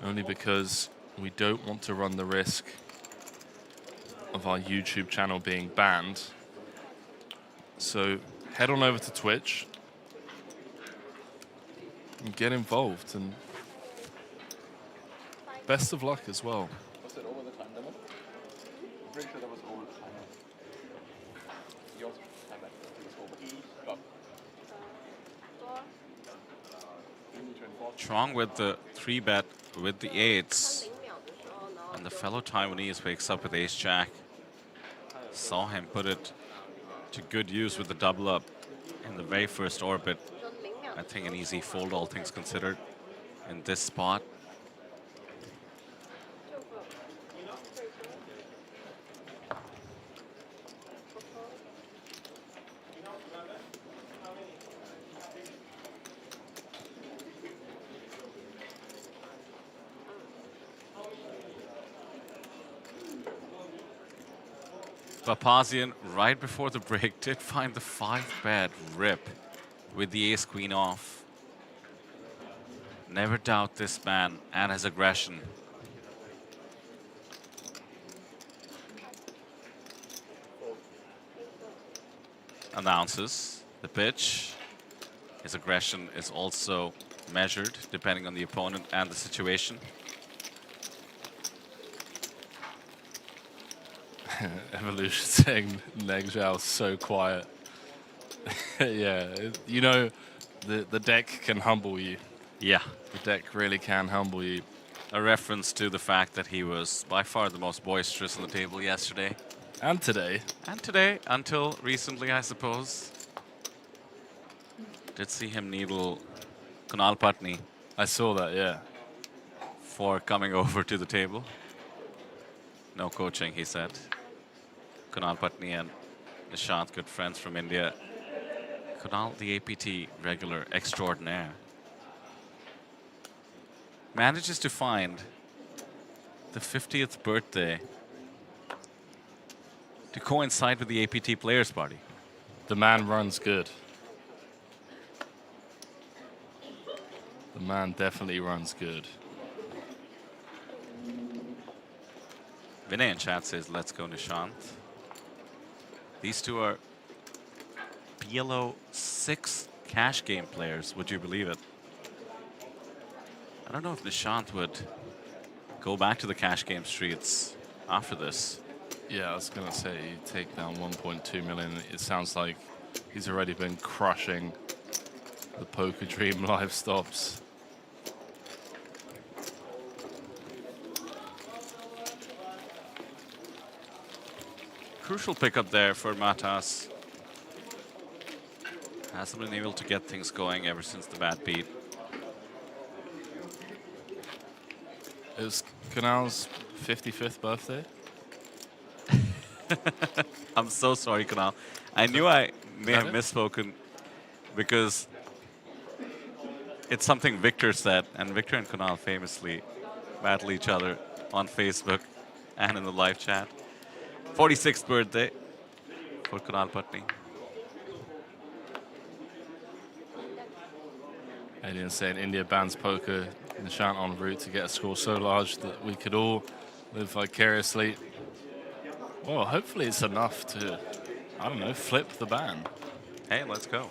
only because we don't want to run the risk of our YouTube channel being banned. So head on over to Twitch and get involved, and best of luck as well. Was it over the time limit? I'm pretty sure that was over the time limit. Yours time limit was over. Strong with the 3-bet with the 8s. And the fellow Taiwanese wakes up with ace jack. Saw him put it to good use with the double up in the very first orbit. I think an easy fold, all things considered, in this spot. Papazian, right before the break, did find the 5-bet rip with the ace-queen off. Never doubt this man and his aggression. Announces the pitch. His aggression is also measured depending on the opponent and the situation. Evolution saying Neg Zhao's so quiet. Yeah, you know, the deck can humble you. Yeah. The deck really can humble you. A reference to the fact that he was by far the most boisterous on the table yesterday. And today. And today, until recently, I suppose. Did see him needle Kunal Patni. I saw that, yeah. For coming over to the table. No coaching, he said. Kunal Patni and Nishant, good friends from India. Kunal, the APT regular extraordinaire, manages to find the 50th birthday to coincide with the APT Players Party. The man runs good. The man definitely runs good. Vinay in chat says, let's go Nishant. These two are PLO 6 cash game players, would you believe it? I don't know if Nishant would go back to the cash game streets after this. Yeah, I was going to say, you take down 1.2 million. It sounds like he's already been crushing the Poker Dream live stops. Crucial pickup there for Matas. Hasn't been able to get things going ever since the bad beat. It was Kunal's 55th birthday. I'm so sorry, Kunal. I knew I may have misspoken because it's something Victor said, and Victor and Kunal famously battle each other on Facebook and in the live chat. 46th birthday for Kunal Patni. Alien saying India bans poker. Nishant en route to get a score so large that we could all live vicariously. Well, hopefully it's enough to, I don't know, flip the ban. Hey, let's go.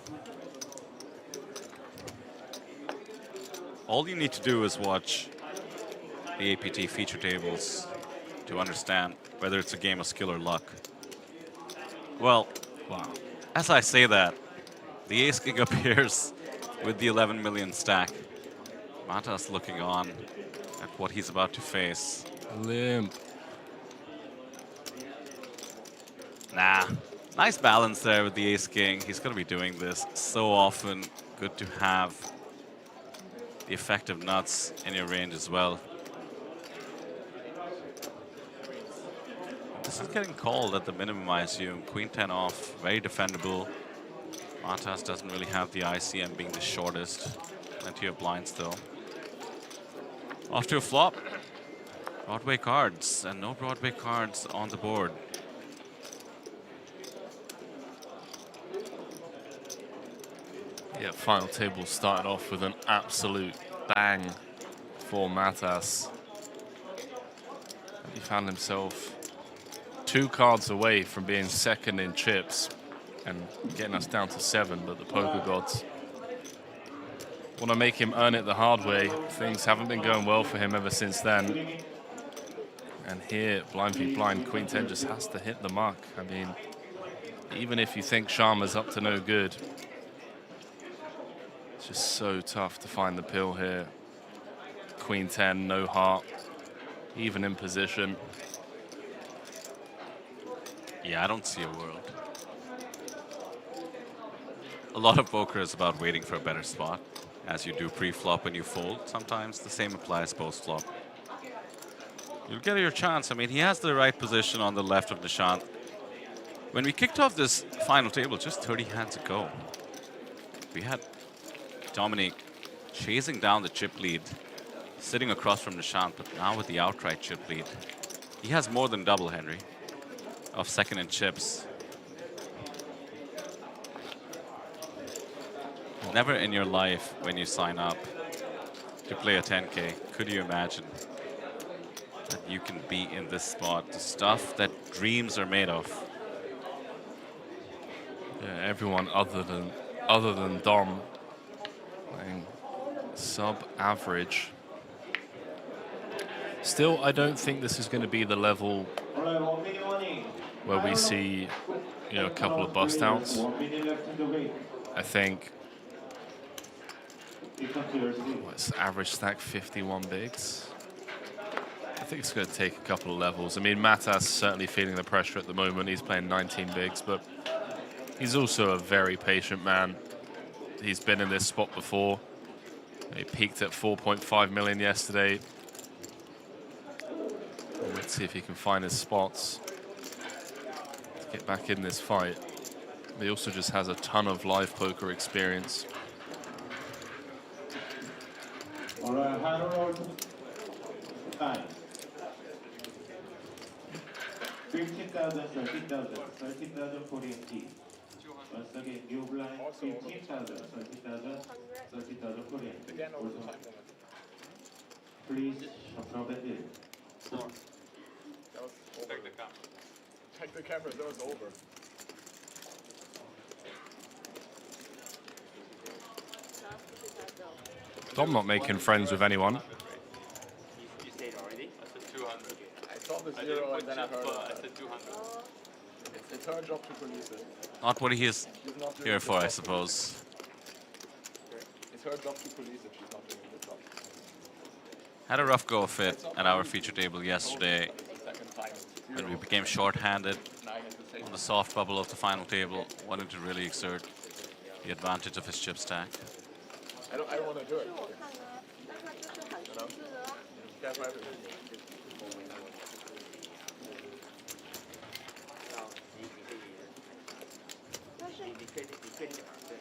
All you need to do is watch the APT feature tables to understand whether it's a game of skill or luck. Well, wow. As I say that, the ace king appears with the 11 million stack. Matas looking on at what he's about to face. Limp. Nah. Nice balance there with the ace-king. He's going to be doing this so often. Good to have the effective nuts in your range as well. This is getting called at the minimum, I assume. Queen 10 off, very defendable. Matas doesn't really have the ICM being the shortest. Plenty of blinds though. Off to a flop. Broadway cards, and no Broadway cards on the board. Yeah, final table started off with an absolute bang for Matas. He found himself 2 cards away from being second in chips and getting us down to 7, but the poker gods want to make him earn it the hard way. Things haven't been going well for him ever since then. And here, blind v blind, Queen 10 just has to hit the mark. I mean, even if you think Sharma's up to no good, it's just so tough to find the pill here. Queen 10, no heart, even in position. Yeah, I don't see a world. A lot of poker is about waiting for a better spot. As you do pre-flop and you fold, sometimes the same applies post-flop. You'll get your chance. I mean, he has the right position on the left of Nishant. When we kicked off this final table just 30 hands ago, we had Dominic chasing down the chip lead, sitting across from Nishant, but now with the outright chip lead. He has more than double, Henry, of second in chips. Never in your life, when you sign up to play a 10K, could you imagine that you can be in this spot, the stuff that dreams are made of. Yeah, everyone other than Dom playing sub-average. Still, I don't think this is going to be the level where we see, you know, a couple of bust outs. I think what's average stack 51 bigs. I think it's going to take a couple of levels. I mean, Matas is certainly feeling the pressure at the moment. He's playing 19 bigs, but he's also a very patient man. He's been in this spot before. He peaked at 4.5 million yesterday. Let's see if he can find his spots to get back in this fight. He also just has a ton of live poker experience. Fine. 15,000, 30,000, 30,000 Korean tea. Once again, new blind, 15,000, 30,000, 30,000 Korean tea. Please, from the hill. Take the camera. Take the camera, that was over. Dom not making friends with anyone. You said already? I said 200. I saw the zero and then I heard I said 200. It's her job to police it. Not what he is here for, I suppose. It's her job to police it. She's not doing a good job. Had a rough go of it at our feature table yesterday when we became short-handed on the soft bubble of the final table. Wanted to really exert the advantage of his chip stack. I don't want to do it. You know? That's my opinion.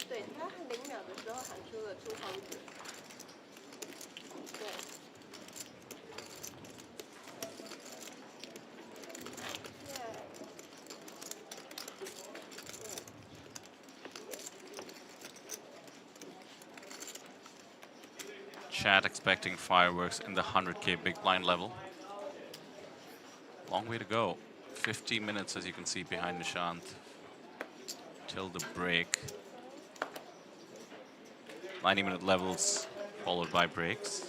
对，他0秒的时候喊出了出黄子。对。Chat expecting fireworks in the 100K big blind level. Long way to go. 50 minutes, as you can see behind Nishant, till the break. 90-minute levels followed by breaks.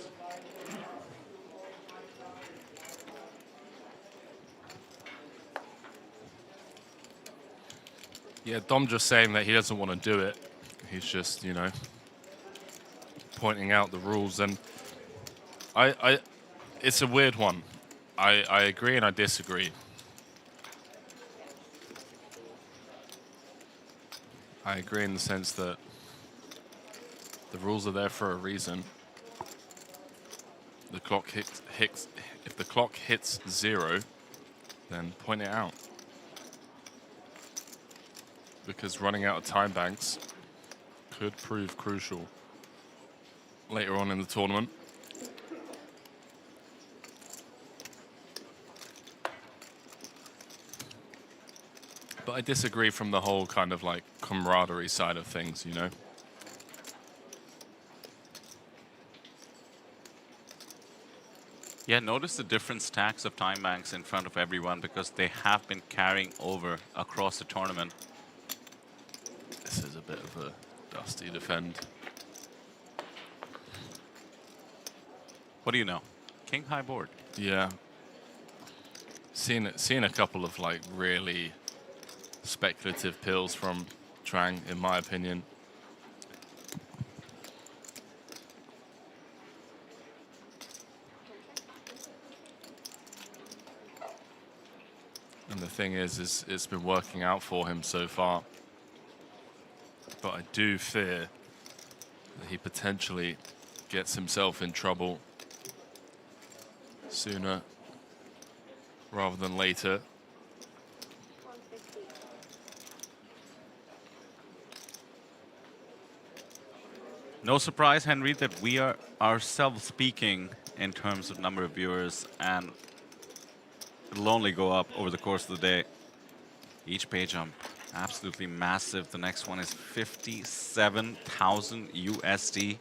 Yeah, Dom just saying that he doesn't want to do it. He's just, you know, pointing out the rules. And I It's a weird one. I agree and I disagree. I agree in the sense that the rules are there for a reason. The clock hits if the clock hits 0, then point it out. Because running out of time banks could prove crucial later on in the tournament. But I disagree from the whole kind of like camaraderie side of things, you know? Yeah, notice the different stacks of time banks in front of everyone because they have been carrying over across the tournament. This is a bit of a dusty defend. What do you know? King high board. Yeah. Seen a couple of like really speculative pills from Trang, in my opinion. And the thing is it's been working out for him so far. But I do fear that he potentially gets himself in trouble sooner rather than later. No surprise, Henry, that we are ourselves peaking in terms of number of viewers, and it'll only go up over the course of the day. Each page jump, absolutely massive. The next one is 57,000 USD.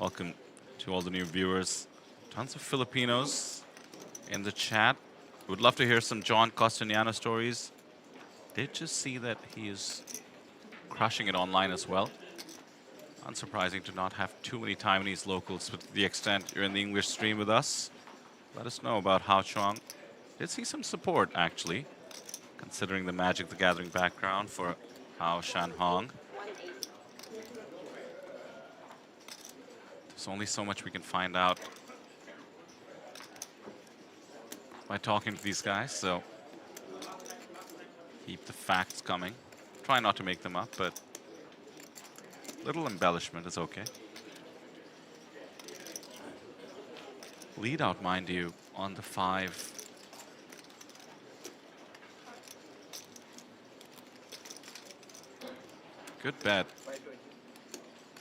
Welcome to all the new viewers. Tons of Filipinos in the chat. Would love to hear some John Costaniano stories. Did just see that he is crushing it online as well. Unsurprising to not have too many Taiwanese locals, but to the extent you're in the English stream with us, let us know about Hao Chuang. Did see some support, actually, considering the Magic the Gathering background for Hao Shan Hong. There's only so much we can find out by talking to these guys, so keep the facts coming. Try not to make them up, but little embellishment is okay. Lead out, mind you, on the 5. Good bet.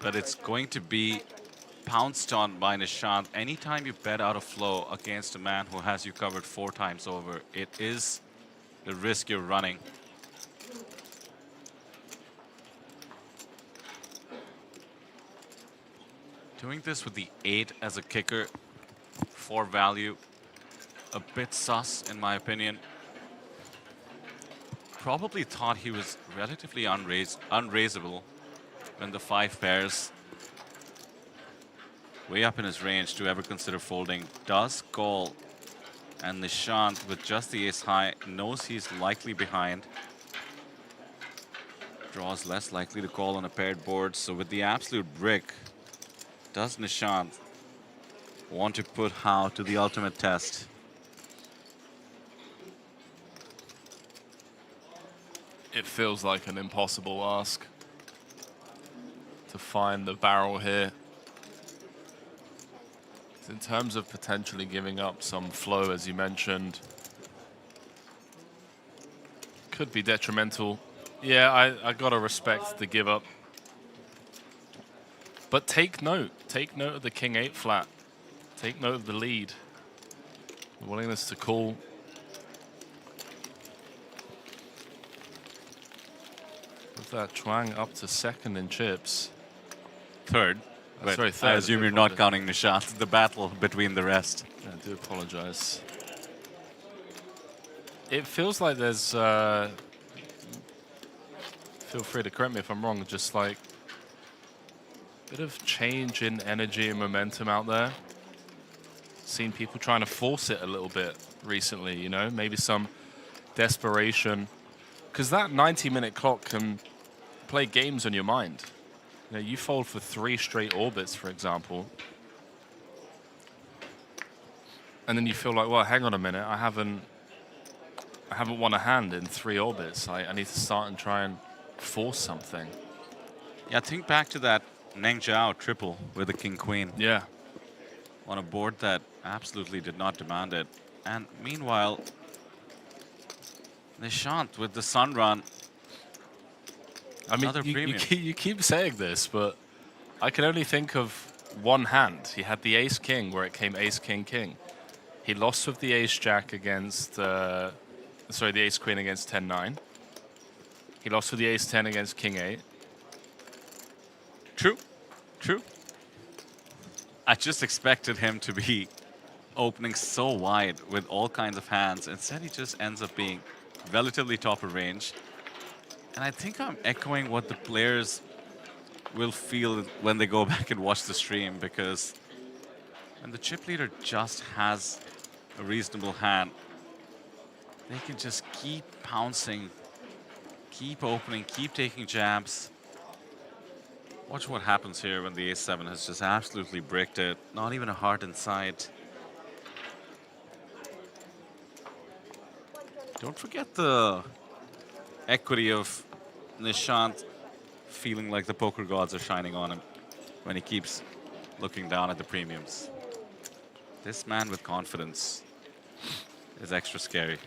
But it's going to be pounced on by Nishant. Anytime you bet out of flow against a man who has you covered 4 times over, it is the risk you're running. Doing this with the 8 as a kicker for value, a bit sus in my opinion. Probably thought he was relatively unraisable when the 5 pairs, way up in his range to ever consider folding, does call, and Nishant with just the ace high knows he's likely behind. Draws less likely to call on a paired board, so with the absolute brick, does Nishant want to put Hao to the ultimate test? It feels like an impossible ask to find the barrel here. In terms of potentially giving up some flow, as you mentioned, could be detrimental. Yeah, I gotta respect the give up. But take note of the King 8 flat. Take note of the lead. The willingness to call. With that Chuang up to 2nd in chips. 3rd. But sorry, 3rd. I assume you're not counting Nishant, the battle between the rest. Yeah, I do apologize. It feels like there's, feel free to correct me if I'm wrong, just like a bit of change in energy and momentum out there. Seen people trying to force it a little bit recently, you know, maybe some desperation. Because that 90-minute clock can play games on your mind. You know, you fold for 3 straight orbits, for example, and then you feel like, well, hang on a minute, I haven't won a hand in 3 orbits. I need to start and try and force something. Yeah, think back to that Neng Zhao triple with the king queen. Yeah. On a board that absolutely did not demand it. And meanwhile, Nishant with the sun run. I mean, you keep saying this, but I can only think of one hand. He had the ace-king where it came ace-king-king. He lost with the ace-jack against, the ace-queen against 10-9. He lost with the ace-10 against king-8. True, true. I just expected him to be opening so wide with all kinds of hands. Instead, he just ends up being relatively top of range. And I think I'm echoing what the players will feel when they go back and watch the stream, because when the chip leader just has a reasonable hand, they can just keep pouncing, keep opening, keep taking jabs. Watch what happens here when the ace-7 has just absolutely bricked it. Not even a heart in sight. Don't forget the equity of Nishant feeling like the poker gods are shining on him when he keeps looking down at the premiums. This man with confidence is extra scary.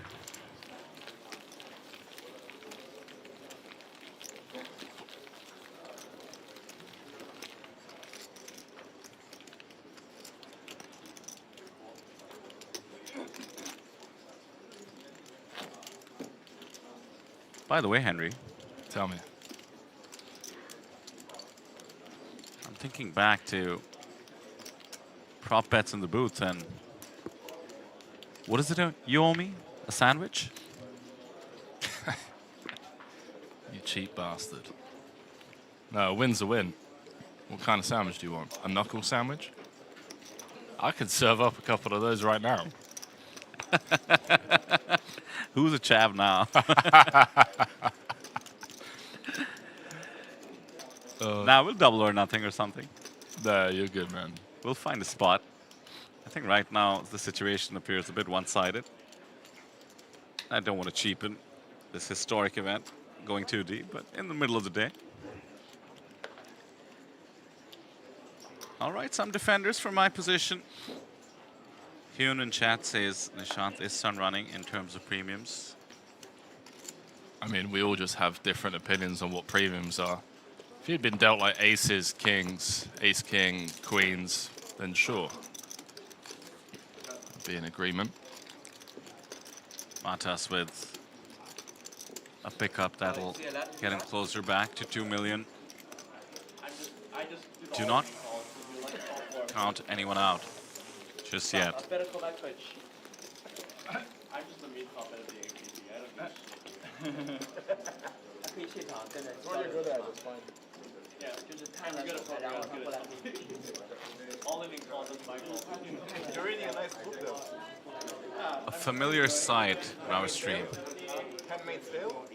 By the way, Henry. Tell me. I'm thinking back to prop bets in the booth, and what is it you owe me? A sandwich? You cheap bastard. No, a win's a win. What kind of sandwich do you want? A knuckle sandwich? I could serve up a couple of those right now. Who's a chav now? Now we'll double or nothing or something. No, you're good, man. We'll find a spot. I think right now the situation appears a bit one-sided. I don't want to cheapen this historic event going too deep, but in the middle of the day. All right, some defenders from my position. Hyun in chat says Nishant is sun running in terms of premiums. I mean, we all just have different opinions on what premiums are. If you'd been dealt like aces, kings, ace-king, queens, then sure. Be in agreement. Matas with a pickup that'll get him closer back to 2 million. Do not count anyone out just yet. I'm just a meat cop at the APT. I don't know. What are you good at? It's fine. Yeah, because I'm good at poker. I'm good at something. All in calls is my call. You're reading a nice book, though. A familiar sight on our stream. Handmade stale?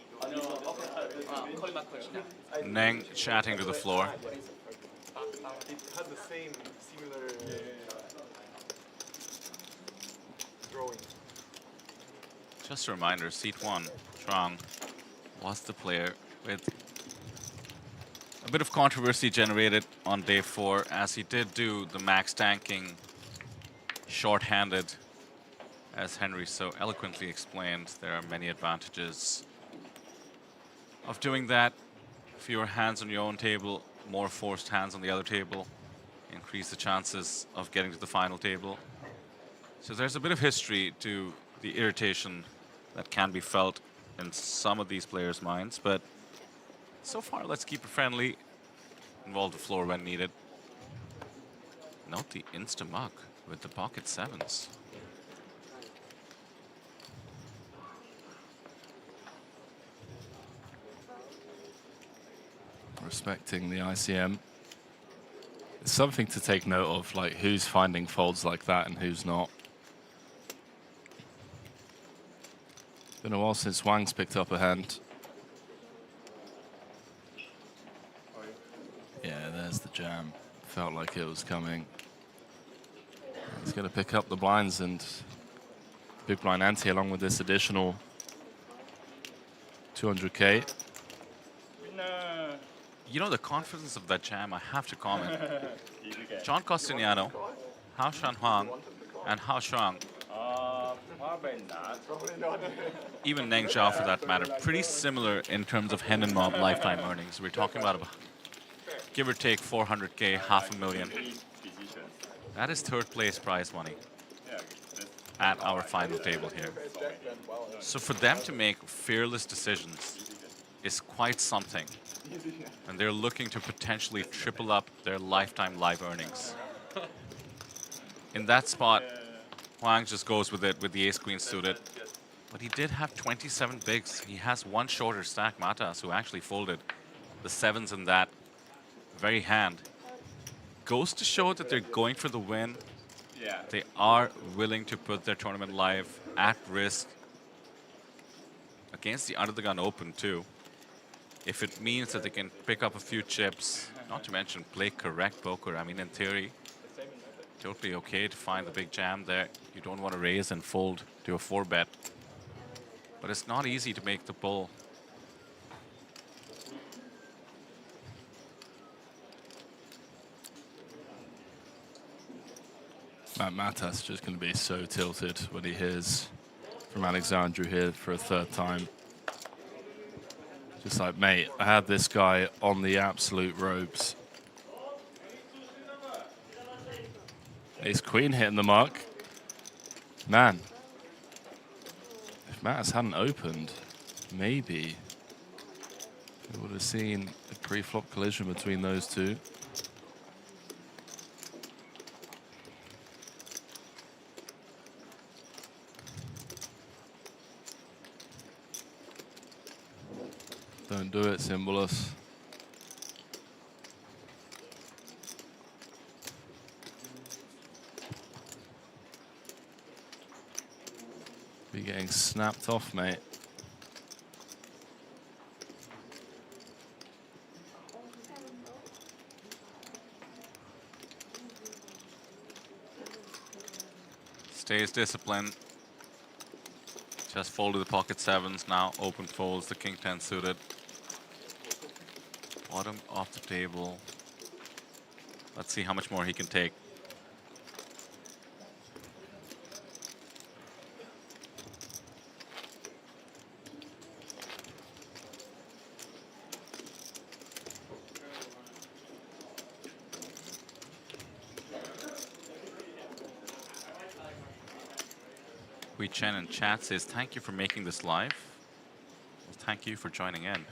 Neng chatting to the floor. It had the same similar drawing. Just a reminder, seat 1, Trong, was the player with a bit of controversy generated on day 4, as he did do the max tanking short-handed. As Henry so eloquently explained, there are many advantages of doing that. Fewer hands on your own table, more forced hands on the other table, increase the chances of getting to the final table. So there's a bit of history to the irritation that can be felt in some of these players' minds, but so far let's keep it friendly, involve the floor when needed. Note the insta-muck with the pocket 7s. Respecting the ICM. It's something to take note of, like who's finding folds like that and who's not. Been a while since Wang's picked up a hand. Yeah, there's the jam. Felt like it was coming. He's going to pick up the blinds and big blind ante along with this additional 200K. You know, the confidence of that jam, I have to comment. John Costiniano, Hao Shan Huang, and Hao Shuang, Probably not. Probably not. even Neng Zhao for that matter, pretty similar in terms of hen and mob lifetime earnings. We're talking about give or take 400K, $500,000. That is third place prize money at our final table here. So for them to make fearless decisions is quite something. And they're looking to potentially triple up their lifetime live earnings. In that spot, Huang just goes with it with the ace-queen suited. But he did have 27 bigs. He has one shorter stack, Matas, who actually folded the sevens in that very hand. Goes to show that they're going for the win. Yeah. They are willing to put their tournament live at risk against the Under the Gun Open too. If it means that they can pick up a few chips, not to mention play correct poker. I mean, in theory, totally okay to find the big jam there. You don't want to raise and fold to a 4-bet. But it's not easy to make the pull. Matas just going to be so tilted when he hears from Alexandru here for a third time. Just like, mate, I had this guy on the absolute ropes. Ace-queen hitting the mark. Man, if Matas hadn't opened, maybe we would have seen a pre-flop collision between those two. Don't do it, Symbolus. Be getting snapped off, mate. Stays disciplined. Just folded the pocket sevens now. Open folds the king 10 suited. Bottom of the table. Let's see how much more he can take. Hui Chen in chat says, thank you for making this live. Well, thank you for joining in.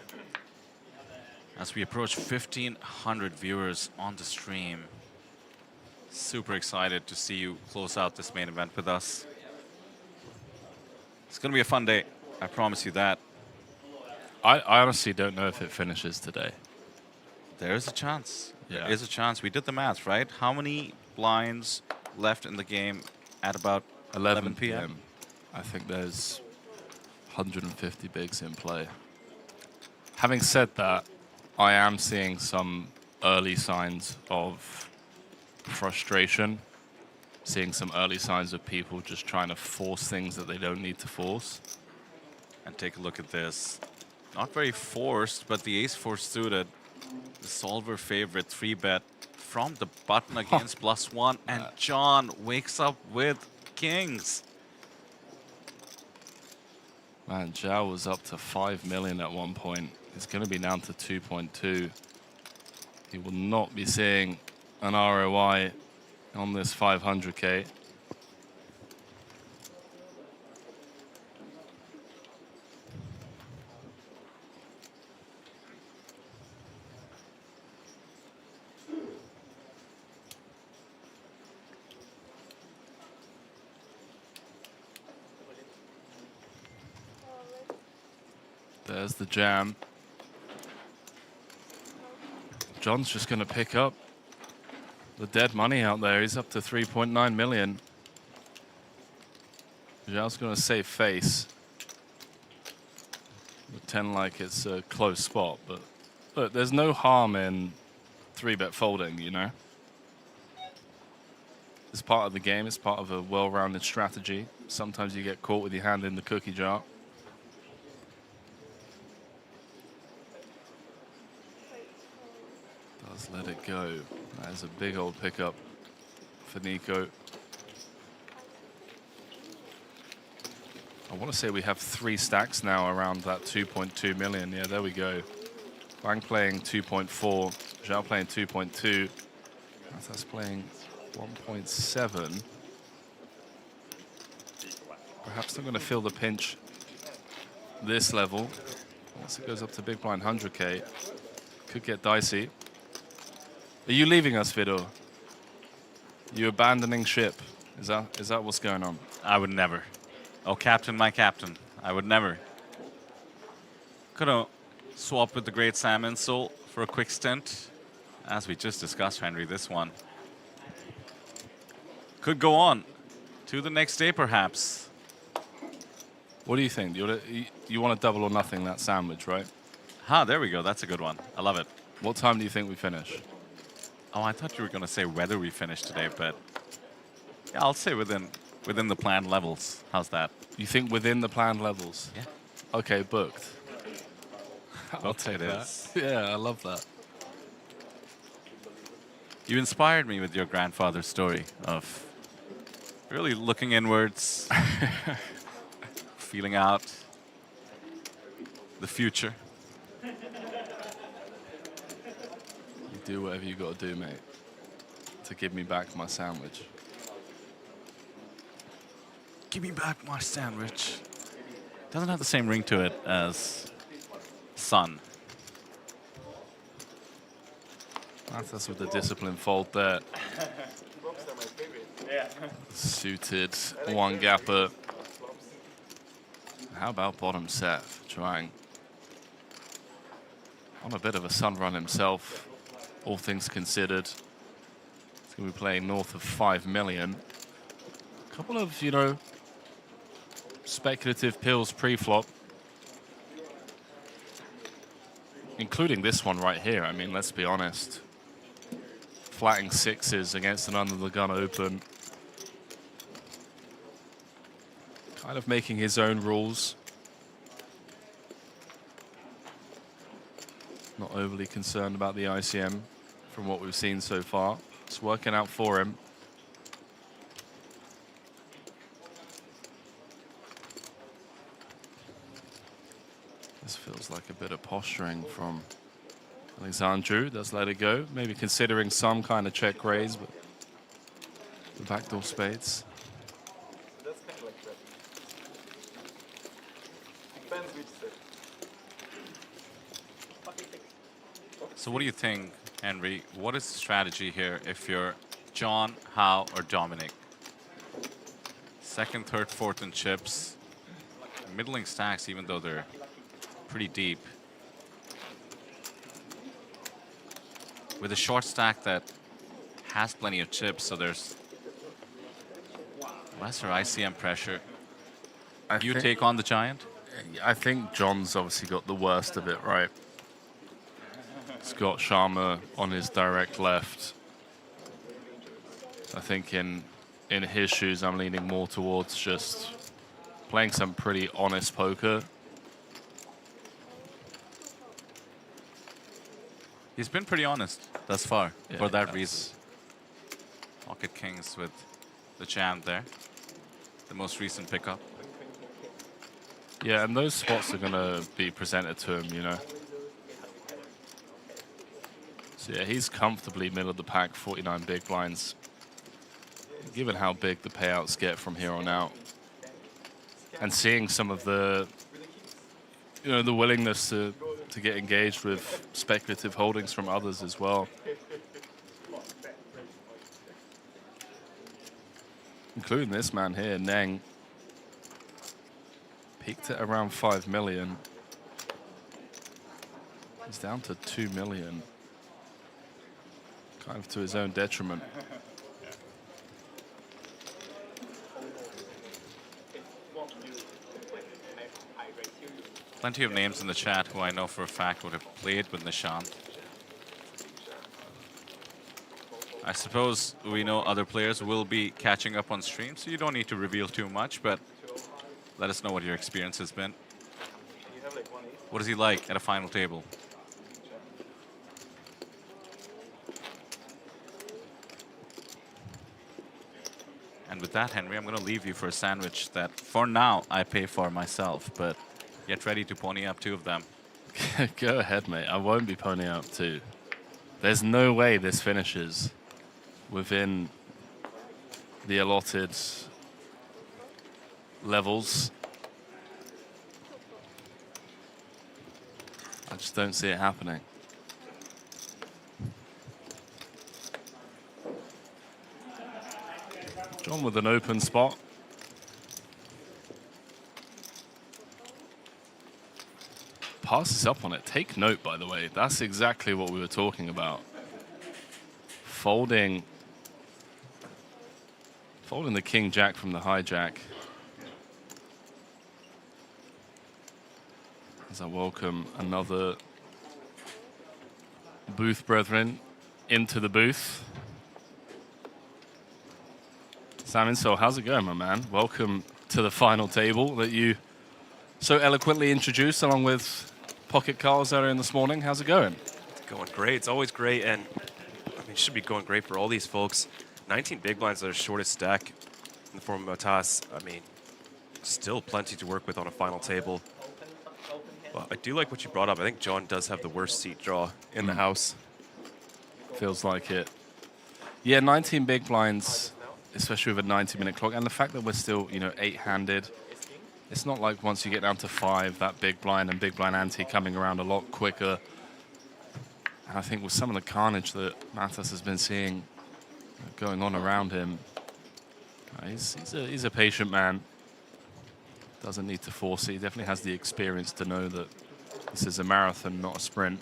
As we approach 1,500 viewers on the stream, super excited to see you close out this main event with us. It's going to be a fun day, I promise you that. I honestly don't know if it finishes today. There is a chance. Yeah. There is a chance. We did the math, right? How many blinds left in the game at about 11 p.m.? I think there's 150 bigs in play. Having said that, I am seeing some early signs of frustration, seeing some early signs of people just trying to force things that they don't need to force. And take a look at this. Not very forced, but the ace-4 suited, the solver favorite 3-bet from the button against +1, and John wakes up with kings. Man, Zhao was up to 5 million at one point. It's going to be down to 2.2. He will not be seeing an ROI on this 500K. There's the jam. John's just going to pick up the dead money out there. He's up to 3.9 million. Zhao's going to save face. Pretend like it's a close spot, but look, there's no harm in 3-bet folding, you know. It's part of the game. It's part of a well-rounded strategy. Sometimes you get caught with your hand in the cookie jar. Does let it go. That is a big old pickup for Nico. I want to say we have 3 stacks now around that 2.2 million. Yeah, there we go. Wang playing 2.4, Zhao playing 2.2. That's playing 1.7. Perhaps not going to feel the pinch this level. Once it goes up to big blind 100k, could get dicey. Are you leaving us, Fido? You abandoning ship? Is that what's going on? I would never. Oh, captain, my captain. I would never. Could have swapped with the Great Salmon Soul for a quick stint. As we just discussed, Henry, this one could go on to the next day, perhaps. What do you think? You want to double or nothing that sandwich, right? There we go. That's a good one. I love it. What time do you think we finish? Oh, I thought you were going to say whether we finish today, but yeah, I'll say within the planned levels. How's that? You think within the planned levels? Yeah. Okay, booked. I'll take that. Yeah, I love that. You inspired me with your grandfather's story of really looking inwards, feeling out the future. You do whatever you got to do, mate, to give me back my sandwich. Give me back my sandwich. Doesn't have the same ring to it as son. That's with the discipline fold there. Yeah. Suited one gapper. How about bottom set? Trying on a bit of a sun run himself, all things considered. He's going to be playing north of 5 million. A couple of, you know, speculative pills pre-flop, including this one right here. I mean, let's be honest. Flatting 6s against an under-the-gun open. Kind of making his own rules. Not overly concerned about the ICM from what we've seen so far. It's working out for him. This feels like a bit of posturing from Alexandru. Does let it go. Maybe considering some kind of check raise, but the backdoor spades. So what do you think, Henry? What is the strategy here if you're John, Hao, or Dominic? Second, third, fourth, and chips. Middling stacks, even though they're pretty deep. With a short stack that has plenty of chips, so there's lesser ICM pressure. You take on the giant? I think John's obviously got the worst of it, right? Scott Sharma on his direct left. I think in his shoes, I'm leaning more towards just playing some pretty honest poker. He's been pretty honest thus far, Yeah, for that reason. Pocket kings with the jam there. The most recent pickup. Yeah, and those spots are going to be presented to him, you know. So yeah, he's comfortably middle of the pack, 49 big blinds. Given how big the payouts get from here on out. And seeing some of the, you know, the willingness to get engaged with speculative holdings from others as well. Including this man here, Neng. Peaked at around 5 million. He's down to 2 million. Kind of to his own detriment. Plenty of names in the chat who I know for a fact would have played with Nishant. I suppose we know other players will be catching up on stream, so you don't need to reveal too much, but let us know what your experience has been. What is he like at a final table? And with that, Henry, I'm going to leave you for a sandwich that, for now, I pay for myself, but get ready to pony up 2 of them. Go ahead, mate. I won't be ponying up 2. There's no way this finishes within the allotted levels. I just don't see it happening. John with an open spot. Passes up on it. Take note, by the way. That's exactly what we were talking about. Folding the king jack from the hijack. As I welcome another booth brethren into the booth. Simon, so how's it going, my man? Welcome to the final table that you so eloquently introduced along with Pocket Carls earlier in this morning. How's it going? It's going great. It's always great, and I mean, it should be going great for all these folks. 19 big blinds are the shortest stack in the form of Matas. I mean, still plenty to work with on a final table. Well, I do like what you brought up. I think John does have the worst seat draw in the house. Feels like it. Yeah, 19 big blinds, especially with a 90-minute clock, and the fact that we're still, you know, 8-handed. It's not like once you get down to 5, that big blind and big blind ante coming around a lot quicker. And I think with some of the carnage that Matas has been seeing going on around him, he's a patient man. Doesn't need to force it. He definitely has the experience to know that this is a marathon, not a sprint.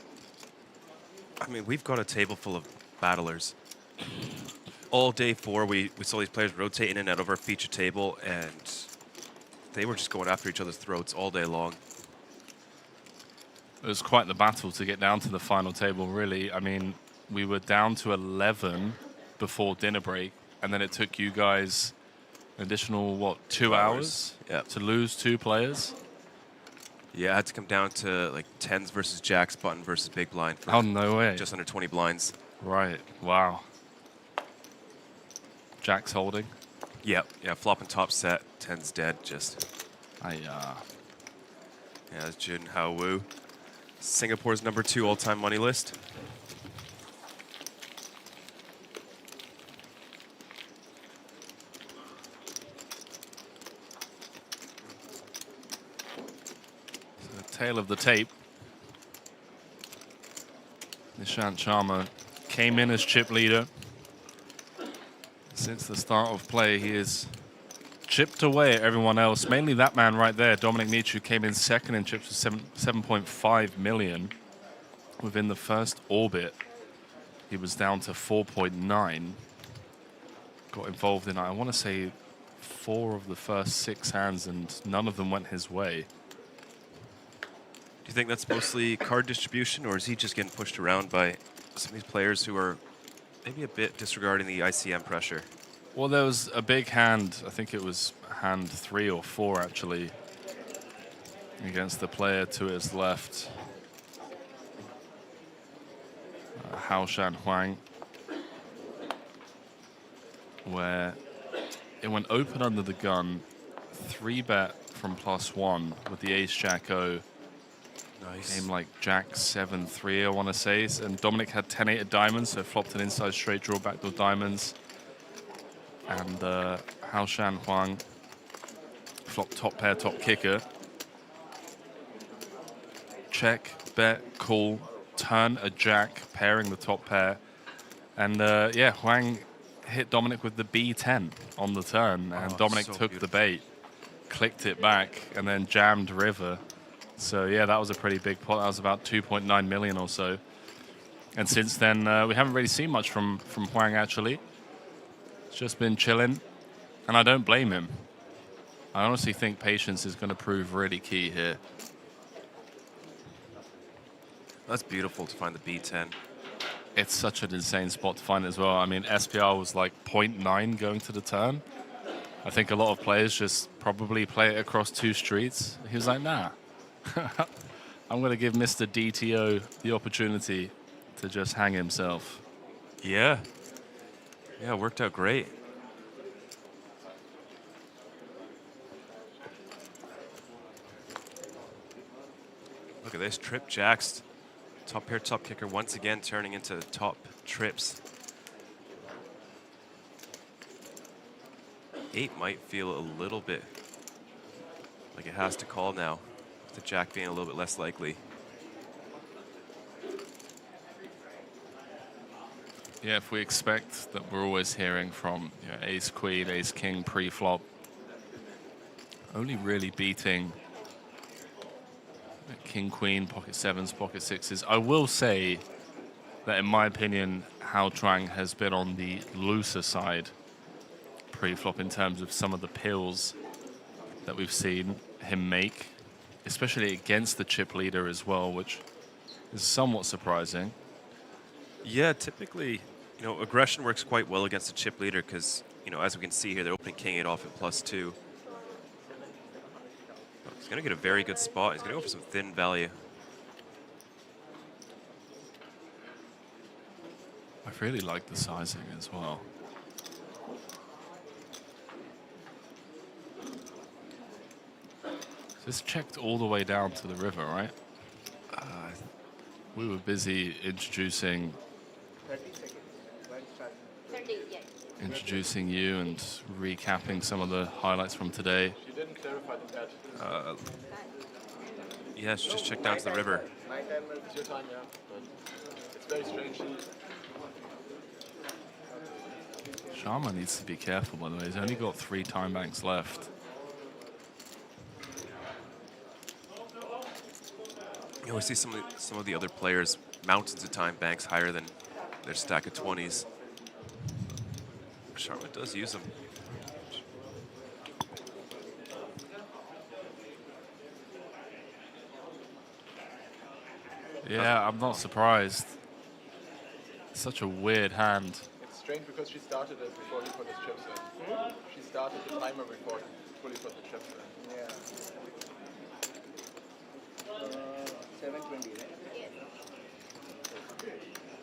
I mean, we've got a table full of battlers. All day 4, we saw these players rotate in and out of our feature table, and they were just going after each other's throats all day long. It was quite the battle to get down to the final table, really. I mean, we were down to 11 before dinner break, and then it took you guys an additional, what, 2 hours to lose 2 players? Yeah, I had to come down to like 10s versus jacks, button versus big blind. For oh, no way. Just under 20 blinds. Right, wow. Jacks holding? Yeah, flop and top set, 10's dead, just. Yeah, that's Jun Hao Wu. Singapore's #2 all-time money list. So, tail of the tape. Nishant Sharma came in as chip leader. Since the start of play, he has chipped away at everyone else. Mainly that man right there, Dominic Nietzsche, came in second in chips with 7.5 million. Within the first orbit, he was down to 4.9. Got involved in, I want to say, 4 of the first 6 hands, and none of them went his way. Do you think that's mostly card distribution, or is he just getting pushed around by some of these players who are maybe a bit disregarding the ICM pressure? Well, there was a big hand, I think it was hand 3 or 4 actually, against the player to his left. Hao Shan Huang, where it went open under the gun, 3-bet from +1 with the ace-jack-o. Nice. Game like Jack 7-3, I want to say. And Dominic had 10-8 of diamonds, so flopped an inside straight draw, backdoor diamonds. And Hao Shan Huang flopped top pair, top kicker. Check, bet, call, turn a jack, pairing the top pair. And yeah, Huang hit Dominic with the B10 on the turn, and Dominic so took the bait, clicked it back, and then jammed river. So yeah, that was a pretty big pot. That was about 2.9 million or so. And since then, we haven't really seen much from Huang, actually. It's just been chilling, and I don't blame him. I honestly think patience is going to prove really key here. That's beautiful to find the B10. it's such an insane spot to find as well. I mean, SPR was like 0.9 going to the turn. I think a lot of players just probably play it across 2 streets. He was like, nah. I'm going to give Mr. DTO the opportunity to just hang himself. Yeah. Yeah, it worked out great. Look at this, trip jacks. Top pair, top kicker once again turning into top trips. 8 might feel a little bit like it has to call now, with the jack being a little bit less likely. Yeah, if we expect that we're always hearing from ace, queen, ace, king pre-flop, only really beating king, queen, pocket 7s, pocket 6s. I will say that in my opinion, Hao Trang has been on the looser side pre-flop in terms of some of the pills that we've seen him make, especially against the chip leader as well, which is somewhat surprising. Yeah, typically, aggression works quite well against the chip leader because, as we can see here, they're opening king 8 off at +2. He's going to get a very good spot. He's going to go for some thin value. I really like the sizing as well. This checked all the way down to the river, right? We were busy introducing you and recapping some of the highlights from today. She didn't clarify the bet. Yeah, it's just checked down to the river. My time, it's your time, yeah. But it's very strange. Sharma needs to be careful, by the way. He's only got 3 time banks left. We see some of the other players mountains of time banks higher than their stack of 20s. Sharma does use them. Yeah, I'm not surprised. Such a weird hand. It's strange because she started it before he put his chips in. She started the timer before he fully put the chips in. Yeah. 720, right?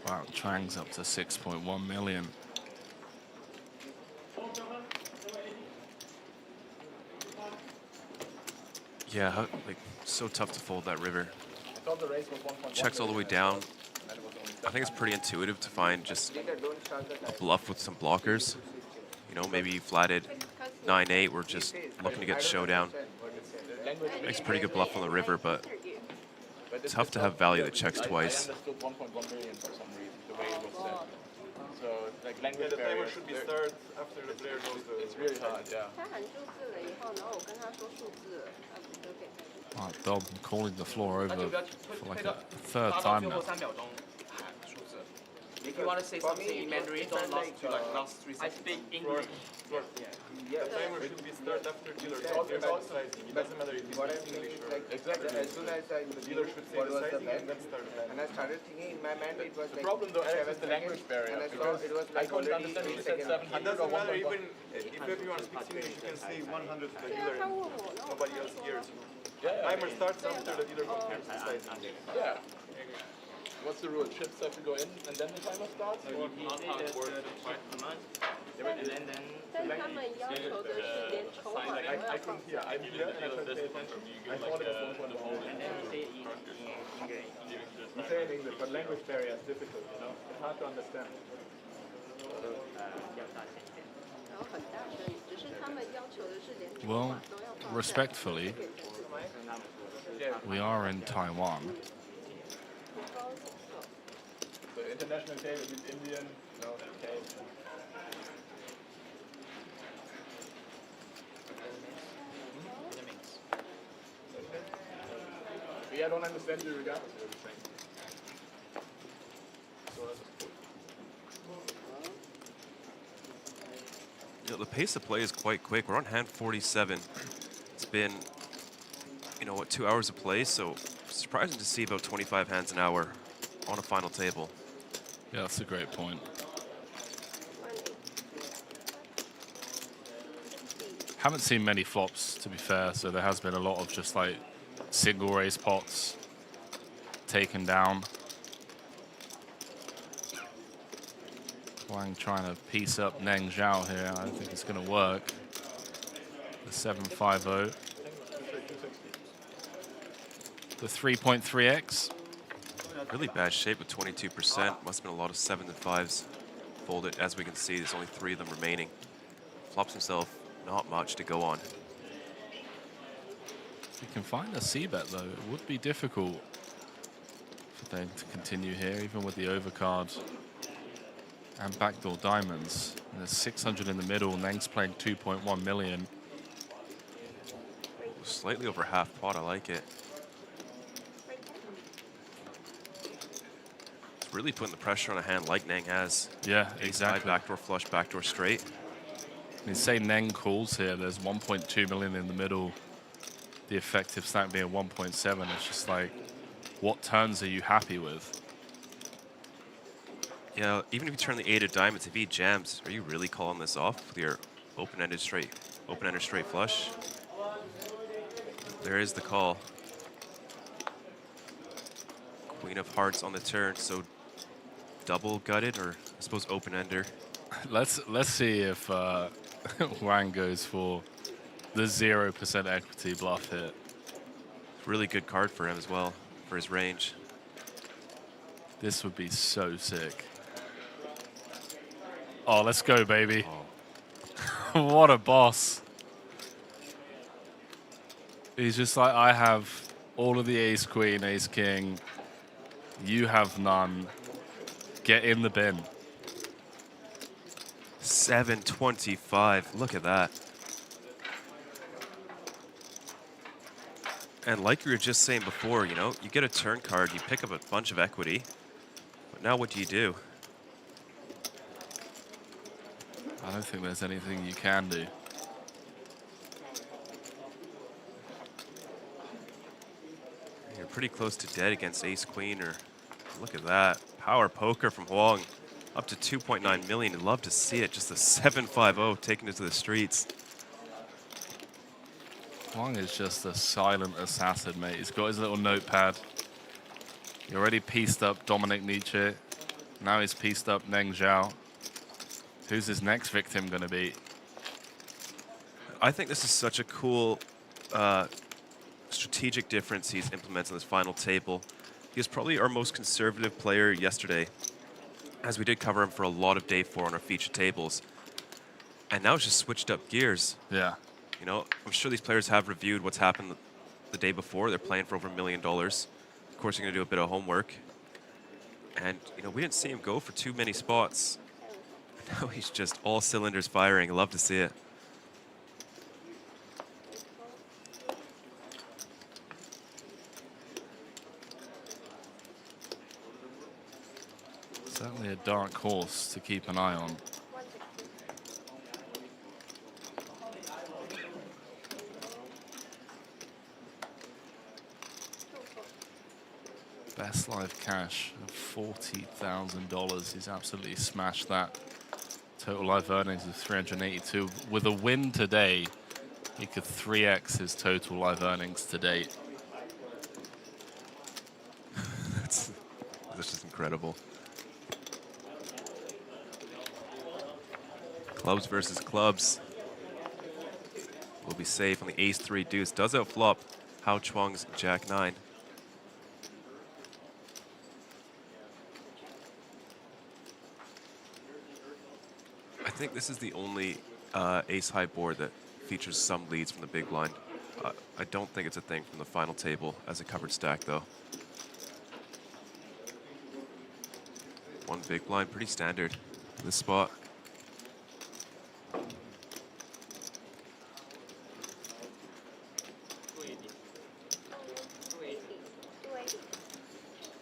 Wow, Trang's up to 6.1 million. Yeah, like so tough to fold that river. I thought the race was 1.1. Checks all the way down. I think it's pretty intuitive to find just a bluff with some blockers. Maybe you flatted 9-8. We're just looking to get showdown. Makes a pretty good bluff on the river, but tough to have value that checks twice. I understood 1.1 million for some reason, the way it was set. So, like language barrier should be third after the player goes to. It's really hard, yeah. Oh, Dom calling the floor over for like a 3rd time now. If you want to say something in Mandarin, don't last 3 seconds. I speak English. Yeah, the timer should be start after dealer. It's also sizing. It doesn't matter if you speak English or... Exactly. As soon as the dealer should say the sizing and then start the timer. And I started thinking in my mind it was the problem though, Alex, is the language barrier. And I saw it was I couldn't understand if you said 700 It or 1. Even if everyone speaks English, you can say 100 to the dealer and nobody else hears. Yeah, timer starts after the dealer compares the sizing. Yeah. What's the rule? Chips have to go in and then the timer starts? Or not how it works? And then I couldn't hear. I'm here and I couldn't pay attention. I thought it was 1.1. You say in English, but language barrier is difficult, It's hard to understand. Well, respectfully, we are in Taiwan. So international table means Indian, okay. Yeah, I don't understand you regardless of what you're saying. The pace of play is quite quick. We're on hand 47. It's been, 2 hours of play, so surprising to see about 25 hands an hour on a final table. Yeah, that's a great point. Haven't seen many flops, to be fair, so there has been a lot of just like single raise pots taken down. Wang trying to piece up Neng Zhao here. I don't think it's going to work. The 750. The 3.3x. Really bad shape with 22%. Must have been a lot of 7s and 5s folded. As we can see, there's only 3 of them remaining. Flops himself, not much to go on. If we can find a C-bet, though, it would be difficult for them to continue here, even with the overcard and backdoor diamonds. And there's 600 in the middle. Neng's playing 2.1 million. Slightly over half pot, I like it. It's really putting the pressure on a hand like Neng has. Yeah, Ace exactly. high, backdoor flush, backdoor straight. I mean, say Neng calls here, there's 1.2 million in the middle. The effective stack being 1.7. It's just like, what turns are you happy with? Yeah, even if you turn the 8 of diamonds, if he jams, are you really calling this off with your open-ended straight flush? There is the call. Queen of hearts on the turn, so double gutted, or I suppose open-ender. Let's see if Wang goes for the 0% equity bluff hit. Really good card for him as well, for his range. This would be so sick. Oh, let's go, baby. Oh. What a boss. He's just like, I have all of the ace queen, ace king. You have none. Get in the bin. 725. Look at that. And like we were just saying before, you know, you get a turn card, you pick up a bunch of equity. But now what do? I don't think there's anything you can do. You're pretty close to dead against ace queen, or look at that. Power poker from Huang. Up to 2.9 million. I'd love to see it. Just a 750 taking it to the streets. Huang is just a silent assassin, mate. He's got his little notepad. He already pieced up Dominic Nietzsche. Now he's pieced up Neng Zhao. Who's his next victim going to be? I think this is such a cool strategic difference he's implemented on this final table. He was probably our most conservative player yesterday, as we did cover him for a lot of day 4 on our feature tables. And now it's just switched up gears. Yeah. You know, I'm sure these players have reviewed what's happened the day before. They're playing for over $1 million. Of course, you're going to do a bit of homework. And, you know, we didn't see him go for too many spots. Now he's just all cylinders firing. I love to see it. Certainly a dark horse to keep an eye on. Best live cash of $40,000. He's absolutely smashed that. Total live earnings of 382. With a win today, he could 3x his total live earnings to date. That's just incredible. Clubs versus clubs. We'll be safe on the ace-3 deuce. Does outflop Hao Chuang's jack-9. I think this is the only ace-high board that features some leads from the big blind. I don't think it's a thing from the final table as a covered stack, though. One big blind, pretty standard in this spot.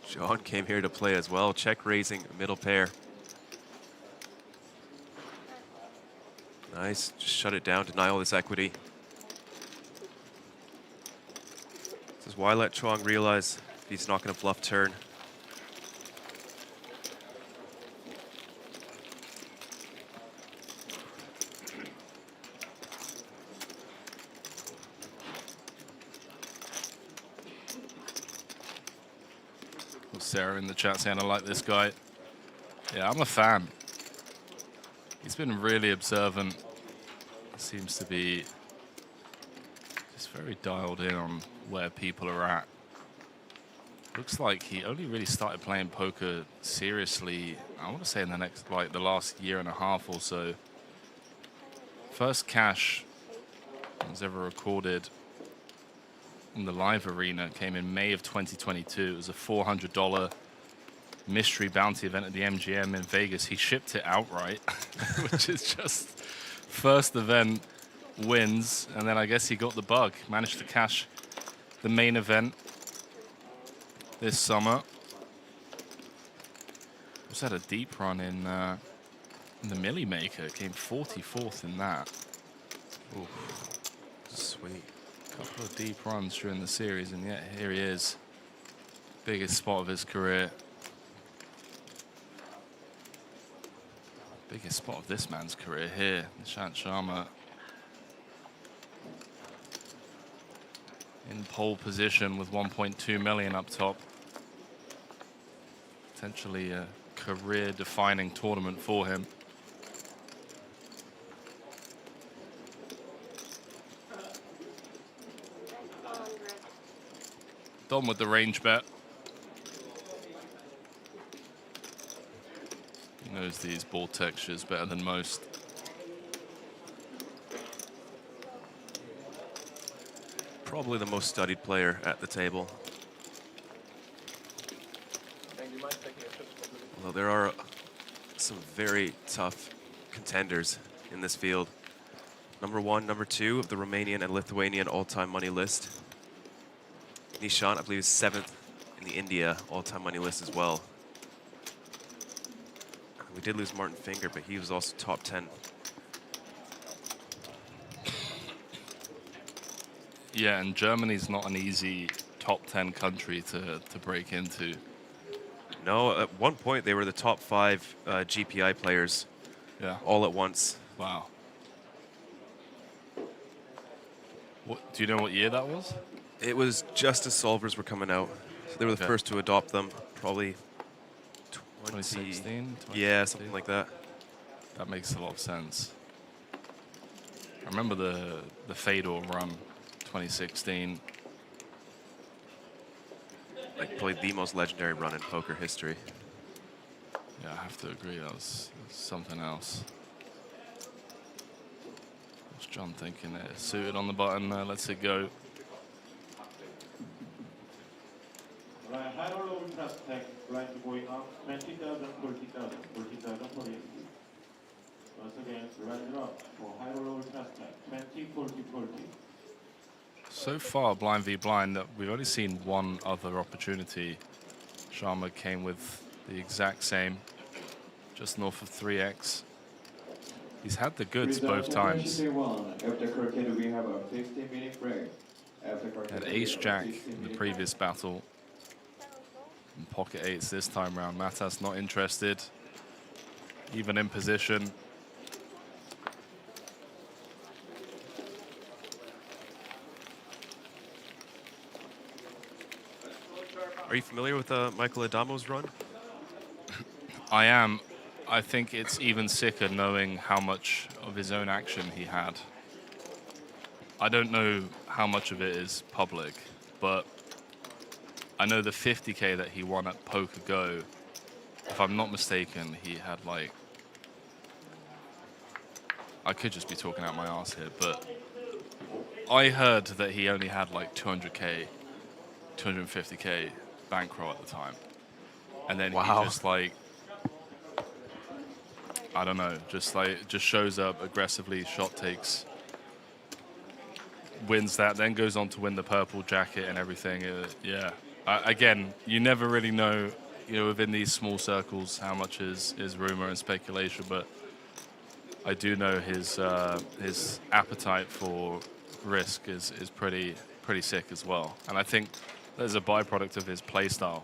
John came here to play as well. Check raising, middle pair. Nice, just shut it down, deny all this equity. This is why let Chuang realize he's not going to bluff turn. Sarah in the chat saying I like this guy. Yeah, I'm a fan. He's been really observant. Seems to be just very dialed in on where people are at. Looks like he only really started playing poker seriously, I want to say in the last year and a half or so. First cash that was ever recorded in the live arena came in May of 2022. It was a $400 mystery bounty event at the MGM in Vegas. He shipped it outright, which is just first event wins, and then I guess he got the bug. Managed to cash the main event this summer. Also had a deep run in the Millie Maker. Came 44th in that. Oof. Sweet. Couple of deep runs during the series, and yet here he is. Biggest spot of his career. Biggest spot of this man's career here. Nishant Sharma in pole position with 1.2 million up top. Potentially a career-defining tournament for him. Dom with the range bet. He knows these ball textures better than most. Probably the most studied player at the table. Although there are some very tough contenders in this field. Number 1, number 2 of the Romanian and Lithuanian all-time money list. Nishant, I believe, is 7th in the India all-time money list as well. We did lose Martin Finger, but he was also top 10. Yeah, and Germany's not an easy top 10 country to break into. No, at one point they were the top 5 GPI players, all at once. Wow. What, do you know what year that was? It was just as solvers were coming out. So they were the first to adopt them, probably 2016? Yeah, something like that. That makes a lot of sense. I remember the Fedor run, 2016. Like probably the most legendary run in poker history. Yeah, I have to agree. That was something else. What's John thinking there? Suited on the button. Let's it go. Right, high or low trust tag, blind going up, 20,000, 40,000, 40,000 for you. Once again, right drop for high or low trust tag, 20, 40, 40. So far, blind v blind, we've only seen one other opportunity. Sharma came with the exact same, just north of 3x. He's had the goods both times. After cricket, we have a 15-minute break. Had ace-jack in the previous battle. And pocket eights this time round. Matas not interested. Even in position. Are you familiar with Michael Adamo's run? I am. I think it's even sicker knowing how much of his own action he had. I don't know how much of it is public, but I know the 50K that he won at Poker Go, if I'm not mistaken, he had like, I could just be talking out my ass here, but I heard that he only had like 200K, 250K bankroll at the time. And then he just like, I don't know, just shows up aggressively, shot takes, wins that, then goes on to win the purple jacket and everything. Yeah. Again, you never really know, within these small circles how much is rumor and speculation, but I do know his appetite for risk is pretty sick as well. And I think there's a byproduct of his play style.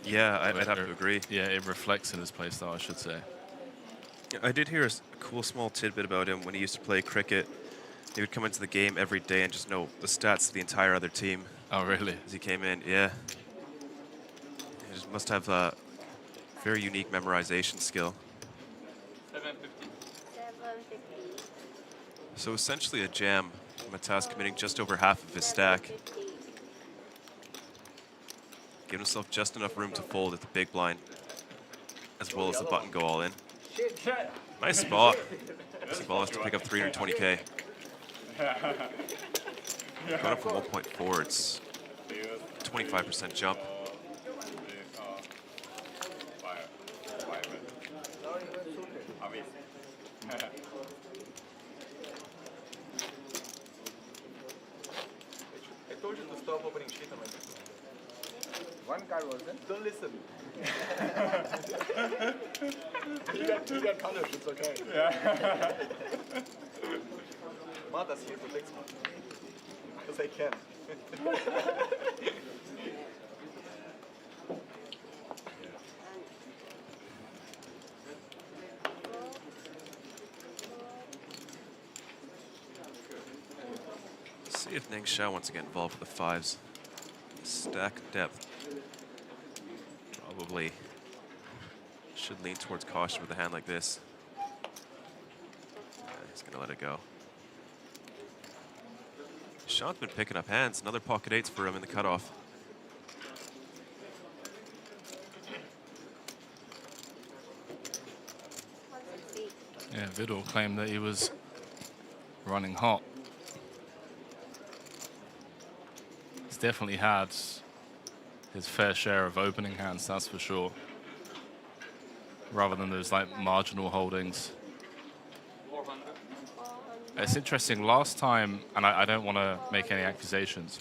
Yeah, I'd have to agree. Yeah, it reflects in his play style, I should say. I did hear a cool small tidbit about him when he used to play cricket. He would come into the game every day and just know the stats of the entire other team. Oh, really? As he came in, yeah. He just must have a very unique memorization skill. 750. So essentially a jam. Matas committing just over half of his stack. Give himself just enough room to fold at the big blind, as well as the button go all in. Nice spot. Ball has to pick up 320K. Going up from 1.4, it's 25% jump. I told you to stop opening shit on my video. One card was it? Don't listen. you got punished, it's okay. Yeah. Mata's here protects me. Because I can. See if Ning Xiao wants to get involved with the fives. Stack depth. Probably should lean towards caution with a hand like this. He's gonna let it go. Sean's been picking up hands. Another pocket eights for him in the cutoff. Yeah, Vidal claimed that he was running hot. He's definitely had his fair share of opening hands, that's for sure. Rather than those like marginal holdings. It's interesting, last time, and I don't want to make any accusations,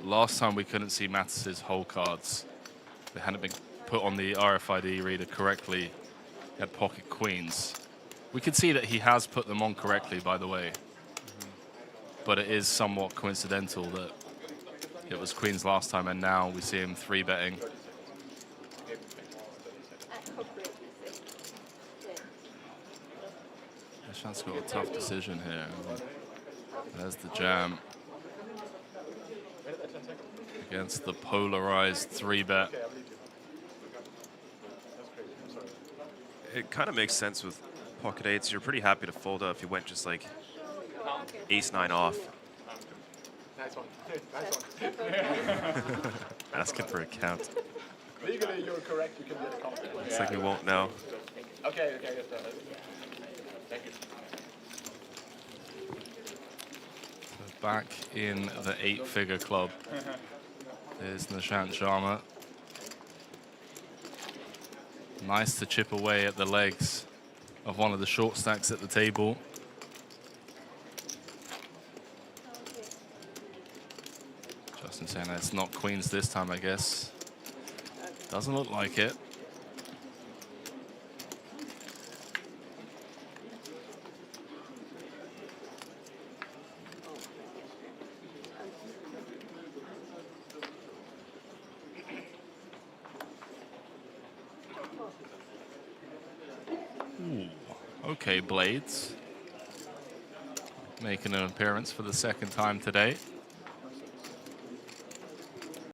last time we couldn't see Matis's whole cards. They hadn't been put on the RFID reader correctly. He had pocket queens. We can see that he has put them on correctly, by the way. But it is somewhat coincidental that it was queens last time, and now we see him 3-betting. Shan's got a tough decision here. There's the jam. Against the polarized 3-bet. It kind of makes sense with pocket eights. You're pretty happy to fold up if you went just like ace-9 off. Nice one. Nice one. Asking for a count. Legally, you're correct. You can get a compliment. Looks like we won't know. Okay, okay, thank you. Back in the 8-figure club is Nishant Sharma. Nice to chip away at the legs of one of the short stacks at the table. Justin saying that it's not queens this time, I guess. Doesn't look like it. Okay, Blades making an appearance for the second time today.